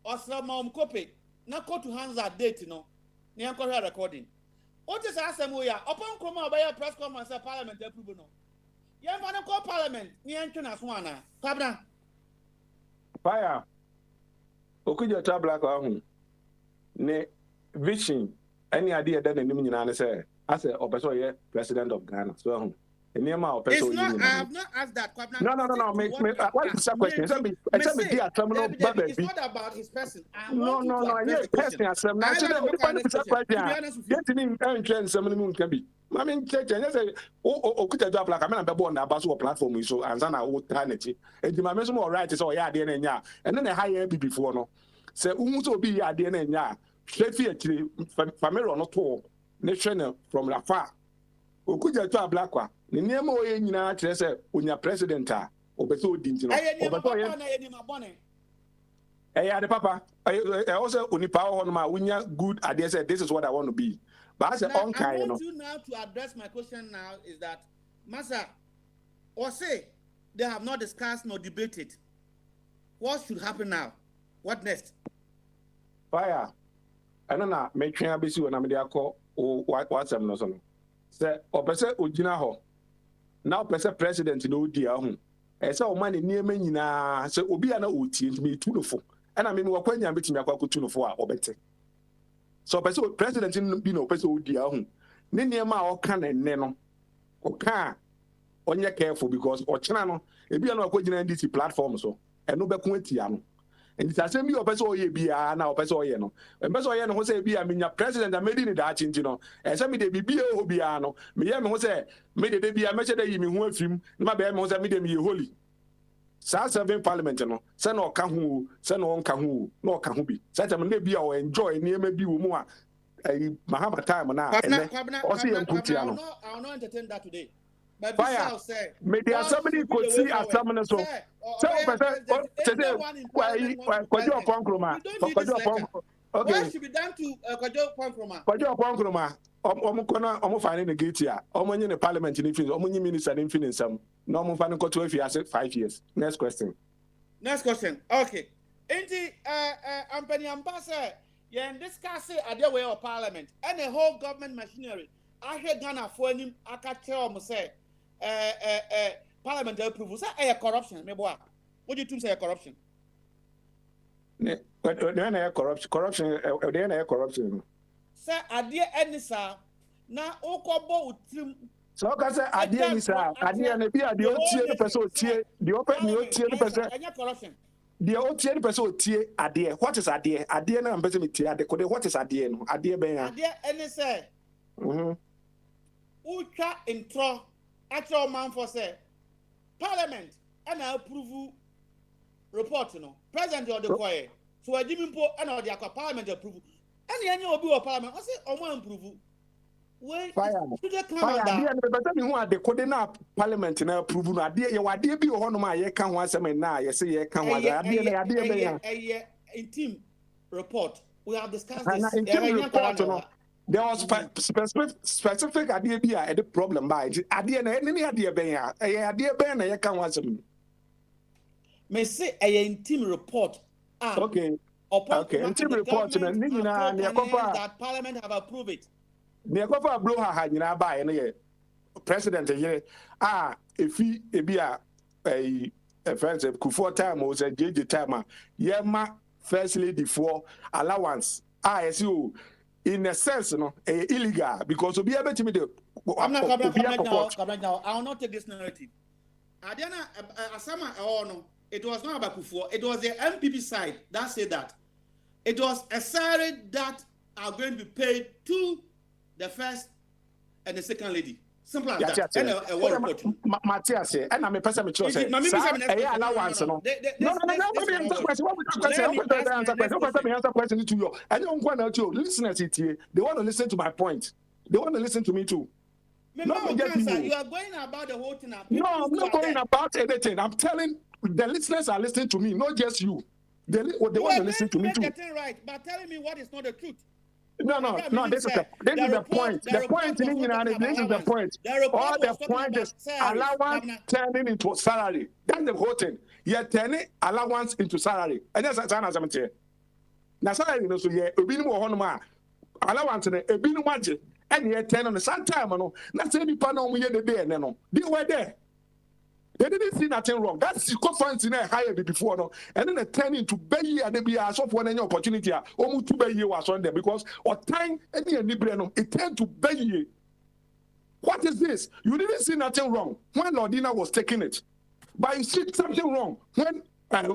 or some copy, not go to hands that date, no, near recording. What is our same way? Upon come out by a press conference, Parliament approve no. Young man call Parliament, near as one. Cabra. Fire. Okuja Tabla Kahun. Ne vision, any idea that the Nimina say, I say, Opeso, president of Ghana. So, It's not. I have not asked that. No. What is the question? It's not about his person. I want you to address the question. To be honest with you. I mean, check and say, okuta job like I'm not born na baso platform so anza na wo taneti. Enti ma meso mo right so ya de na nya. And then the higher be before no. Say umu so be ya de na nya. Hwefi akire family no to ne hwe from afar. Okuta job black kwa. Ne niam o ye nyina kire say onya president a obeso odi ntino. The papa. I also unipa ho no ma unya good idea say this is what I want to be. But I want you now to address my question now is that, Masa, or say they have not discussed nor debated. What should happen now? What next? Fire. I don't know. Make sure I be sure when I'm there. Call or what's up? No, so. Say, or person Ujina ho. Now, person president no dear home. I saw money near me na. So Obi ana uti me too no for. And I mean, what when you betting me akwa too no for or better. So person president bi no person odi ahun ne niema o kan enne no o kan onye careful because o chena no e bia no akogina ndc platform so eno be ko atia no and it asem bi o person oye bia na o person oye no e person oye no ho say bia menya president a medi ni da chinti no e say me de bibia o bia no me ye me ho say me de bia me che de yi me ho afim na ma be me ho say me de me ye holy sa 7 parliament no se na oka ho se na onka ho na oka ho bi se tem na bia o enjoy niema bi wo mu a mahama time na o se yankutia no I will not entertain that today. But fire say media somebody could see assembly so kwajo ponkroma okay what should be done to kwajo ponkroma omukona omufane ne gate ya omonye ne parliament ni finish omonye minister ni finish sam na omufane ko 12 years 5 years. Next question Okay enti ampani ambassador you discuss at the way of parliament and the whole government machinery I hear Ghana for him aka tell me say parliament approve say corruption me boy what do you think say corruption corruption say adie any sir na okobo utrim so ka say adie ni sir adie na bi adie otie the person otie the open me otie the person corruption the otie the person otie adie what is adie adie na person me tie adie what is adie no adie ben ya adie any say ucha intro actual man for say parliament and approve report no president of the choir so I give him and the parliament approve any obi of parliament I say omo approve when fire the better me who are the code na parliament na approve no ade ye wade bi ho no ma ye ka ho asem na ye say ye ka ho ade in team report we have discussed this report no there was specific idea be a problem by idea na any idea ben ya idea ben na ye ka ho asem me say a team report okay team report na nyina na yakofa that parliament have approved it na yakofa blow ha nyina ba ye na ye president ye efi ebia friends Kufuor time o say JJ time ye ma first lady for allowance yes you in a sense no illegal because obi abetimi de I'm not coming now. I will not take this narrative. Adiana Asama no, it was not about Kufuor. It was the MPP side that said that. It was a salary that are going to be paid to the first and the second lady. Simple as that. And a word report. Matthias, and I'm a person with choice. Allowance. No. Listeners, they want to listen to my point. They want to listen to me too. You are going about the whole thing. No, I'm not going about anything. I'm telling the listeners are listening to me, not just you. They want to listen to me too. Getting right, but telling me what is not the truth. No. This is the point. The point is the point. All the point is allowance turning into salary. That's the whole thing. You're turning allowance into salary. And that's what I'm saying. Now salary, so yeah, a bit more on allowance, a bit more and you're turning on the same time. Not any panel we had the day, no. They were there. They didn't see nothing wrong. That's the conference in a higher before, no. And then they turn into Bay and they be a soft one any opportunity. Almost 2 Bay was on there because or time any no, it turned to Bay. What is this? You didn't see nothing wrong when Lordina was taking it. But you see something wrong when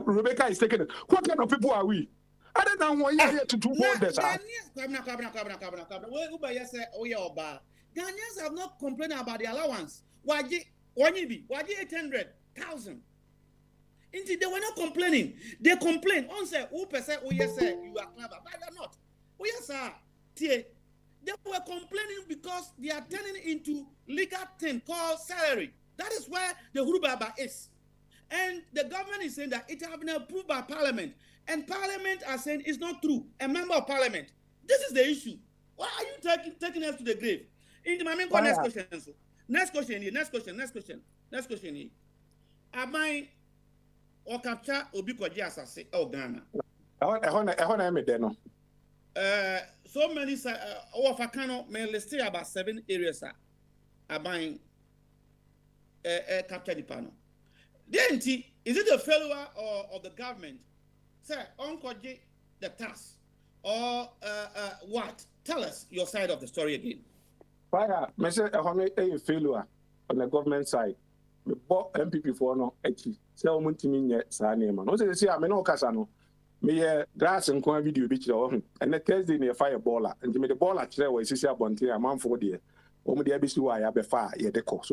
Rebecca is taking it. What kind of people are we? I don't know why you're here to do all this. Ghanaians have not complained about the allowance. Why 800,000? Indeed, they were not complaining. They complained. On say, who say, oh yes, sir, you are clever, but you're not. Oh yes, sir. They were complaining because they are turning into legal thing called salary. That is where the Hurubaba is. And the government is saying that it has been approved by Parliament. And Parliament are saying it's not true. A member of Parliament. This is the issue. Why are you taking us to the grave? Into my main next question. Next question. Am I or capture Obikoji Asase or Ghana? So many of Akano may list about 7 areas are buying capture the panel. Then is it a failure of the government? Sir, Onkoji the task or what? Tell us your side of the story again. Fire, Mr. A failure on the government side. We bought MPP for no actually. Say Omuntimi yet Sani man. No say I no Casano. Me grass and corn video beach and the Thursday near fireballer and me the ball at there was Sisia Bonte a man for dear. Omo dear BC why I be far ye the course.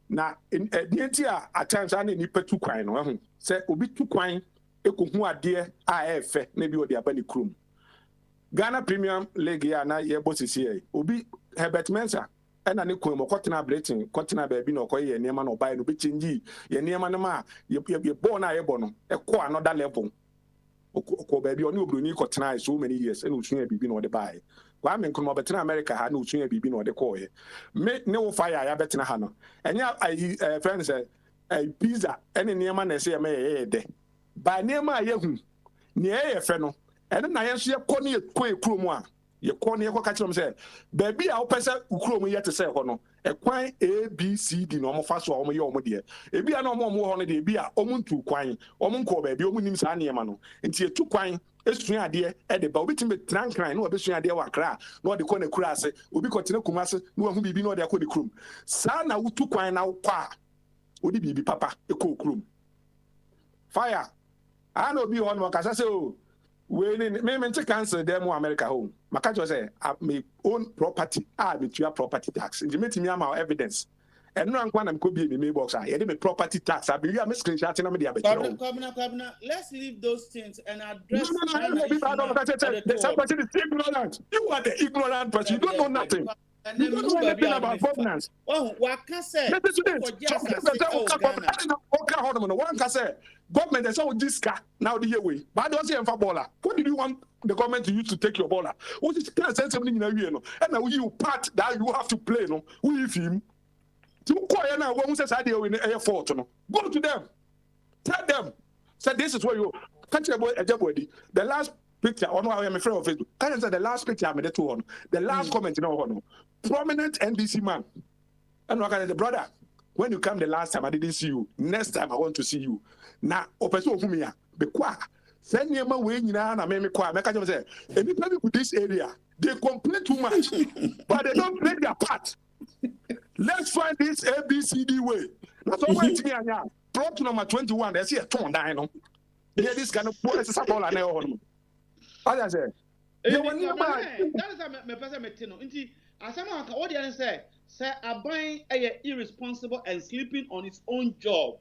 Now in the at times I need too quine. Say Obi too quine. Ekuhu ade a efe na bi odi abani krum Ghana Premium League ya na ye boss here obi Herbert Mensah na ne kun mo kotena Britain kotena ba bi na okoye niam na obai no be change ye niam na ma ye ball na ye bo no e ko another level ko ba bi oni obroni kotena so many years na osun bibi na ode bai kwa me nkun obetena America ha na osun bibi na ode ko ye me ne wo fire ya betena ha no enya friends pizza ene niam na se ye me ye de ba nema yehu ne ye no ene na yenso ye kɔ ne ye kɔ ekuro a ye kɔ ne ye kɔ ka kyerɛ say baabi a wo pɛsɛ ukuro mu ye te sɛ hɔ no ekwan ABCD no mo fa so a mo ye mo de ebi a na mo hɔ no de ebi a omu ntu kwan omu nkɔ baabi omu nim saa nema no nti etu kwan esua ade e de ba obi tim trankran na obesua ade wa kra na ɔde kɔ na kura ase obi kɔ tena kuma ase na wahu bibi na ɔde akɔ de kurom saa na wutu kwan na wo kɔ a odi bibi papa ekɔ kurom fire I know be on because I say, oh, we me cancel them America home. My catcher say, my own property, I be your property tax. And you make me my evidence. And no one could be in the mailbox. I had a property tax. I be a screenshot in the Governor, let's leave those things and address. Some person is ignorant. You are the ignorant person. You don't know nothing. You don't know anything about governance. Oh, what can say? One can say government is all this car now the way. But I don't say baller. What did you want the government to use to take your baller? What is can say something in a year? And now you part that you have to play. No, with him. To quiet now. When says idea in the airport, no, go to them. Tell them. Say this is where you country boy the last picture on I am a friend of Facebook. Can you say the last picture I made it on the last comment in our prominent NDC man. And I can say, brother, when you come the last time I didn't see you. Next time I want to see you. Now, opeso fumia be kwa. Send me my way na me kwa. Make I say, any people with this area, they complain too much, but they don't play their part. Let's find this ABCD way. That's all why me anya. Plot number 21. They see a ton down. Yeah, this kind of policy all I know. As I said, that is my person metino. Inti asama what the say Aban irresponsible and sleeping on his own job.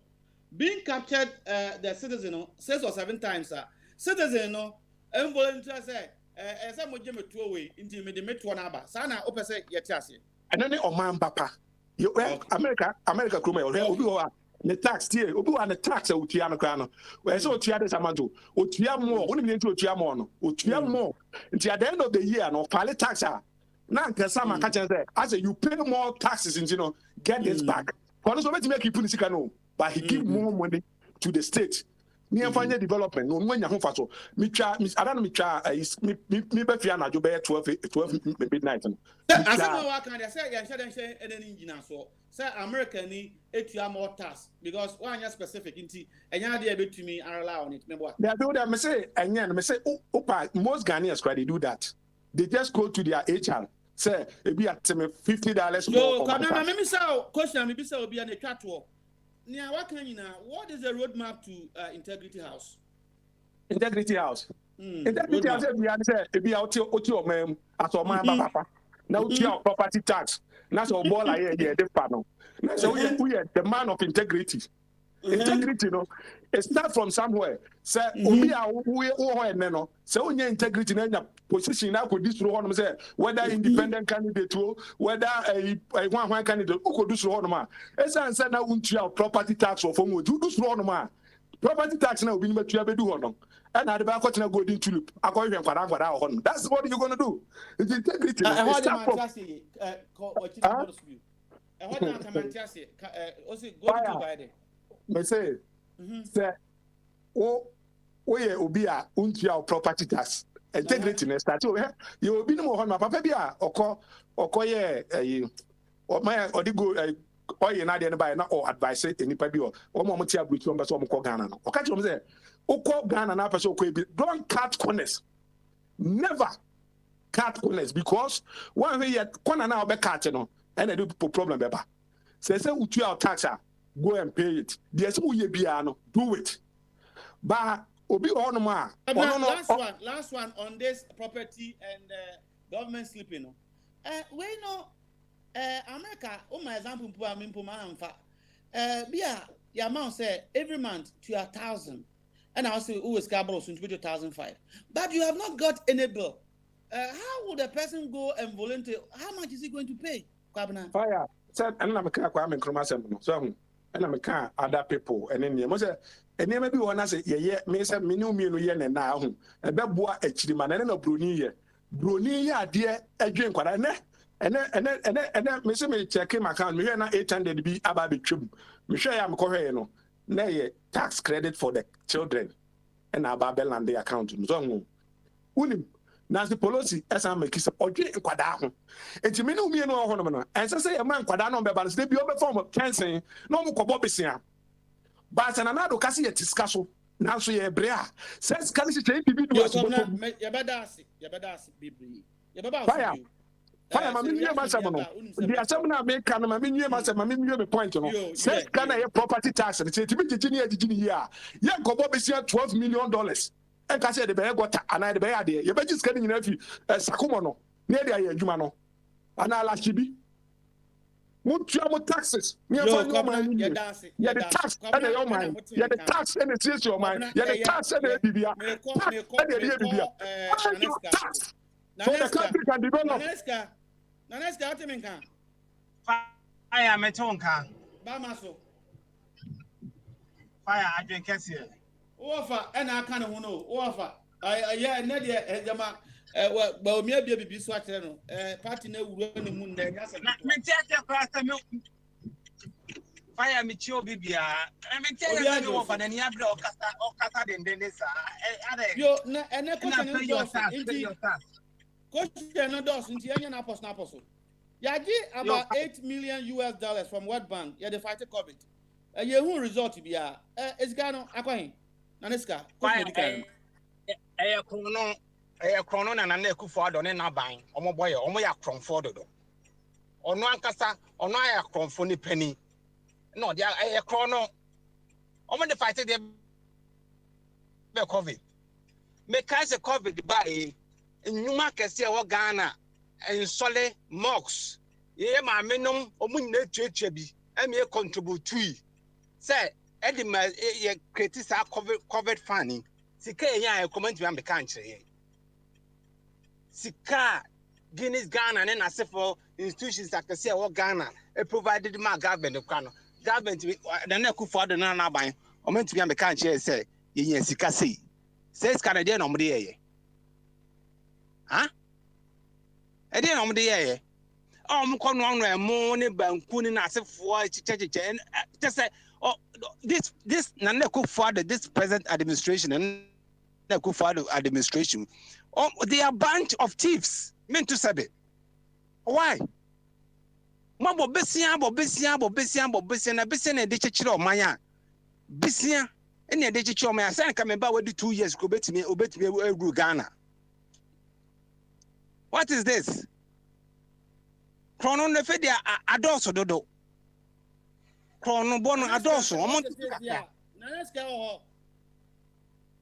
Being captured the citizen 6 or 7 times, citizen no involuntary say some mo jeme two away into me the metro number. Sana open say yetiase. And then Oman papa. You America kroma obi the tax here obi wa the tax otua no kra no we say otua this amount otua more woni me nti otua more no otua more until at the end of the year no file tax na nkasa ma ka say as you pay more taxes you know get this back for so make you put sika no but he give more money to the state me find development no nwanya ho fa so me twa me be fia na jo be 12 midnight no asama wa kan dey say ya share any engineer so say America ni etua more tax because one ya specific nti enya dey betumi arala on it me boy they do that me say enya me say most Ghanaians they do that they just go to their HR say ebi ateme $50 So, more. Kabna, maybe so question, maybe so be an a chat walk. Now, what is the roadmap to Integrity House? Integrity House. Integrity House ebi oti omem aso man papa. Na uti property tax. Na so ball aye dey fa no. Na so we the man of integrity. Integrity no, it start from somewhere. Say obi a we no. Say onye integrity na position na ko dis ro say whether independent candidate o whether a one candidate ko dis ro ma. Esa say na untua property tax of omo do dis ro ma. Property tax na obi ni matua be do ho no. And at the back of golden tulip, according to that's what you're gonna do. It's integrity. I heard me say, say, oh, yeah, obia untia property tax. Integrity ne start. You will be no more on papa bia oko ye or my or the go or you na dey buy na or advice nipa bi o mo mo tia brutu on be so mo ko Ghana no. O ka chom say Oko Ghana na person don't cut corners. Never cut corners because one way yet corner now be cut no and I do problem beba. Say utu our tax go and pay it. There's who ye bia no do it. But obi on ma. Last one on this property and government sleeping. We know America. My example bia the amount say every month to 1,000. And I'll say, oh, it's Scarborough, soon to be 2005. But you have not got any bill. How would a person go and volunteer? How much is he going to pay? Fire. Said, and I'm a car, I'm in Cromasem. So, and I'm a car, other people, and then you say, and then maybe one say, yeah, me say, me no yen and now, and that boy, actually, man, and no Bruni, dear, a drink, what I know. And then, Mr. Me checking my account, me na 800 be about the tube. Me sure I'm correct, na tax credit for the children and ababel and the account so unim Nancy Pelosi esa make is odwe nkwada ho enti me no mi no ho no and say man nkwada no be balance dey bi form of tension no mo kobo besia but na do kasi yetiska so na so ye bre a says can she change bibi do aso ye bedasi bibri ye baba Fire, my minion master. The assembly make can my minion master, my minion point. Says Ghana a property tax and say to be the year. Yeah, go Bob is here $12 million. And I said the bear got an idea. You bet just getting in every Sakumono, near the Jumano. And I like Chibi. What taxes? Yeah, the tax and the your mind. Yeah, the tax and the your mind. Yeah, the tax and the Bibia. Tax. So the country can develop. Naneska, what you mean? I am a tonka. Bamaso. Fire, I drink here. Offer, and I can't know. Offer. Yeah, Nadia, Jama. Well, maybe a baby swatch, party no running moon there. Fire, me chill, Bibia. I mean, tell you over and you have no casta in Dennis. Yo, and I couldn't your tax. Question no does into any apostle. Yaji about $8 million from World Bank. Yeah, the fight COVID. You who result to be it's gone aquain. Naneska. Chrono and a neck for on a buying. Omo boy, omo ya cron for the door. Or no ancasta, or no ya cron for the penny. No, they are a chrono. Omo the fight the COVID. Make us a COVID by. Numa kese wo Ghana en sole mox ye ma menom omunne twetwe bi e me contribute to say e di ma ye create sa covid funding sika enya e comment bi am ka nkyere sika Guinness Ghana ne na sefo institutions akese wo Ghana e provided ma government kwa no government the na ku for the na ban o menti bi am ka nkyere say ye sika sei says Canadian no mo de ye huh? I didn't know the year. Oh, I'm calling on a morning banku in as if for just say, oh, this Nanako father, this present administration and Naku father administration. Oh, they are a bunch of thieves meant to say it. Why? Mambo Bessia, a ditch of Maya. Bessia, any ditch of my son coming back with 2 years, go bet me, Ghana. What is this? Chrono no fe dia adoso dodo. Chrono bono adoso. Omo Naneska ho.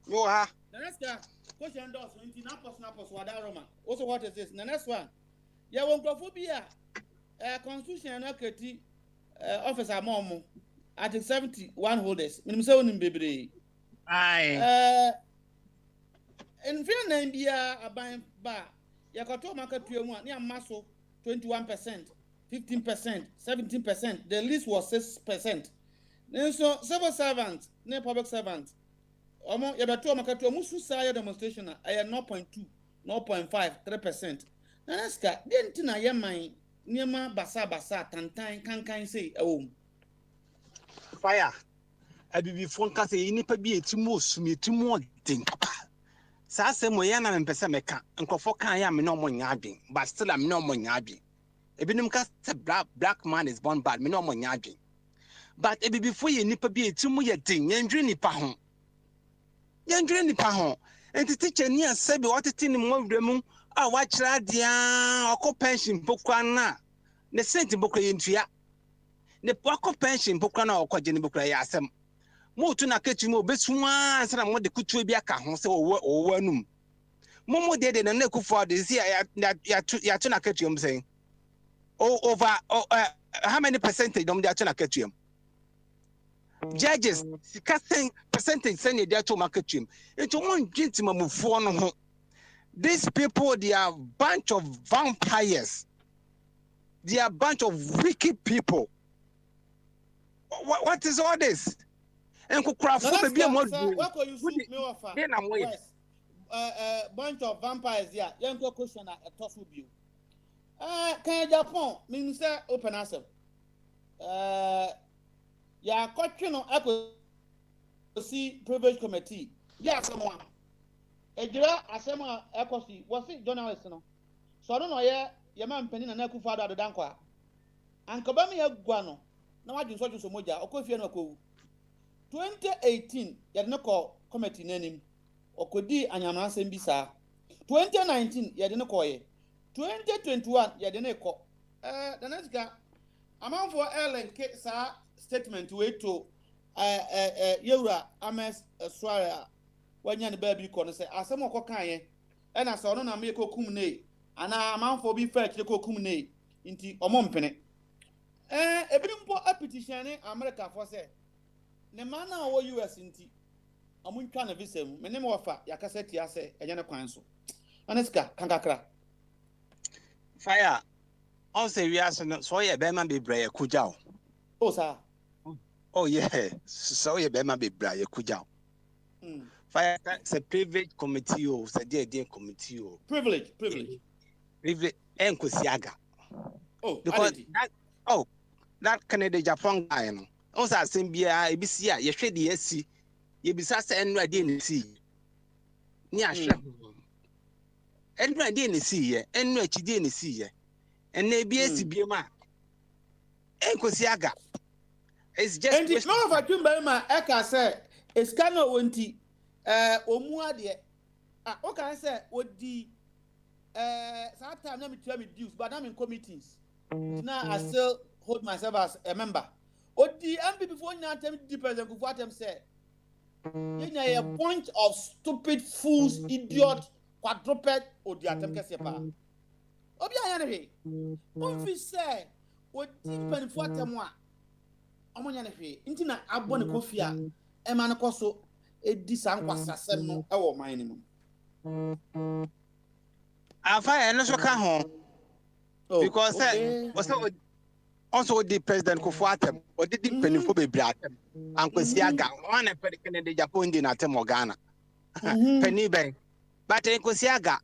Yo ha. Naneska question does into napos wadaroma. Also what is this? The next one. Ya won crofobia constitution na kati officer momo at 71 holders. Minim say onim bebre. Aye. In Finland bia aban ba yakoto makatu mu a na amaso 21%, 15%, 17%. The list was 6%. Then so civil servants, ne public servants. Omo yabeto makatu mu suicide demonstration ay 0.2, 0.5, 3%. Na naska den tina yeman niema basa tantan kankan say ewo. Fire. Abibi fon ka say nipa bi etimu osumi etimu odin. Sa asem ya na mpese meka nkofo kan ya me no mo nya adwen but still am no mo nya adwen ebinim ka say black man is born bad me no mo nya adwen but ebibifo ye nipa bi etimu ye din yendwe nipa ho enti teacher ni asabi watete ni mo wremu a wa kira dia okọ pension pokwa na ne senti pokwa yentua ne okọ pension pokwa na okọ gene pokwa ya asem mo tu na ketu mo besuwa ansa na mo de kutu bi aka ho se owo anum mo de na na kufu de si ya tu na ketu am saying over how many percentage dom de tu na ketu am judges sika percentage say ne de tu ma ketu am ento mon dwenti mamufuo no ho. These people, they are a bunch of vampires. They are a bunch of wicked people. What is all this? And Bunch of vampires, yeah. Young question at toss with you. Can Japan means open answer. Yeah, question on Apple see privilege committee. Yeah, someone. Ejira asema ekosi was it journalist no. So I don't know ye man penny na Kufu Addo dankwa. Ankoba me agua no. Na wadun so moja okofie no ko. 2018 ye no call committee nanim. Okodi anyamanse mbisa. 2019 ye de no call ye. 2021 ye de no call. The next guy amount for Ellen sa statement we to Yura Ames Swara wanya ne baby ko no say asem okokan ye e na so no na me kokum nei ana amanfo bi fa kire kokum nei nti omompene ebiri mpo a petition ne America for say ne man na wo US nti omuntwa na visa mu me ne me wofa yakasa tia say enye ne kwan so aneska kankakra fire on say we are so ye be man be bra kujao oh sir oh yeah so ye be man be bra kujao fire c'est privilege committee o c'est dia committee o privilege enkosiaga oh because that Canada Japan guy no on say asembia ebisi a ye hwede asi ye bisa say enra dia ne si ni ahwe enra dia ne si ye enra chidie ne si ye enna ebi asi biem a enkosiaga it's just and no of atumba ma eka say eskano wonti omu ade o can say odi sometimes na me tell me dues but I'm in committees now I still hold myself as a member odi MP before now tell me the president go for them say you know a bunch of stupid fools idiot quadruped odi atem kese pa obi anya ne hwe on fi say odi pen for atem a omonya ne hwe nti na abo ne kofi a e ma ne koso edi sankwasasem no e wo man ni mu afa eno so ka ho because also the president Kufu atem or the penifo bebre atem ankwasi aga one e pede Canada Japan di na atem Ghana penny ben but ankwasi aga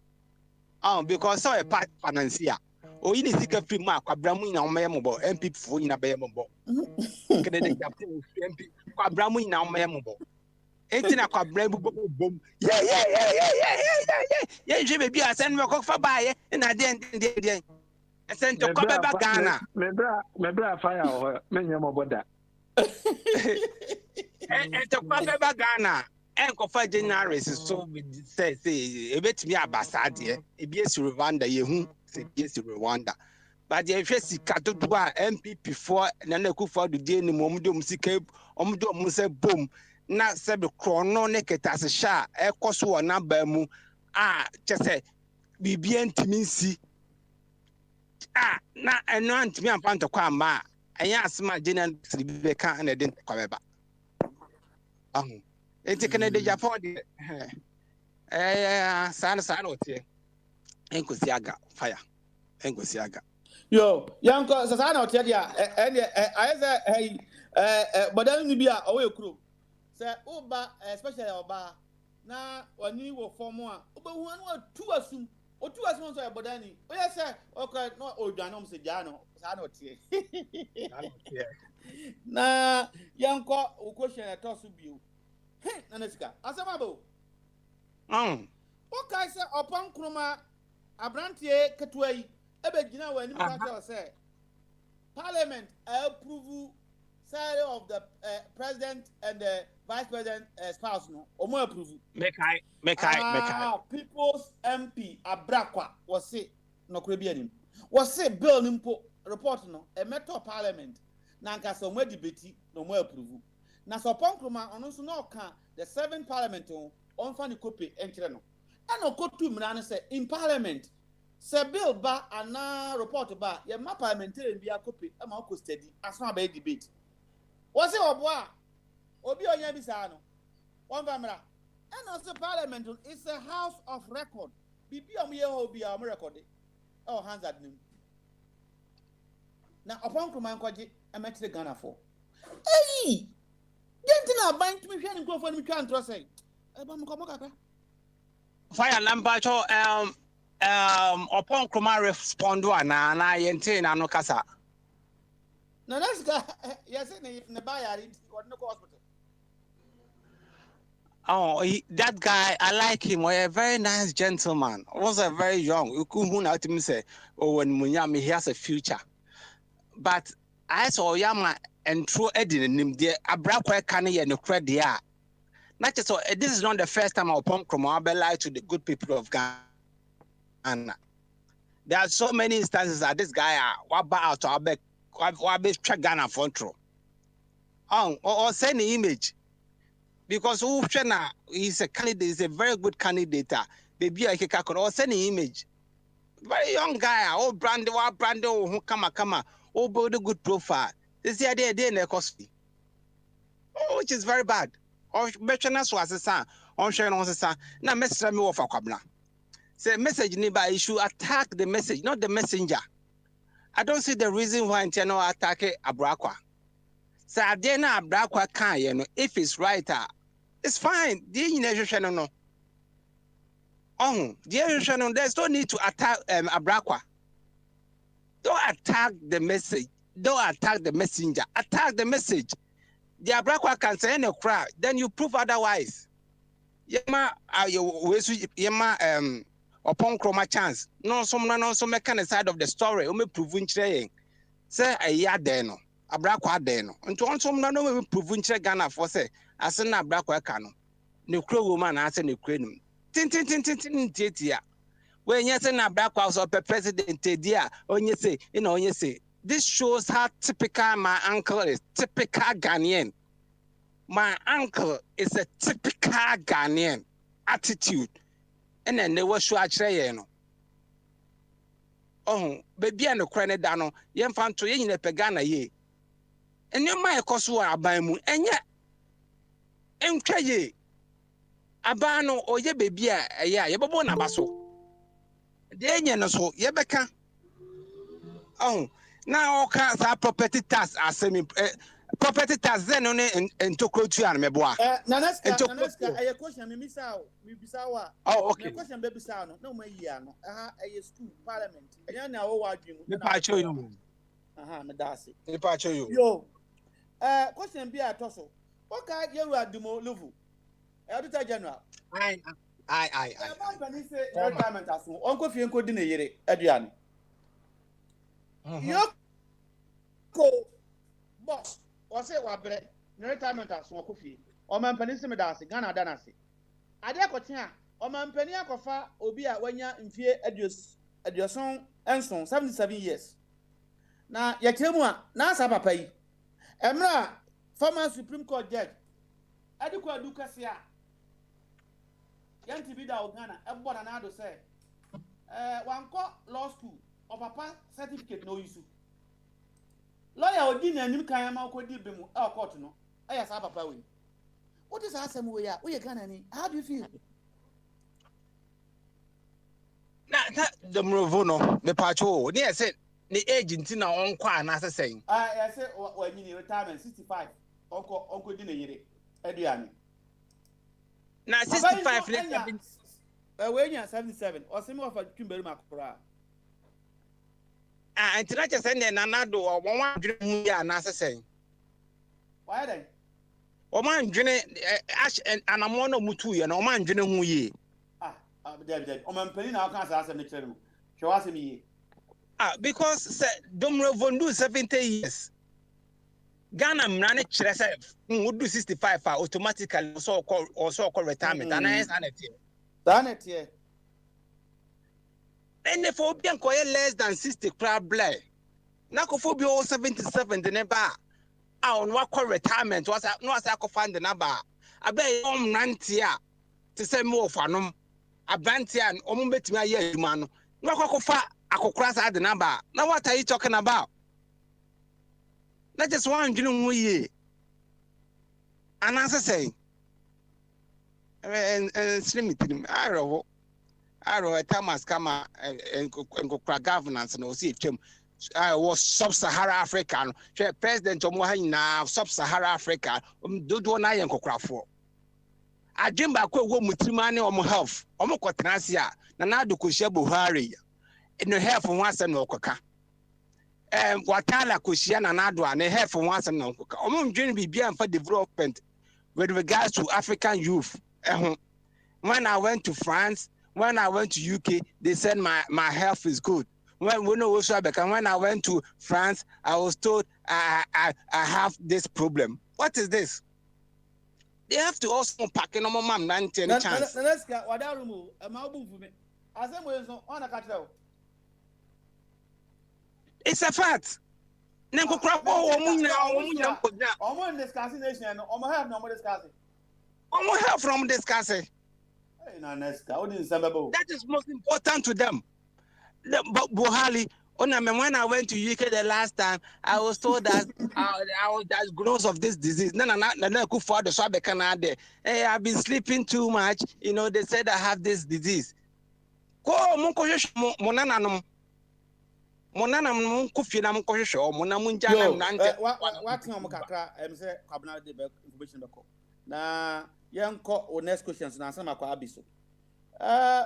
because so a part financier o yi ni sika free ma kwabramu ina o meyemo MP fo ina beyemo bo Canada Japan MP kwabramu ina o meyemo bo entina kwabramu bom yeah je be bia sen me ko fa baaye na de esen to ko beba Ghana me bra fire o me nyamo boda to ko beba Ghana en ko fa January so say ebetimi abasa de e bi esi Rwanda ye hu se bi esi Rwanda but the first Katudua MPP for Nana Kufa the day in Momdum Sika, Omdum say boom. Na said the chrono naked as a sha, a cost one number mu. Just say, be bien to me see. Na and not to me and Panta Kwama. I asked my dinner to be and I didn't come back. It's a Canadian Japan. Sanote. Enkosiaga fire. Enkosiaga. Yo, yanko sasa na otia dia I say but then ni bia owe kuro. Say oba especially oba na wani wo form a oba hu anu otu asum so e bodani. O ye say okay no odwanom se gya no sasa na otie. Na yanko o question e to so bio. Hey, na nesika. Asama bo. Okay say opon kroma abrantie ketua yi ebegina wani mka say parliament approve side of the president and the vice president spouse no omo approve Make I people's MP Abrakwa was say no Caribbean was say bill nimpo report no e meto parliament na nka so mo debate no mo approve na so ponkroma ono so no ka the 7th parliament on fa ni copy enkyere no and okotu mra no say in parliament se bill ba ana report ba ye ma parliamentarian bi akopi e ma ko study aso ba debate wo se obo a obi onya bi sa no won famra and also parliament is a house of record bibi am ye ho bi am record e o hands at nim na upon kuma nkoje emetre Ghana for eh dentina ban tumi hwe ni nkofo ni twa ntro sei e ba mko kakra fire number cho upon Kroma respond na yente na no kasa. Na next guy, yes, in the buyer or no hospital. Oh, that guy, I like him. A very nice gentleman. Was a very young. You could out him say, oh, when Munyami he has a future. But I saw Yama and true Eddie and him there. A brackware canny and a credit. Not just so. This is not the first time upon Kroma I lie to the good people of Ghana. And there are so many instances that this guy what out to back what check Ghana for through. Or send the image because he's a candidate, he's a very good candidate. Baby, I can or send the image. Very young guy, brand who come, oh, build a good profile. This is the idea in the cost, which is very bad. Or mentioners was a son, on sharing on the son. Now, message me off a cabna. Say message nearby, you should attack the message, not the messenger. I don't see the reason why Inteno attack Abrakwa. So I dare not Abrakwa can, you know, if it's right, it's fine. No. There's no need to attack Abrakwa. Don't attack the message. Don't attack the messenger. Attack the message. The Abrakwa can say any crowd, then you prove otherwise. Yema, upon Kroma chance. No, some kind of side of the story. We prove saying, say a year deno, a Abrakwa deno. And to also no prove Ghana for say, as an Abrakwa cano. No crow woman as an Ukrainian. Tin. When you say Abrakwa was a president, dear, on you say, you say, this shows how typical my uncle is. Typical Ghanaian. My uncle is a typical Ghanaian attitude. And then they were sure actually, oh, baby, and the credit down, young fan to ye in a pagana ye. And you might cost what I buy moon, and yet, and try ye. Abano or ye baby, ye babon abaso. The so ye beka. Oh, now all kinds of property tax are semi property tax then only and to quote you and me boy. Naneska, I question me bisawa. Oh, okay. Question baby sound. No me ya no. A school parliament. Anya na wo wadwum. Me pa show you. Me dase. Me pa show you. Yo. Question be atoso. Okay, you adumo level. Auditor General. I. Man say retirement aso. Onko fie nko di na yere aduane. Yo ko boss. O say wa bre retirement aso onko fie. O man pani se me dase Ghana da na se. Ade akote a o man pani akofa obi a wanya mfie aduoson enson 77 years. na yɛkyerɛ mu a na asa papa yi emra former Supreme Court judge adikwa dukase a yanti bi da Ghana ebo na ado say wanko law school or papa certificate no issue lawyer odi na anim kan ma ko di be mu e court no e sa papa we what is asem we ya we Ghana ni how do you feel na the mrovo no me pacho ni say the agent na on kwa na say I say when you retirement 65 onko di na yire eduane na 65 we nya 77 o se me ofa twumberu makora antina che say na nanado o won adwene hu ya na say why then o man dwene anamo no mutu ye na o man dwene hu ye David o man peli na kan sa asem ne kire no hwe wasem ye because Domro Vondu 70 years. Ghana mrane kire say would do 65 automatically also call retirement and I sanet here. And if obi anko less than 60 crab blay. Na ko fo bi 77 the number on what call retirement was no as I ko find the number. Abey mrantia to say more fanom. Abantia and omo betimi aye aduma no. No ko fa akokora sa the number. Now what are you talking about? Not just one dream ye. And as I say, and slim it, I wrote a Thomas Kama and governance and see him. I was sub-Sahara African, President Omohina, sub-Sahara Africa, do one I and Cocrafo. I dream back with Mutimani or health, Omocotrasia, Nanado Kusha Buhari. In the hair from once and no coca. Watala Kushiana Nadwa, and a hair from once and no coca. Dream be beyond for development with regards to African youth. When I went to France, when I went to UK, they said my health is good. When I went to France, I was told I have this problem. What is this? They have to also pack in my mom 90 chance. Let's get what I remove a mouth for me. As I was on a cattle. It's a fact. Nenko krapo omo discussing nation no omo have no discussing. Omo help from discussing. Hey na next ka odin sembebo. That is most important to them. But Buhari, when I went to UK the last time, I was told that I was diagnosed of this disease. No, for the Swabe Canada. Hey, I've been sleeping too much. You know, they said I have this disease. Go monana kufi na mko hwehwe mona munja na nante what no kakra say kwabna de information beko na yenko o next questions na answer makwa abiso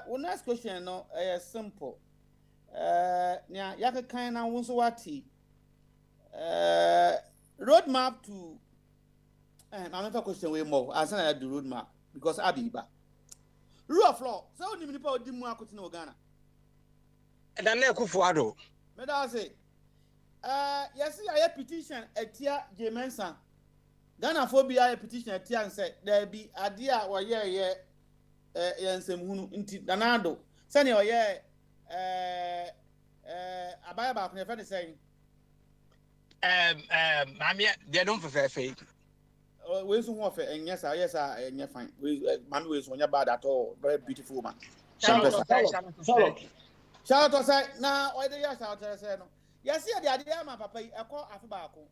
o next question no simple nya yakekan na wonso wati roadmap to I'm not question way more answer na do roadmap because abiba rule of law so oni nipa odi mu akoti na Ghana dan na Kufuado me da say yes I petition etia Jemensa Ghana phobia a petition etia say there be ade a wo ye yensem hunu nti danado say ne wo ye abaya ba ko ne fa de say mami they don't prefer fake we so ho fe enya sa yes enya fine we mami we so nya bad at all very beautiful man shout out say na why the yes out say no yes here the ade ma papa yi ekọ afi ba ko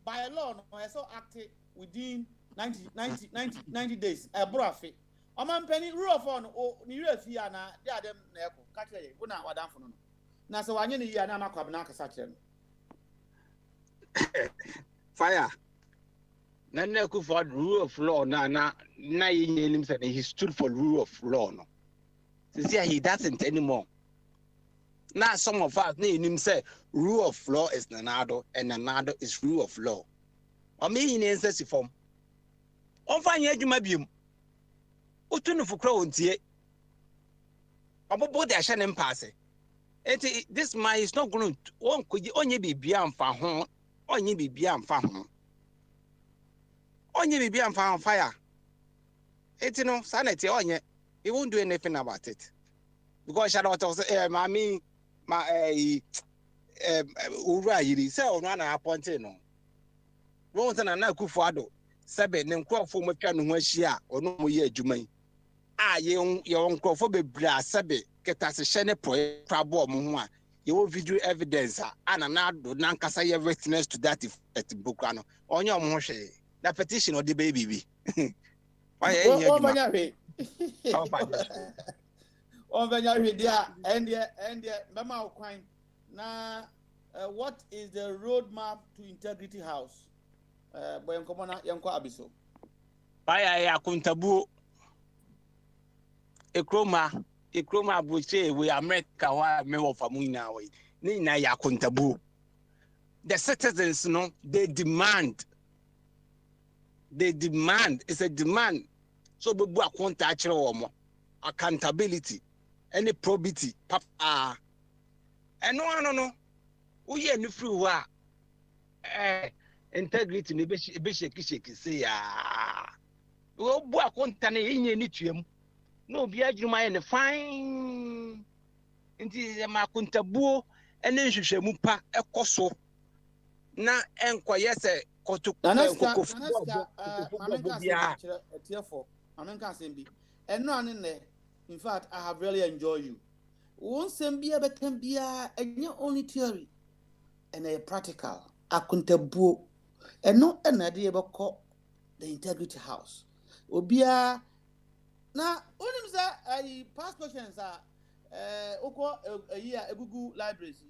by law no so act within 90 days ebro afi o man pani rule of law no ni re fi ana de adem na ekọ ka kire wo na wadanfo no na se wanye ni yi ana makwab na akasa kire no fire na for rule of law na him said he stood for rule of law no see he doesn't anymore. Now some of us him say rule of law is nanado and nanado is rule of law. Or me in ancestry form. On fine eduma bium. Utunu for crow untie. About the shannon pass. This man is not going to one could only be beyond for home, only be beyond for home. Only be beyond for fire. It's no sanity on ye. He won't do anything about it. Because I was mammy. ura yiri say ono na appointed no won say na akufo ado sebe ne nkrofo mo twa no ho ahia ono mo ye adwuma yi a ye nkrofo bebra sebe ketase hye ne prabo mo ho a ye wo video evidence a na do na nkasa ye witness to that effect bokra no onye omo ho hwe na petition o de baby why ye nya adwuma on venya hwe dia and mama okwan na what is the roadmap to Integrity House? Boy, come on, yanko abiso. Baya akuntabu ekroma buche we America wa me wo famu ina we ni na ya akuntabu. The citizens no they demand it's a demand so bebu akunta akire wo mo accountability any probity papa no uye ni free wa integrity ni be shake say ya wo bu akonta na yenye ni tuam na obi adwuma ye ne fine nti ma akontabuo ene nhwehwemu pa ekoso na enkoye se kotu kokofo bia etiefo amenka sembi eno ane ne in fact I have really enjoyed you won sembi abekan bia enye only theory and a practical akontabuo eno enade ye beko the Integrity House obia na onim say I past questions are oko year egugu libraries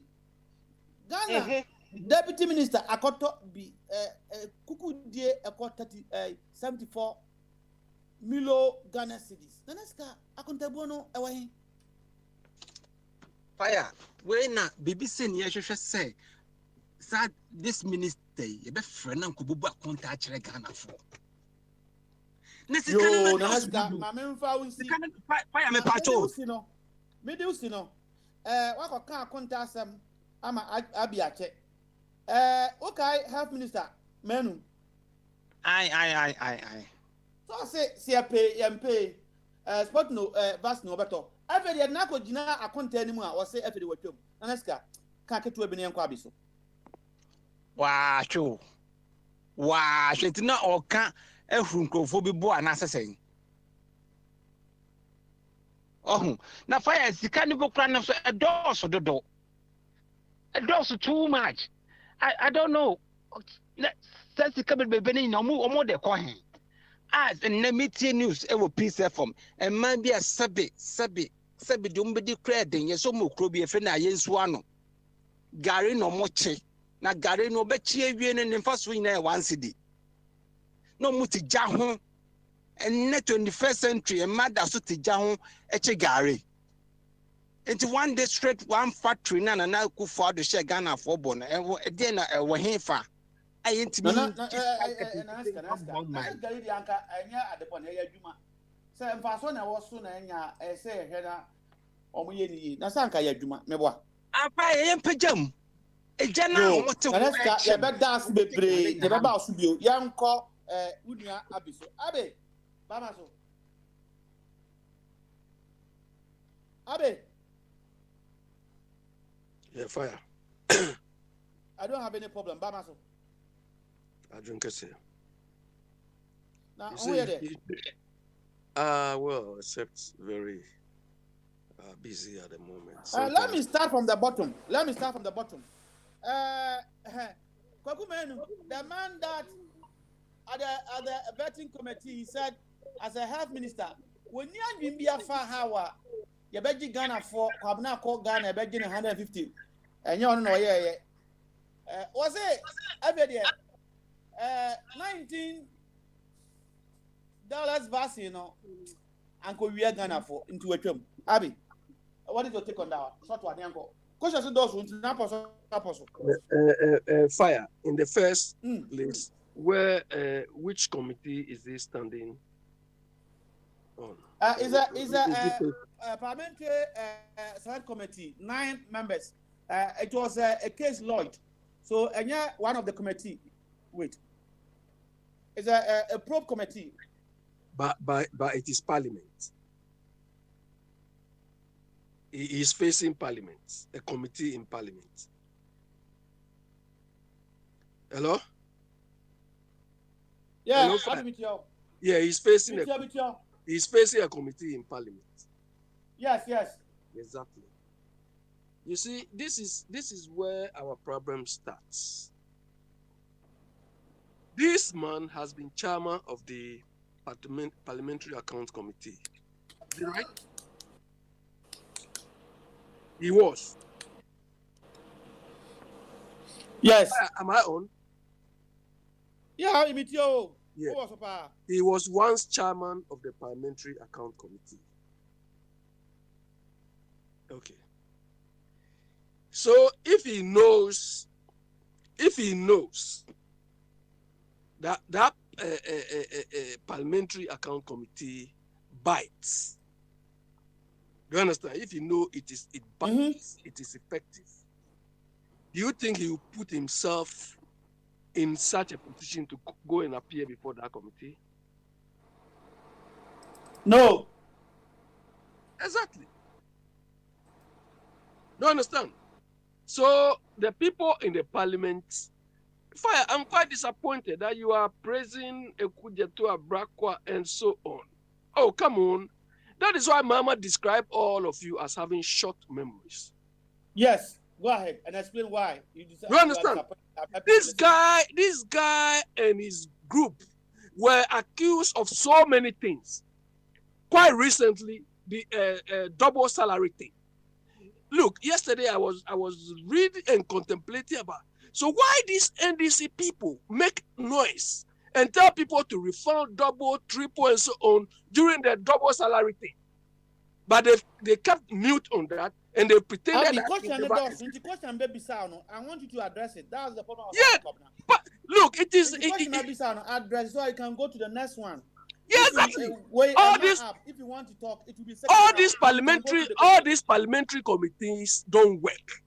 Ghana deputy minister akoto bi kukudie ekota 74 million Ghana cedis naneska akontabo no ewahin fire we na BBC ne hwehwe say sad this minister ye be frɛ na nkobubu akonta akire Ghana for yo naneska ma memfa wonsi fire me pacho Middle no wako kan akonta asem ama abiache okay health minister menu I so say pay sport no vas no beto afedi na ko gina akonta ni mu a wo say afedi watwam naneska ka ketu abi ne enko abiso wa hwetina oka ehuru nkrofo bi bo ana sesen na fire sika ni bokra na so edoso dodo edoso too much I don't know since sika bebe ni na omo de ko hen as in media news e wo peace FM and man bi sabe de ombedi kra den ye so mo kro bi efe na ye nsu ano gare no mo che na gare no be chi awie ne mfa so nyina e 1 cedi no muti gya ho and 21st century and mother so ti gya ho e che gare into one district one factory na ku for do share Ghana for bon e dey na e wo hefa ayenti mi na gari di anka enya adebon e adwuma se mfa so na wo so na enya se hwe na omo ye ni na sanka ya adwuma meboa apa ye mpejam eja na omo te na ska ye be dance bebre ye be ba so bio ye nko unua abiso abe bama so abe yeah fire I don't have any problem bama so I drink a say now who there well except very busy at the moment. Let me start from the bottom. Kwakumenu, the man that at the vetting committee, he said, as a health minister, when you be a far hour, you bet you Ghana for Kwabna call Ghana, bet you 150. And you don't know, yeah. Was it every day? $19 vaccine, you know, Uncle we are Ghana for into a term. Abby. What is your take on that? Sort what uncle. Question those fire in the first place. Where which committee is this standing on? Is a parliamentary select committee, 9 members. It was a case Lloyd. So one of the committee. Wait. It's a probe committee. But it is parliament. He is facing parliament, a committee in parliament. Hello? Yeah, Hello, I'll be with you. yeah, he's facing With you. he's facing a committee in parliament. Yes, yes. Exactly. You see, this is where our problem starts. This man has been chairman of the Parliamentary Account Committee. Is it right? He was. Yes. Am I on? Yeah, I'll be with you. Yeah. Who was Papa? He was once chairman of the Parliamentary Account Committee. Okay. So if he knows that Parliamentary Account Committee bites, do you understand? If you know it bites, it is effective. Do you think he will put himself in such a position to go and appear before that committee? No. Exactly. Do you understand? So the people in the parliament, Fire, I'm quite disappointed that you are praising Ekujeto Abrakwa and so on. Oh, come on. That is why Mama described all of you as having short memories. Yes, go ahead and explain why. You understand? This guy and his group were accused of so many things. Quite recently, the double salary thing. Look, yesterday I was reading and contemplating about. So why these NDC people make noise and tell people to refund double, triple, and so on during the double salary thing? But they kept mute on that and they pretended that. I want you to address it. That's the problem. Yeah, but look, it is. Address so I can go to the next one. Yes, exactly. If you want to talk, it will be all these parliamentary committees don't work.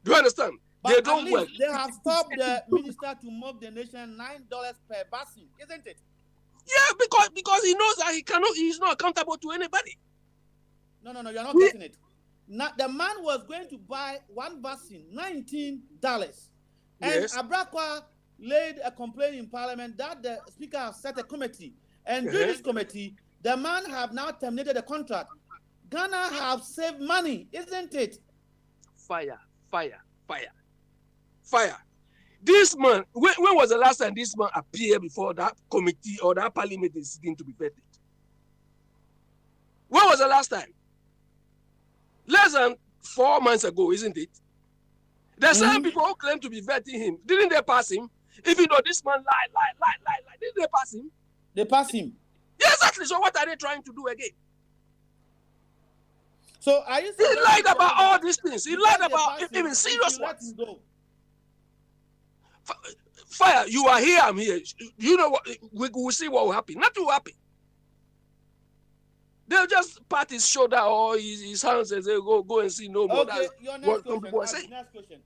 Do you understand? But they don't work. They have stopped the minister to mock the nation $9 per vaccine, isn't it? Yeah, because he knows that he's not accountable to anybody. No, you're not getting it. Now, the man was going to buy one vaccine, $19. And Abrakwa laid a complaint in parliament that the speaker has set a committee. And during this committee, the man have now terminated the contract. Ghana have saved money, isn't it? Fire. This man, when was the last time this man appeared before that committee or that parliament is sitting to be vetted? When was the last time? Less than 4 months ago, isn't it? The same people who claim to be vetting him, didn't they pass him? Even though this man lied, didn't they pass him? They passed him. Yeah, exactly. So what are they trying to do again? So are you saying he lied about all these things? He lied about even serious ones. Fire, you are here, I'm here. You know what? We will see what will happen. Nothing will happen. They'll just pat his shoulder or his hands and say, go and see no more. Okay, that's your next what question, some people are saying. Next question.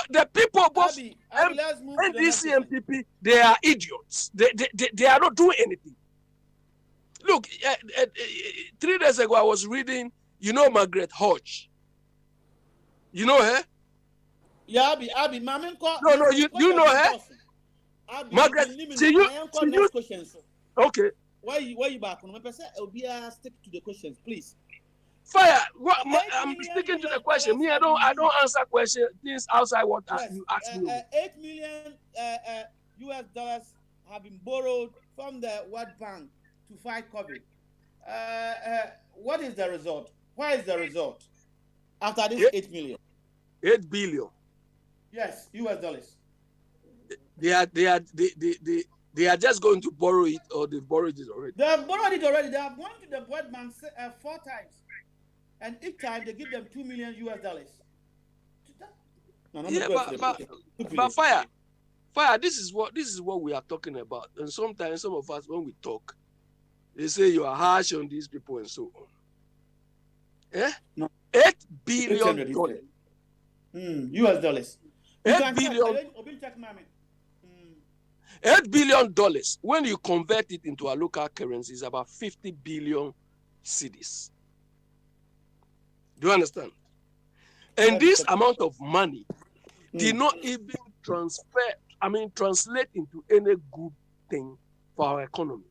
The people, both Abby, let's move to the next NDC and PP, they are idiots. They are not doing anything. Look, 3 days ago, I was reading, Margaret Hodge. You know her? Yeah, Abby, No, you know her? Abby, Margaret, okay. Why you back on? Stick to the questions, please. Fire. I'm sticking to the question. Me, I don't answer questions. Things outside what you ask me. $8 million US have been borrowed from the World Bank to fight COVID. What is the result? Why is the result after this 8 million? 8 billion. Yes, US dollars. They are just going to borrow it, or they've borrowed it already. They have borrowed it already. They have gone to the World Bank 4 times, and each time they give them $2 million US. But fire. This is what we are talking about. And sometimes some of us, when we talk, they say you are harsh on these people and so on. No. $8 billion. US dollars. $8 billion. $8 billion. When you convert it into a local currency, is about 50 billion cedis. Do you understand? And this amount of money did not even translate into any good thing for our economy.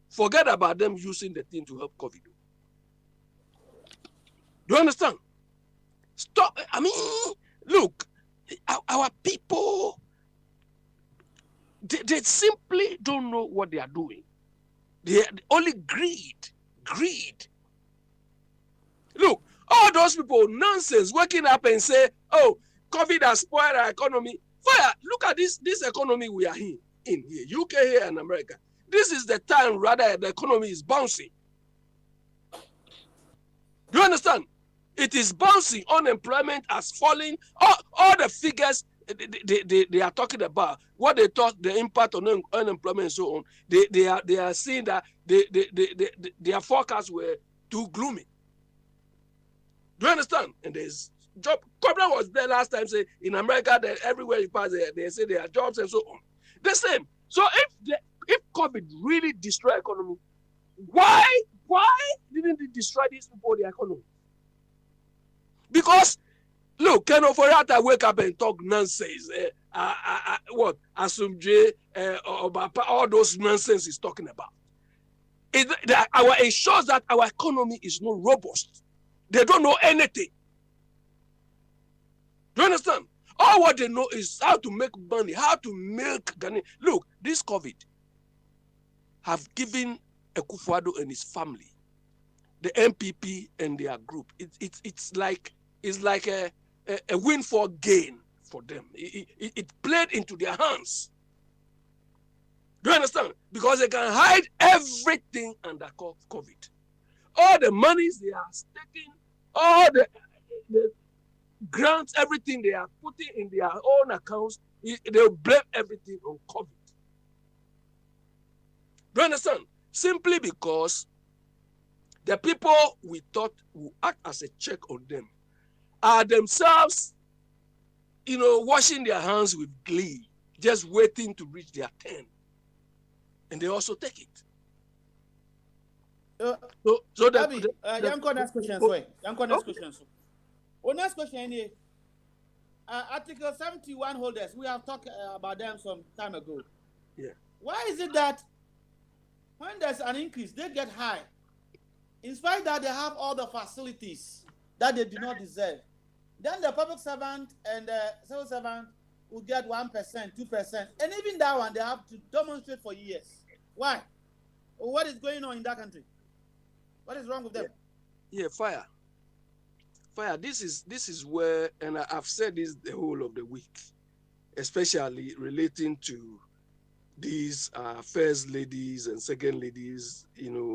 Forget about them using the thing to help COVID. Do you understand? Stop. Look, our people, they simply don't know what they are doing. They only greed. Look, all those people, nonsense, waking up and say, oh, COVID has spoiled our economy. Fire, look at this economy we are in here, UK here and America. This is the time, rather, the economy is bouncing. Do you understand? It is bouncing. Unemployment has fallen. All the figures they are talking about, what they thought the impact on unemployment and so on, they are seeing that their forecasts were too gloomy. Do you understand? And there's job. Problem was there last time, say in America that everywhere you pass, they say there are jobs and so on. The same. So if COVID really destroy economy, why didn't it destroy these people the economy? Because look, Ken Oforiatta wake up and talk nonsense. What Asumje, Obapa, all those nonsense he's talking about. It shows that our economy is not robust. They don't know anything. Do you understand? All what they know is how to make money, how to milk Ghana. Look, this COVID have given Akufo-Addo and his family, the MPP and their group. It's like a windfall gain for them. It played into their hands. Do you understand? Because they can hide everything under COVID. All the monies they are staking, all the grants, everything they are putting in their own accounts, they'll blame everything on COVID. Do you understand? Simply because the people we thought would act as a check on them are themselves, washing their hands with glee, just waiting to reach their turn. And they also take it. So Abi, next question. Next question here. Article 71 holders, we have talked about them some time ago. Yeah. Why is it that when there's an increase, they get high, in spite that they have all the facilities that they do not deserve? Then the public servant and the civil servant will get 1%, 2%, and even that one they have to demonstrate for years. Why? What is going on in that country? What is wrong with them? Yeah, fire. This is where, and I've said this the whole of the week, especially relating to these first ladies and second ladies,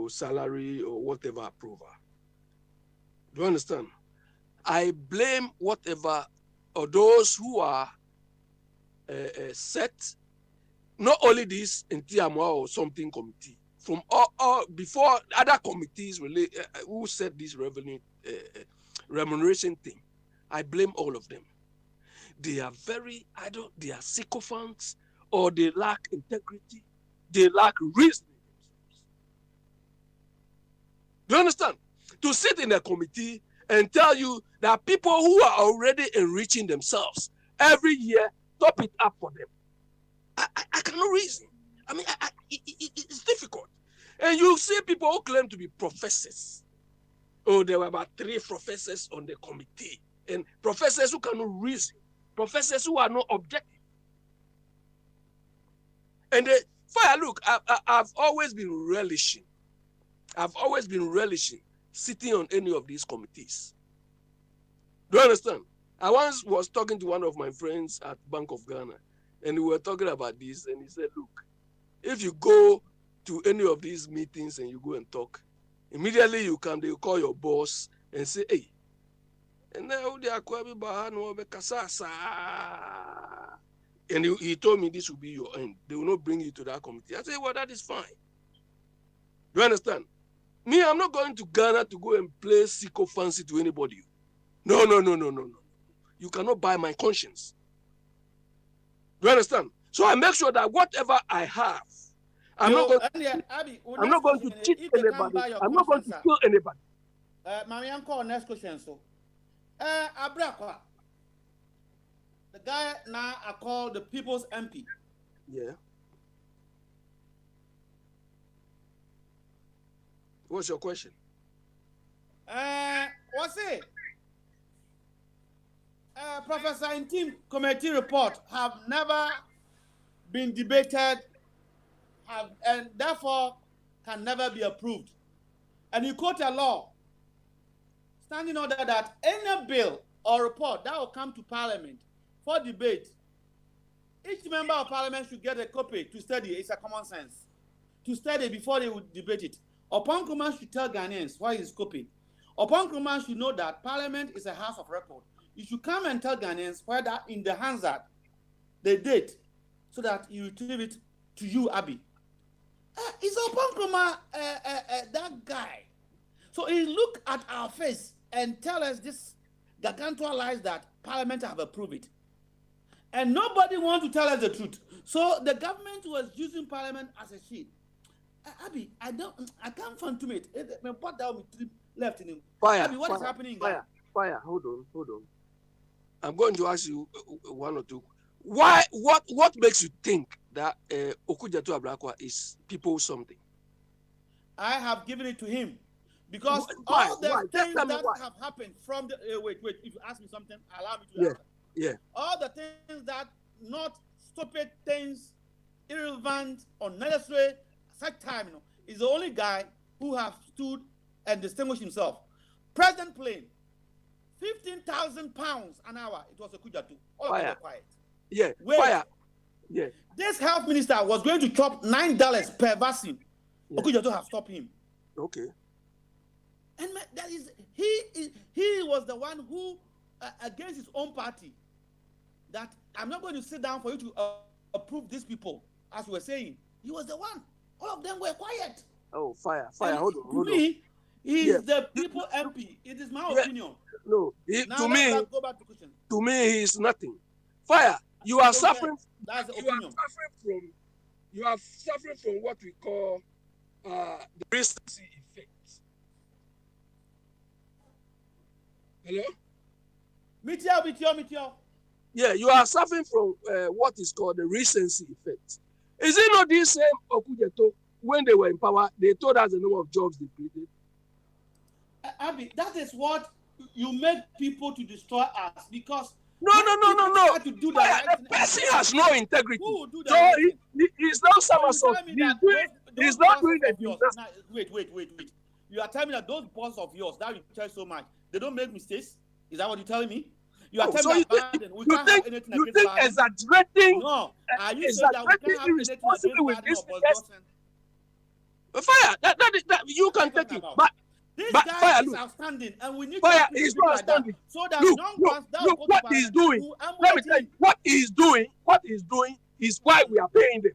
salary or whatever approval. Do you understand? I blame whatever, or those who are set, not only this in Tiamwa or something committee, from all before other committees who set this remuneration thing. I blame all of them. They are very idle, they are sycophants, or they lack integrity, they lack reasoning. Do you understand? To sit in a committee and tell you that people who are already enriching themselves every year, top it up for them. I cannot reason. It's difficult. And you see people who claim to be professors. Oh, there were about 3 professors on the committee. And professors who cannot reason. Professors who are not objective. And look, I've always been relishing. Sitting on any of these committees. Do you understand? I once was talking to one of my friends at Bank of Ghana, and we were talking about this, and he said, look, if you go to any of these meetings and you go and talk, immediately you come, they call your boss and say, hey, and now they are and he told me this will be your end. They will not bring you to that committee. I said, well, that is fine. You understand? Me, I'm not going to Ghana to go and play sycophancy to anybody. No. You cannot buy my conscience. Do you understand? So I make sure that whatever I have, I'm not going to cheat anybody. I'm not going to kill anybody. Mariam, call next question. So, Abrakwa, the guy now I call the people's MP. Yeah. What's your question? What's it? Professor Intim committee report have never been debated, and therefore can never be approved. And you quote a law standing order that any bill or report that will come to Parliament for debate, each member of Parliament should get a copy to study. It's a common sense. To study before they would debate it. Upon Nkrumah should tell Ghanaians why he's copy. Upon Nkrumah should know that Parliament is a house of record. You should come and tell Ghanaians where that in the Hansard, the date, so that you retrieve it to you, Abby. Is Upon Nkrumah that guy? So he look at our face and tell us this gargantuan lies that Parliament have approved it. And nobody wants to tell us the truth. So the government was using Parliament as a shield. Abby, I can't fathom it. What that will be left in him. Fire. Abby, what fire, is happening? Fire. Hold on. I'm going to ask you one or two. Why? What makes you think that Okudzeto Ablakwa is people something? I have given it to him because Why? all the Why? things that Why? have happened from the wait. If you ask me something, allow me to Yeah. answer. Yeah. All the things that not stupid things, irrelevant, unnecessary, such time, is the only guy who have stood and distinguished himself. President Plain, 15,000 pounds an hour. It was a Okudzeto. All of them were quiet. Yeah. Wait. Fire. Yeah. This health minister was going to chop $9 per vaccine. Yeah. Okudzeto have stopped him. Okay. And that is he was the one who against his own party that I'm not going to sit down for you to approve these people, as we were saying. He was the one. All of them were quiet. Oh, fire. And Hold on. To me, he is the people MP. It is my opinion. No, Now to me, go back to question. To me, he is nothing. Fire. You are suffering. That's the You are opinion. suffering from what we call the recency effect. Hello? Meteor. Yeah, you are suffering from what is called the recency effect. Is it not this same Okudzeto, when they were in power, they told us the number of jobs they created? Abby, that is what you make people to destroy us because No. to do that. The person has no integrity. Who will do So that? he's not somersault. He's not doing the yours. Now, wait. You are telling me that those boss of yours that you tell so much, they don't make mistakes? Is that what you're telling me? You are telling me that you think exaggerating? No. Are you saying that we can't have anything against Biden or Boris Johnson? Fire. That you can take it. But this but guy fire, is look. outstanding, and we need Fire to is not like that, outstanding. so that Look, young ones that look will go what to he's Parliament doing. will Let me emulate tell you, him. what he's doing is why we are paying them.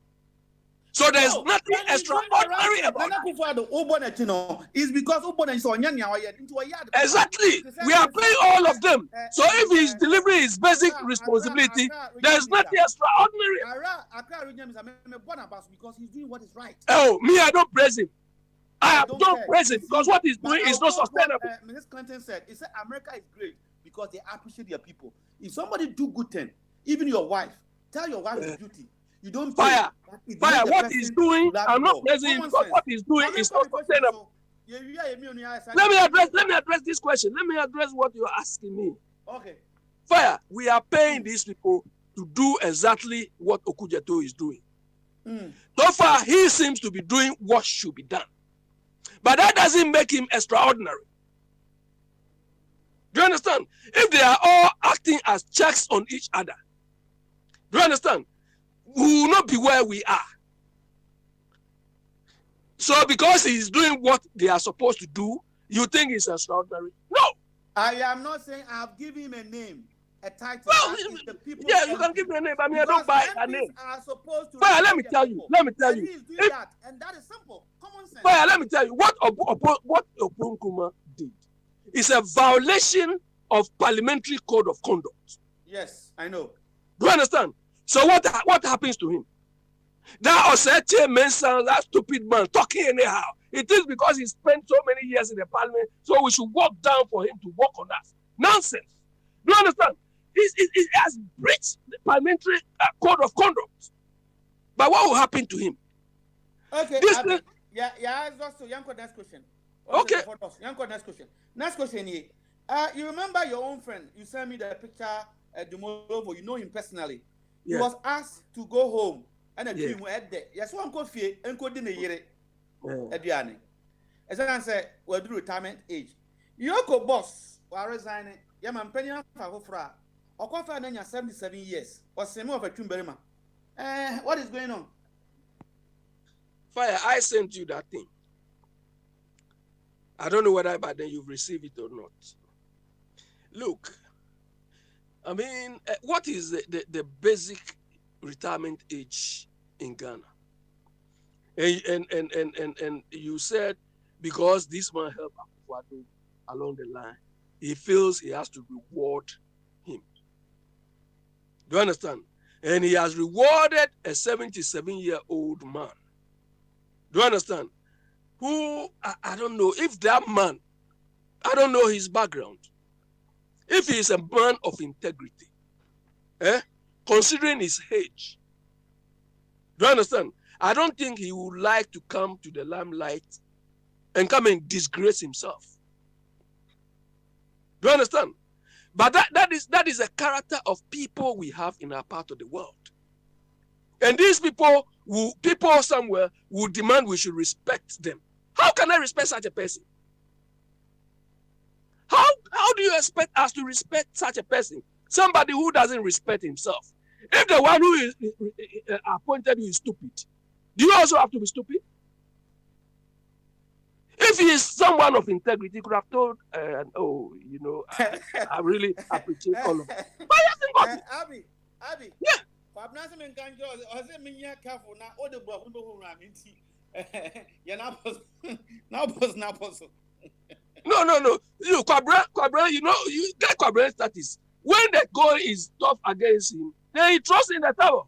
So there's nothing extraordinary about that. Is because Exactly. We are paying all of them. So if he's delivering his basic responsibility, there's nothing extraordinary. Because he's doing what is right. Oh, me, I don't praise him. I don't praise him because what he's doing is not sustainable. Mrs. Clinton said, he said America is great because they appreciate their people. If somebody do good thing, even your wife, tell your wife the duty. You don't fire. What he's doing, I'm not praising him because what he's doing is not sustainable. Let me address this question. Let me address what you are asking me. Okay. Fire. We are paying these people to do exactly what Okudzeto is doing. So far, he seems to be doing what should be done. But that doesn't make him extraordinary. Do you understand? If they are all acting as checks on each other, do you understand? We will not be where we are. So because he's doing what they are supposed to do, you think he's extraordinary? No. I am not saying I have given him a name, a title. Well, the people yeah, you can give me a name. I mean, I don't buy a name. Are supposed to Fire, let me tell you. and he's doing that, and that is simple, common sense. Fire, let me tell you. What Nkrumah did is a violation of parliamentary code of conduct. Yes, I know. Do you understand? So what happens to him? That Ossetia Mensah, that stupid man, talking anyhow. It is because he spent so many years in the parliament, so we should walk down for him to work on us. Nonsense. Do you understand? it has breached the parliamentary code of conduct. But what will happen to him? Okay, This Abby. thing- Yeah, also Yanko, next question. Okay. Yanko, next question. Next question here. You remember your own friend? You sent me the picture at the Molovo. You know him personally. He Yeah. was asked to go home and a Yeah. dream at there. Yes, one coffee and could in a year Yeah. at the end. As I said, we're through retirement age. Yoko boss, while resigning, Yaman Penny Fafra, or coffee and 77 years, or same of a Tumberima. What is going on? Fire, I sent you that thing. I don't know whether by then you've received it or not. Look, I mean, what is the basic retirement age in Ghana? And you said because this man helped Akufo-Addo along the line, he feels he has to reward him. Do you understand? And he has rewarded a 77-year-old man. Do you understand? Who, I don't know, if that man, I don't know his background, if he is a man of integrity, considering his age, do you understand? I don't think he would like to come to the limelight and come and disgrace himself. Do you understand? But that is a character of people we have in our part of the world. And these people somewhere will demand we should respect them. How can I respect such a person? How do you expect us to respect such a person? Somebody who doesn't respect himself. If the one who is appointed you is stupid, do you also have to be stupid? If he is someone of integrity, he could have told, I really appreciate all of it. But he hasn't got it. Abby. Yeah. No. You, Kwabra, you get Kwabra status. When the goal is tough against him, then he throws in the tower.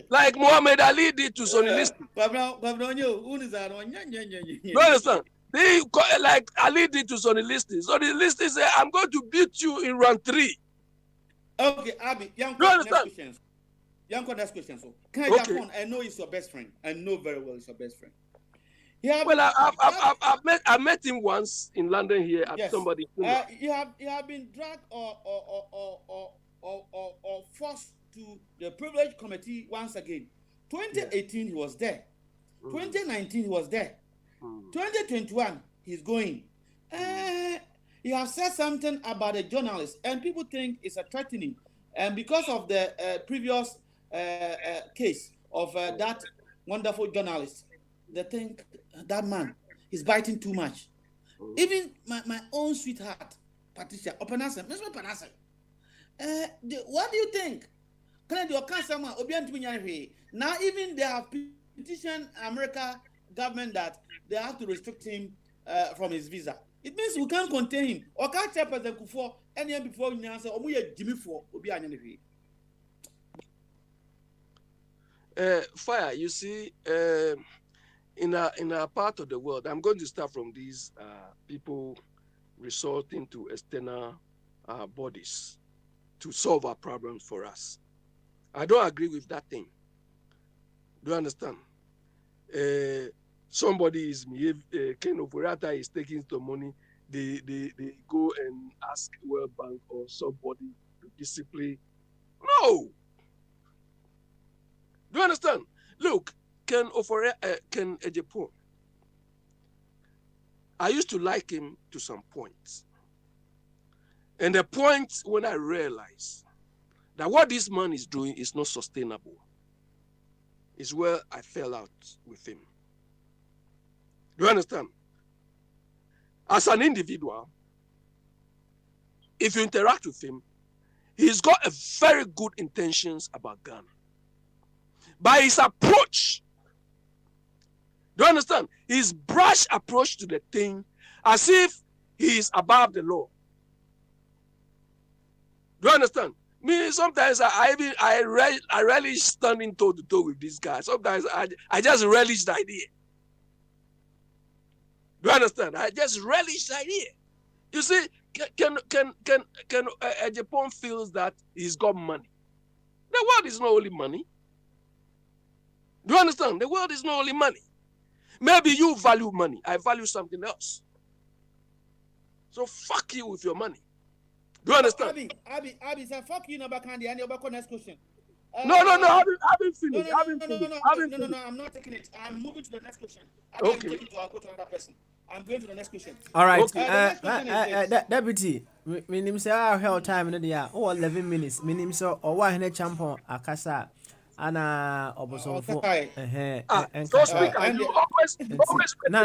Like Muhammad Ali did to Sonny Liston. You understand? Like Ali did to Sonny Liston. Sonny Liston said, I'm going to beat you in round 3. Okay, Abby, Yanko, next question. So, I know he's your best friend. I know very well he's your best friend. Yeah, well, I met him once in London here at somebody. You have been dragged or forced to the privilege committee once again. 2018 he was there. 2019 he was there. 2021 he's going. You have said something about a journalist, and people think it's a threatening. And because of the previous case of that wonderful journalist, they think that man is biting too much. Even my own sweetheart, Patricia, Opanasa, Miss Opanasa. What do you think? Now even they have petitioned American government that they have to restrict him from his visa. It means we can't contain him. Or can't tell President Kufuor any before you answer, or we are Jimmy for Obi Anyanwi. Fire, you see, in a part of the world, I'm going to start from these people resorting to external bodies to solve our problems for us. I don't agree with that thing. Do you understand? Somebody is Ken Operata is taking some money. They go and ask World Bank or somebody to discipline. No. Do you understand? Look, Ken Ejepon. I used to like him to some points. And the point when I realized that what this man is doing is not sustainable is where I fell out with him. Do you understand? As an individual, if you interact with him, he's got a very good intentions about Ghana. By his approach, do you understand? His brash approach to the thing, as if he is above the law. Do you understand? Me, sometimes I relish standing toe to toe with this guy. Sometimes I just relish the idea. Do you understand? I just relish the idea. You see, Japan feels that he's got money? The world is not only money. Do you understand? The world is not only money. Maybe you value money. I value something else. So fuck you with your money. Do you understand? Abi, say fuck you, no back and the next question. No, haven't finished. No, I'm not taking it. I'm moving to the next question. Okay. Take it to, I'll go to another person. I'm going to the next question. All right. Okay. The next question is this. Deputy, minim say I have time no dia. 11 minutes. Minim so o wa hene champion akasa. Ana obosonfo. So speaker, you always No,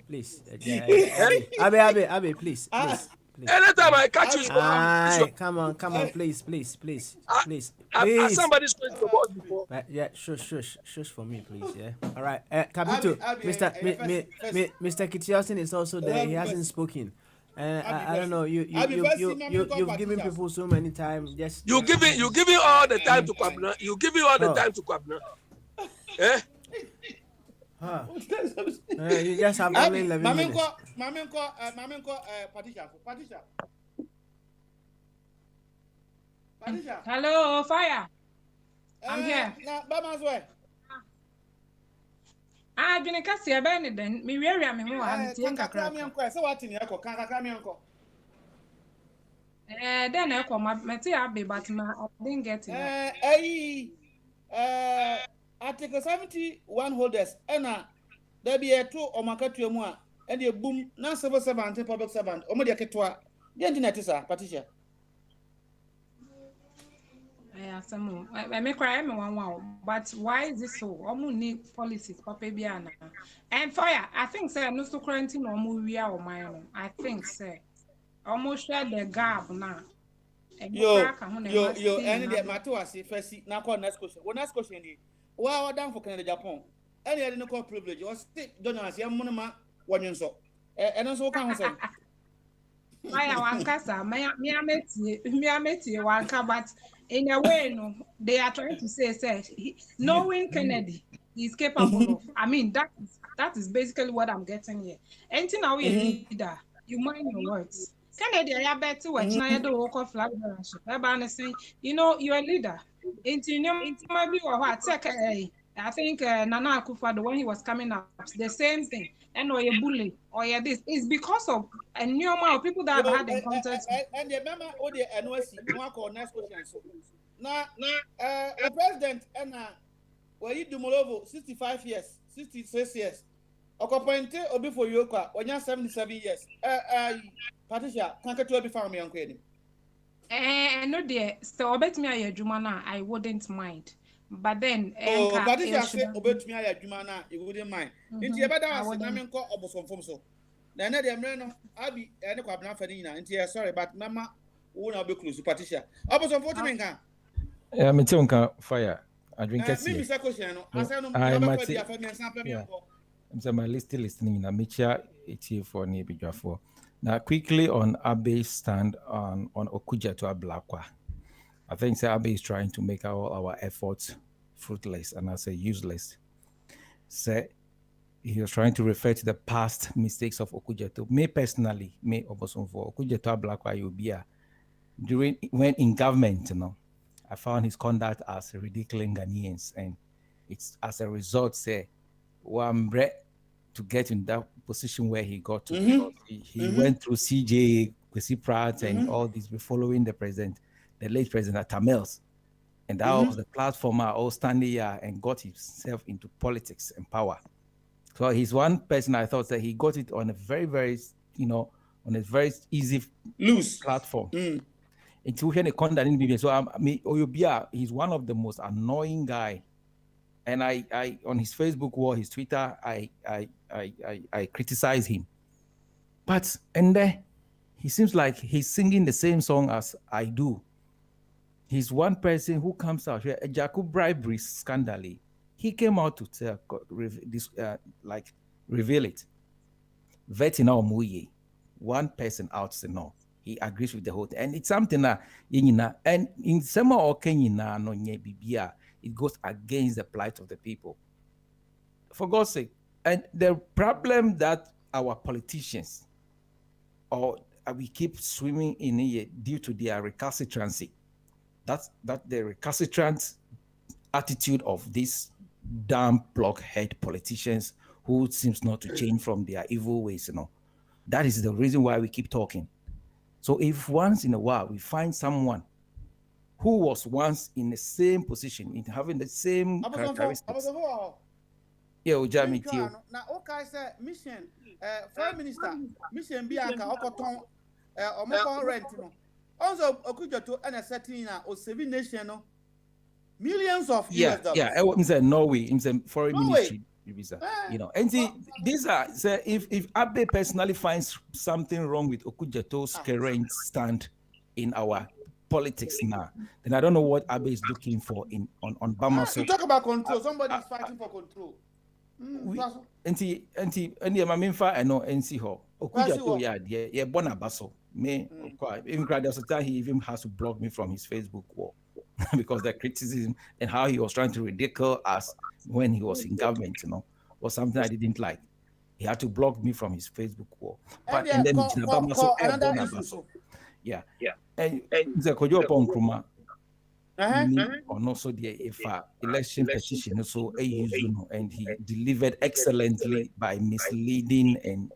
please. Abe, please. Anytime I catch you, come on, please. Somebody's going to the boss before. Yeah, shush for me, please. Yeah. All right. Capito, Mr. Kitiosin is also there. He hasn't spoken. I don't know. You've given people so many times. Just you giving all the time to Kwabna. You giving all the time to Kwabna. Eh? You just have only 11 minutes. Patricia. Hello, Fire. I'm here. I've been a cassia Beneden. Me weary, I'm more. Then I come up, Matty, but I didn't get it. Article 71 holders, there be a two or market to more, and you boom, non civil servant and public servant, or media ketwa. The internet is Patricia. I may cry one, but why is this so? Almost need policies, Papa Biana. And Fire, I think, sir, no so quarantine or movie or my own. I think, sir, almost share the gap now. Yo, any of my two as if first now call next question. One next question is, well, down for Canada, Japan. Any other no privilege, or stick, don't know, young monoma, one you so. And also, can say. Fire one casa, me ameti one but in a way, no, they are trying to say, knowing Kennedy, he's capable of. I mean, that is basically what I'm getting here. Anything now we leader, you mind your words. Kennedy, I bet to watch now the walk of flag saying, you know, you're a leader. Into maybe or what? I think Nana Akufo-Addo when he was coming up, the same thing. And or a bully or this is because of a new amount of people that have had encounters. And remember, all the NOC, one call next question. Now, the president and where you do Molovo 65 years, 66 years. Okopointe obi for Yoka, when you're 77 years. Patricia, can't get to be found me on credit. No, dear. So, bet me a Jumana, I wouldn't mind. But then, Patricia said, obey me a Jumana, you wouldn't mind. Into your better, I would call Oboson from so. Then I am I'll be any quabna fadina, and here, sorry, but Mamma won't not be close to Patricia. Oboson 40 men. I'm a Fire. I drink a maybe question. I'm listening. I'm a for Nibijafo. Now, quickly on Abe's stand on Okuja to Ablakwa. I think Abe is trying to make all our efforts fruitless and I say useless. So he was trying to refer to the past mistakes of Okuja to me personally, me Obosonfo, Okuja to Ablakwa Yobia. During when in government, you know, I found his conduct as ridiculing Ghanaians, and it's as a result, say, to get in that position where he got to. He went through CJ, Kwesi Pratt, and all these following the president, the late president Tamils. And that was the platform all standing here and got himself into politics and power. So he's one person I thought that he got it on a very, very, on a very easy loose platform. It's when a conduct in BBS. So Oyobia, he's one of the most annoying guy. And I on his Facebook wall, his Twitter, I criticize him. But and then he seems like he's singing the same song as I do. He's one person who comes out here, a Jacob bribery scandal. He came out to tell, reveal it. Vetina Omuye, one person out to know. He agrees with the whole thing. And it's something that, and in some or Kenya, no bibia, it goes against the plight of the people. For God's sake. And the problem that our politicians, or we keep swimming in it due to their recalcitrancy. That the recalcitrant attitude of these damn blockhead politicians who seems not to change from their evil ways, That is the reason why we keep talking. So if once in a while we find someone who was once in the same position, in having the same characteristics. Yeah, Ujami Tio. Now, okay, sir, mission, Prime Minister, mission Bianca, Okoton, Omoko rent, Also, Okujato and a setting or saving nation, millions of US dollars. Yeah, I was in Norway, in the foreign ministry. And see, these are, if Abe personally finds something wrong with Okujato's current stand in our politics now, then I don't know what Abe is looking for on Bama. You talk about control. Somebody is fighting for control. My main fa I know NC ho. Okujato yeah bona baso. Me even time he even has to block me from his Facebook wall because the criticism and how he was trying to ridicule us when he was in government, was something I didn't like. He had to block me from his Facebook wall. But and then another issue. Yeah. And the Kojo Ponkruma. And also the election petition so and he delivered excellently by misleading and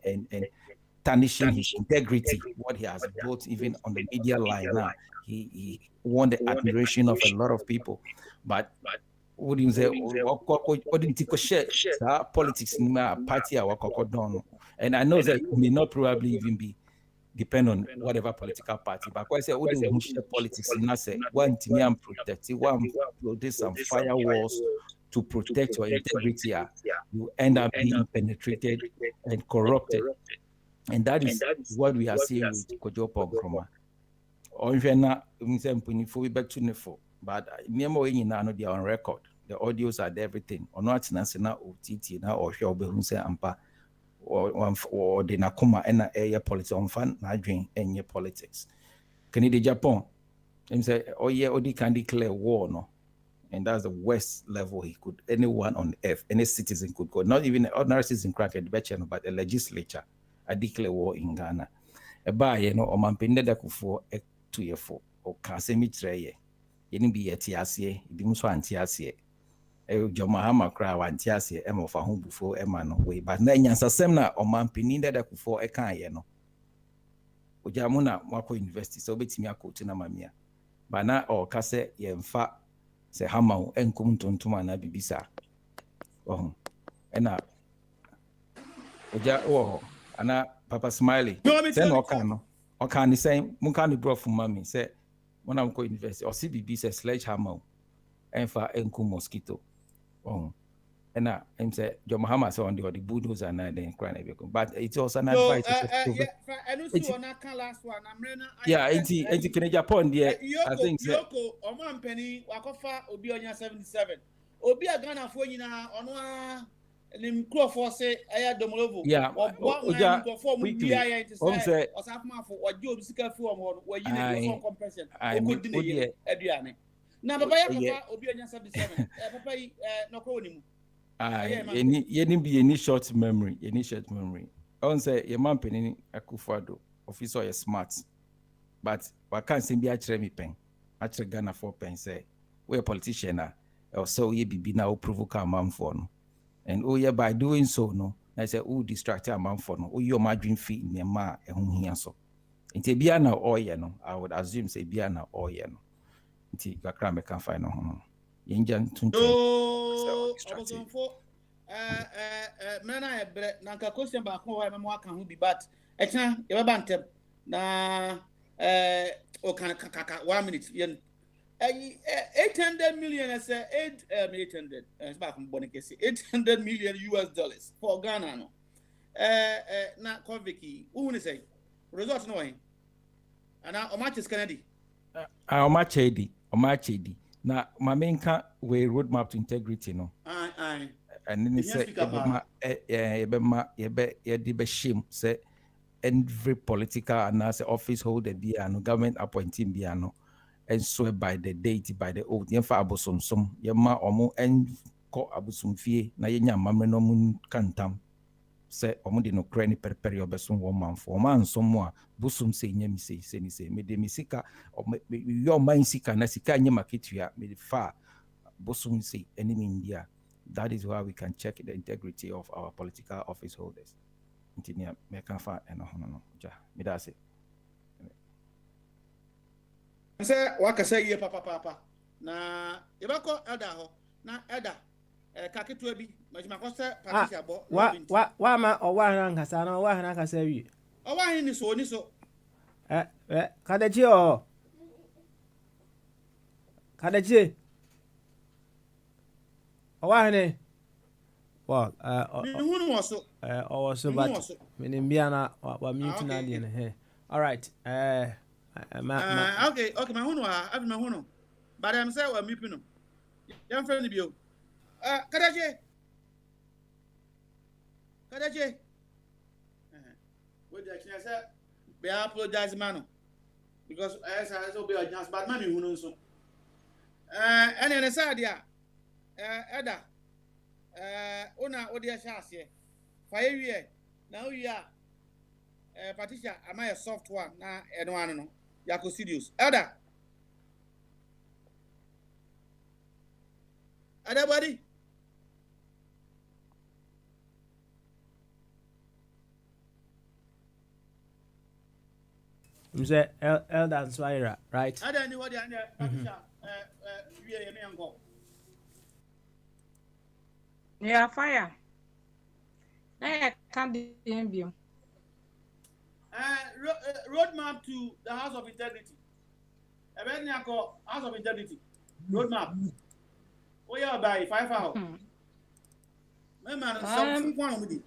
tarnishing his integrity, what he has built even on the media line now. He won the admiration of a lot of people. But what do you say? What didn't he share politics in my party? And I know that it may not probably even be depend on whatever political party. But I say, what do you share politics in? I say, one to me, I'm protecting, one build some firewalls to protect your integrity. You end up being penetrated and corrupted. And that is what we are seeing with Kojo Ponkroma. Or if you're not, back to Nefo, but they are on record. The audios are everything. Or not national OTT now or Shobehunse Ampa or the Nakuma and air politics on fan, Nadrin and your politics. Canada Japan, and say, oh yeah, Odi can declare war, no. And that's the worst level he could, anyone on earth, any citizen could go, not even an ordinary citizen cracked, but a legislature. I declare war in Ghana. A buy, or Mampinda Daku a 2 year 4, or Casemi Treye. You didn't be a Tiasie, you didn't want Tiasie. Jomahama cry one Tiasie, Emma for whom before Emma no way. But then Yansa Semna or Mampinda Daku for a can, Ojamuna Mako University, so bet me a coach in Mamia. Bana or Casse, Yemfa, say Hamau, and Kumton to Mana Bibisa. Oh, and now. Oja, Ana Papa Smiley. Say no can. Or can he say Munkani brought from mommy? Say when I'm going to invest or CBB says sledgehammer and for Enku mosquito. Oh, and now I'm say John Mahama so on the bulldozer and then crying. But it's also an advice. Yeah, it's Kenya Japan. Yeah, I think so. Oman Penny Wakofa Obionia 77. Obia Ghana for you now on yeah, quickly. Any short memory. On say your man penny Akufado officer is smart, but I can't see be actually me pen. Actually Ghana 4 pence say we a politician or so ye be now provoke a man for no. And by doing so, no, I say, distract a man for no, your margin fee in your ma and here so. It's a biana or no, I would assume say biana or no. It's a crime can find no. Injan Mana Nanka question back home, I'm walking who be but a chan, you bantam na kaka 1 minute. 800 million, I say 800. It's back from Bonicasi. 800 million US dollars for Ghana. No, na Konviki. Who say result no? And now how much is Kennedy? How much AD? Now my main way roadmap to integrity. No. Aye. And then he said, shame say every political and as office holder biano government appointing biano. And swear by the date, by the oath, Yemfa Abosum, Yama Omo, and call Abusum Fee, Nayanya Mamrenomun Cantam. say omo no kra ni periperi obeso wo manfo o man so mo a bosom say nya mi say ni say me de mi sika yo man sika na sika nya maketua me fa bosom say enemy India. That is why we can check the integrity of our political office holders. Intinia me kan fa eno no ja me da say waka say ye papa na yebako elder ho na elder kaketu bi majima ko say Patricia bo wa ma o wa han kasa na o wa han kasa wi o wa hin ni so kadachi o kadachi o wa han well hunu waso o waso but menembia na wa mute na de ne all right okay my hunu ha abi my hunu but I'm say wa mipi no yam friend bio kadachi we dey actually say be apologize man because as will be a chance but man hunu so any say dia Eda una odia chance fire wie na we Patricia am I a soft one na eno anu no yako studios Eda buddy Mse Elder and Swaira, right? Ada ni wadi ande Patricia wie ye me ango. Yeah, fire. I can't be you. Roadmap to the House of Integrity. Ebenyako House of Integrity. Roadmap. Oh yeah, by 5 hours. Man, some one with it.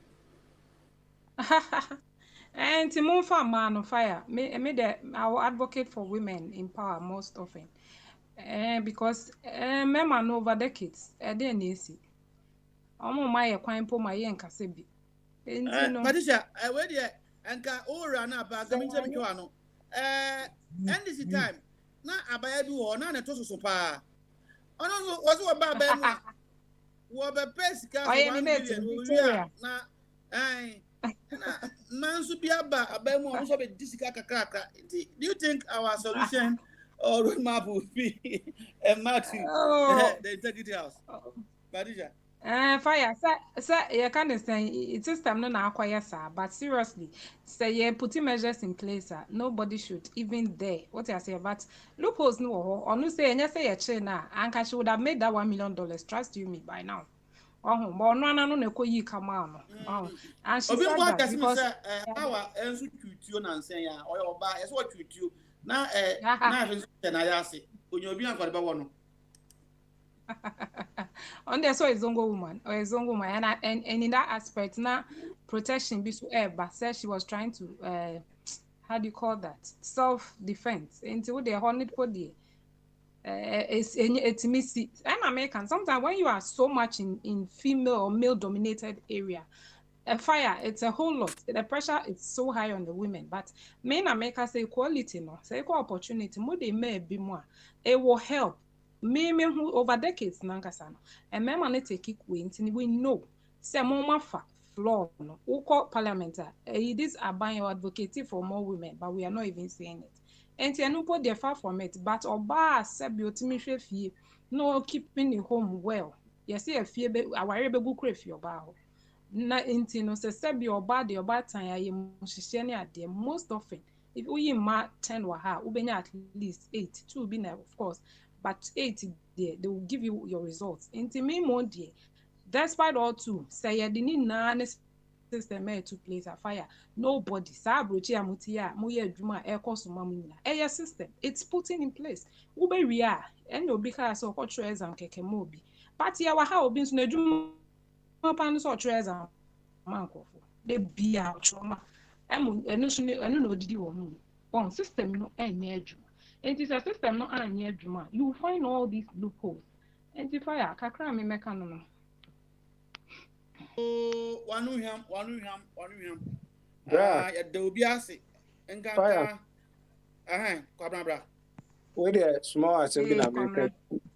And to move for man on fire, I will advocate for women in power most often. Because men over decades, didn't easy. My kwine po my nkase bi. Patricia, we dey enka o rana ba coming to biko ano. End this time. Na abaya bi wo na to so pa. Ono was wo ba ba mu. Wo be pesika 1 million na na mansu bi aba abamu ono so be disika kakra. Do you think our solution or roadmap would be Matthew, the Integrity House? Patricia. Fire, sir, you can't say it's system no na acquire, sir, but seriously, say you putting measures in place, sir. Nobody should even dare. What I say about loopholes no or no say and you say a chain now, and she would have made that $1 million, trust you me by now. Oh, but no yi come on. Oh, and she said that because our ensu tutu na nsen ya or ba eso tutu na na ensu na ya se onyo bi ankwade ba wono. On there, so a Zongo woman or a Zongo woman, and in that aspect, now protection be so but said she was trying to how do you call that? Self-defense. Until they honed for the it's missy. I'm American. Sometimes when you are so much in female or male dominated area, fire, it's a whole lot. The pressure is so high on the women. But men America say equality, no, say equal opportunity, more they may be more. It will help. Me who over decades nankasa no and me man take we nti we know say more fa floor no uko parliament this aban advocating for more women but we are not even saying it and enu po dey far from it but oba sabi otimi hwe fie no keeping the home well yes e fie be aware be gukura fie oba ho na nti no say sabi oba de oba tan aye mo hihye ne ade most often if we ma 10 wa ha ubenya at least 8 2 be na of course but 8 there they will give you your results into me more there despite all two say you didn't na system to place a fire nobody sabrochi amutia moye adwuma e koso mamu nyina system it's putting in place ube we are and obi ka so ko tro exam keke mo obi but ya wa ha obi nso na adwuma pa no so tro exam mankofo de bia trauma enu so enu no didi wo mu on system no enye adwuma. It is a system not anya adwuma. You will find all these loopholes. And if I kakra me meka no. Oh, wanu him. Ya de obi ase. Enkanka. Kwabra. We dey small as be na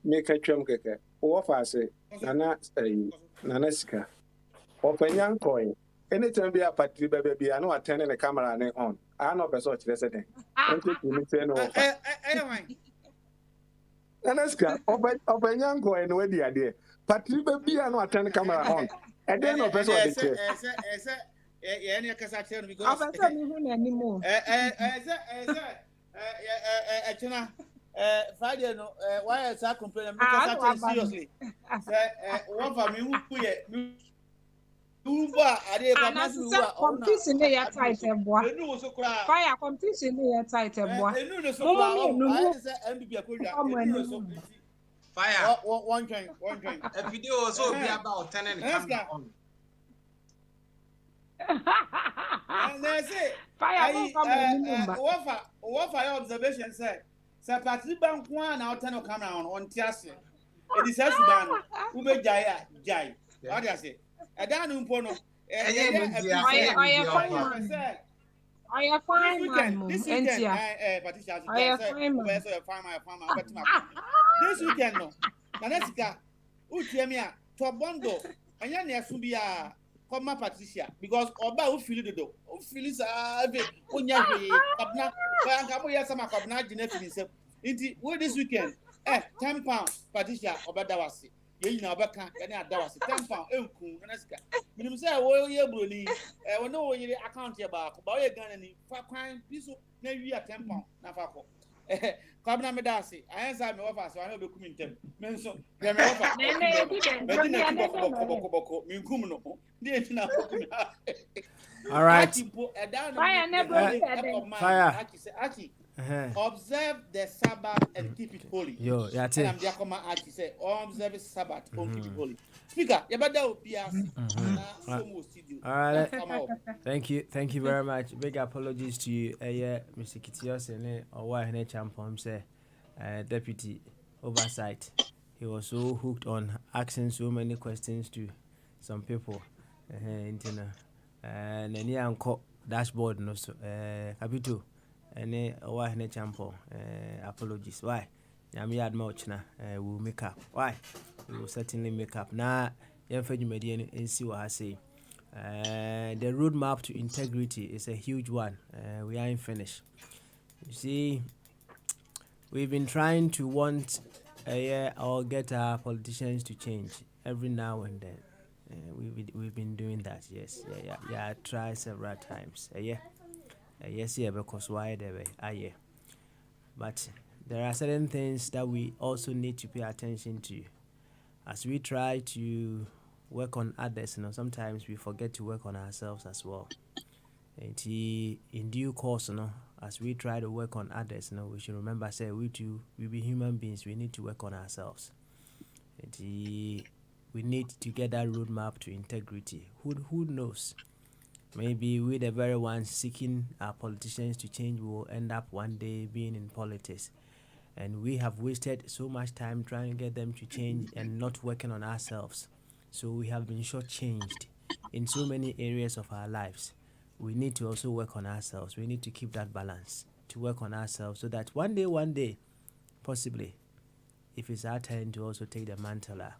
make twem keke. Wo fa ase nana sika. Opanyan coin. anytime be a party baby, I know attending the camera and on. I know person to listen. And to me say no. And that's good. Open young go and where the idea. Party baby, I know attend the camera on. And then no person to say. Because Friday no why is that complaining because seriously one for me who competition near tight boy. Fire competition near tight boy. Fire. One train. A video also be about 10 and camera on. And they say, what for your observation say? Sir Patrick Bank one out 10 camera on Tiasi. It is as man who be Jai. What do you say? A down umpono. I am fine, this weekend, Patricia, this weekend, no. Nanesika, Utiemia, Tobondo, and Yan Subia, come Patricia, because Oba who feel the door, who feels when you have some Kabna genetic himself. This weekend, £10, Patricia, Obadawasi. You know, Baka, and £10, Nanesika. You say, oh, you're bully, we know you account your back, but you're going to for crime, piece of maybe £10, Nafako. Kabna medasi ayenza me offer so I be kum ntem me so me offer minkum no dey tina kum. All right, fire observe the Sabbath and keep it holy. Yo, yeah, and I'm there come Achi say observe Sabbath and keep it holy. Speaker, you better OPS. All right, thank you very much. Big apologies to you, Mr. Kitios and Owa Hene Champon say, Deputy Oversight. He was so hooked on asking so many questions to some people. And then uncle dashboard no so Capito and Owa Hene Champon. Apologies. Why? Yami had much na we'll make up. Why? We will certainly make up. Now, and see what I say. The roadmap to integrity is a huge one. We aren't finished. You see, we've been trying to want or get our politicians to change every now and then. We've been doing that. Yes, yeah. Try several times. Yes, because why they were. But there are certain things that we also need to pay attention to. As we try to work on others, sometimes we forget to work on ourselves as well. And in due course, as we try to work on others, we should remember, say, we be human beings, we need to work on ourselves. And we need to get that roadmap to integrity. Who knows? Maybe we the very ones seeking our politicians to change will end up one day being in politics. And we have wasted so much time trying to get them to change and not working on ourselves. So we have been shortchanged in so many areas of our lives. We need to also work on ourselves. We need to keep that balance, to work on ourselves, so that one day, possibly, if it's our turn to also take the mantle,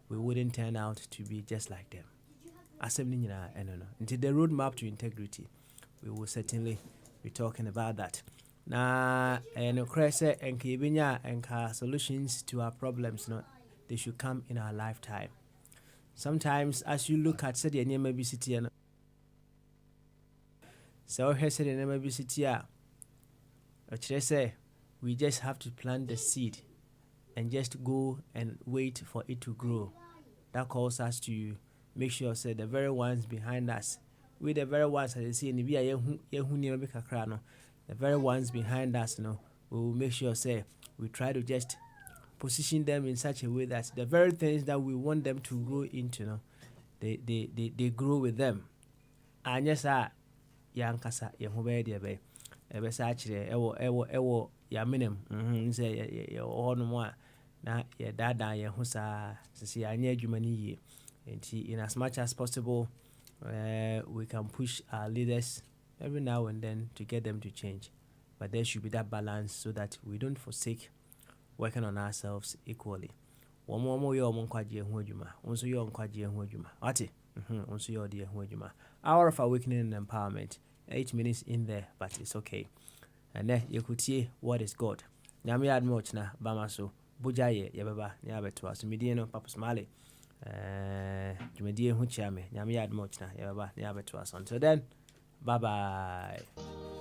we wouldn't turn out to be just like them. Until the roadmap to integrity, we will certainly be talking about that. Na crese and kibinya and solutions to our problems, they should come in our lifetime. Sometimes as you look at said your maybe city and so he said your maybe city say we just have to plant the seed and just go and wait for it to grow. That calls us to make sure say the very ones behind us, we the very ones that they see in the the very ones behind us, we will make sure, say, we try to just position them in such a way that the very things that we want them to grow into, they grow with them. And yes, yankasa, yahubedi, ebesachre, ewo, yaminem, say, all no more, na ya dada, yahusa, see, I need you money, and in as much as possible, we can push our leaders every now and then to get them to change. But there should be that balance so that we don't forsake working on ourselves equally. wɔn yɛ wɔn nkwagye ho adwuma wɔn nso yɛ wɔn nkwagye ho adwuma wate wɔn nso yɛ ɔde ho adwuma hour of awakening and empowerment 8 minutes in there but it's okay ɛnɛ yɛkutie what is God nyame yɛ adom ɔkyena bama so bogya yɛ yɛbɛba ne yɛabɛtoa so medin no Papa Smiley dwumadie ho kyia me nyame yɛ adom ɔkyena yɛbɛba ne yɛabɛtoa so until then bye bye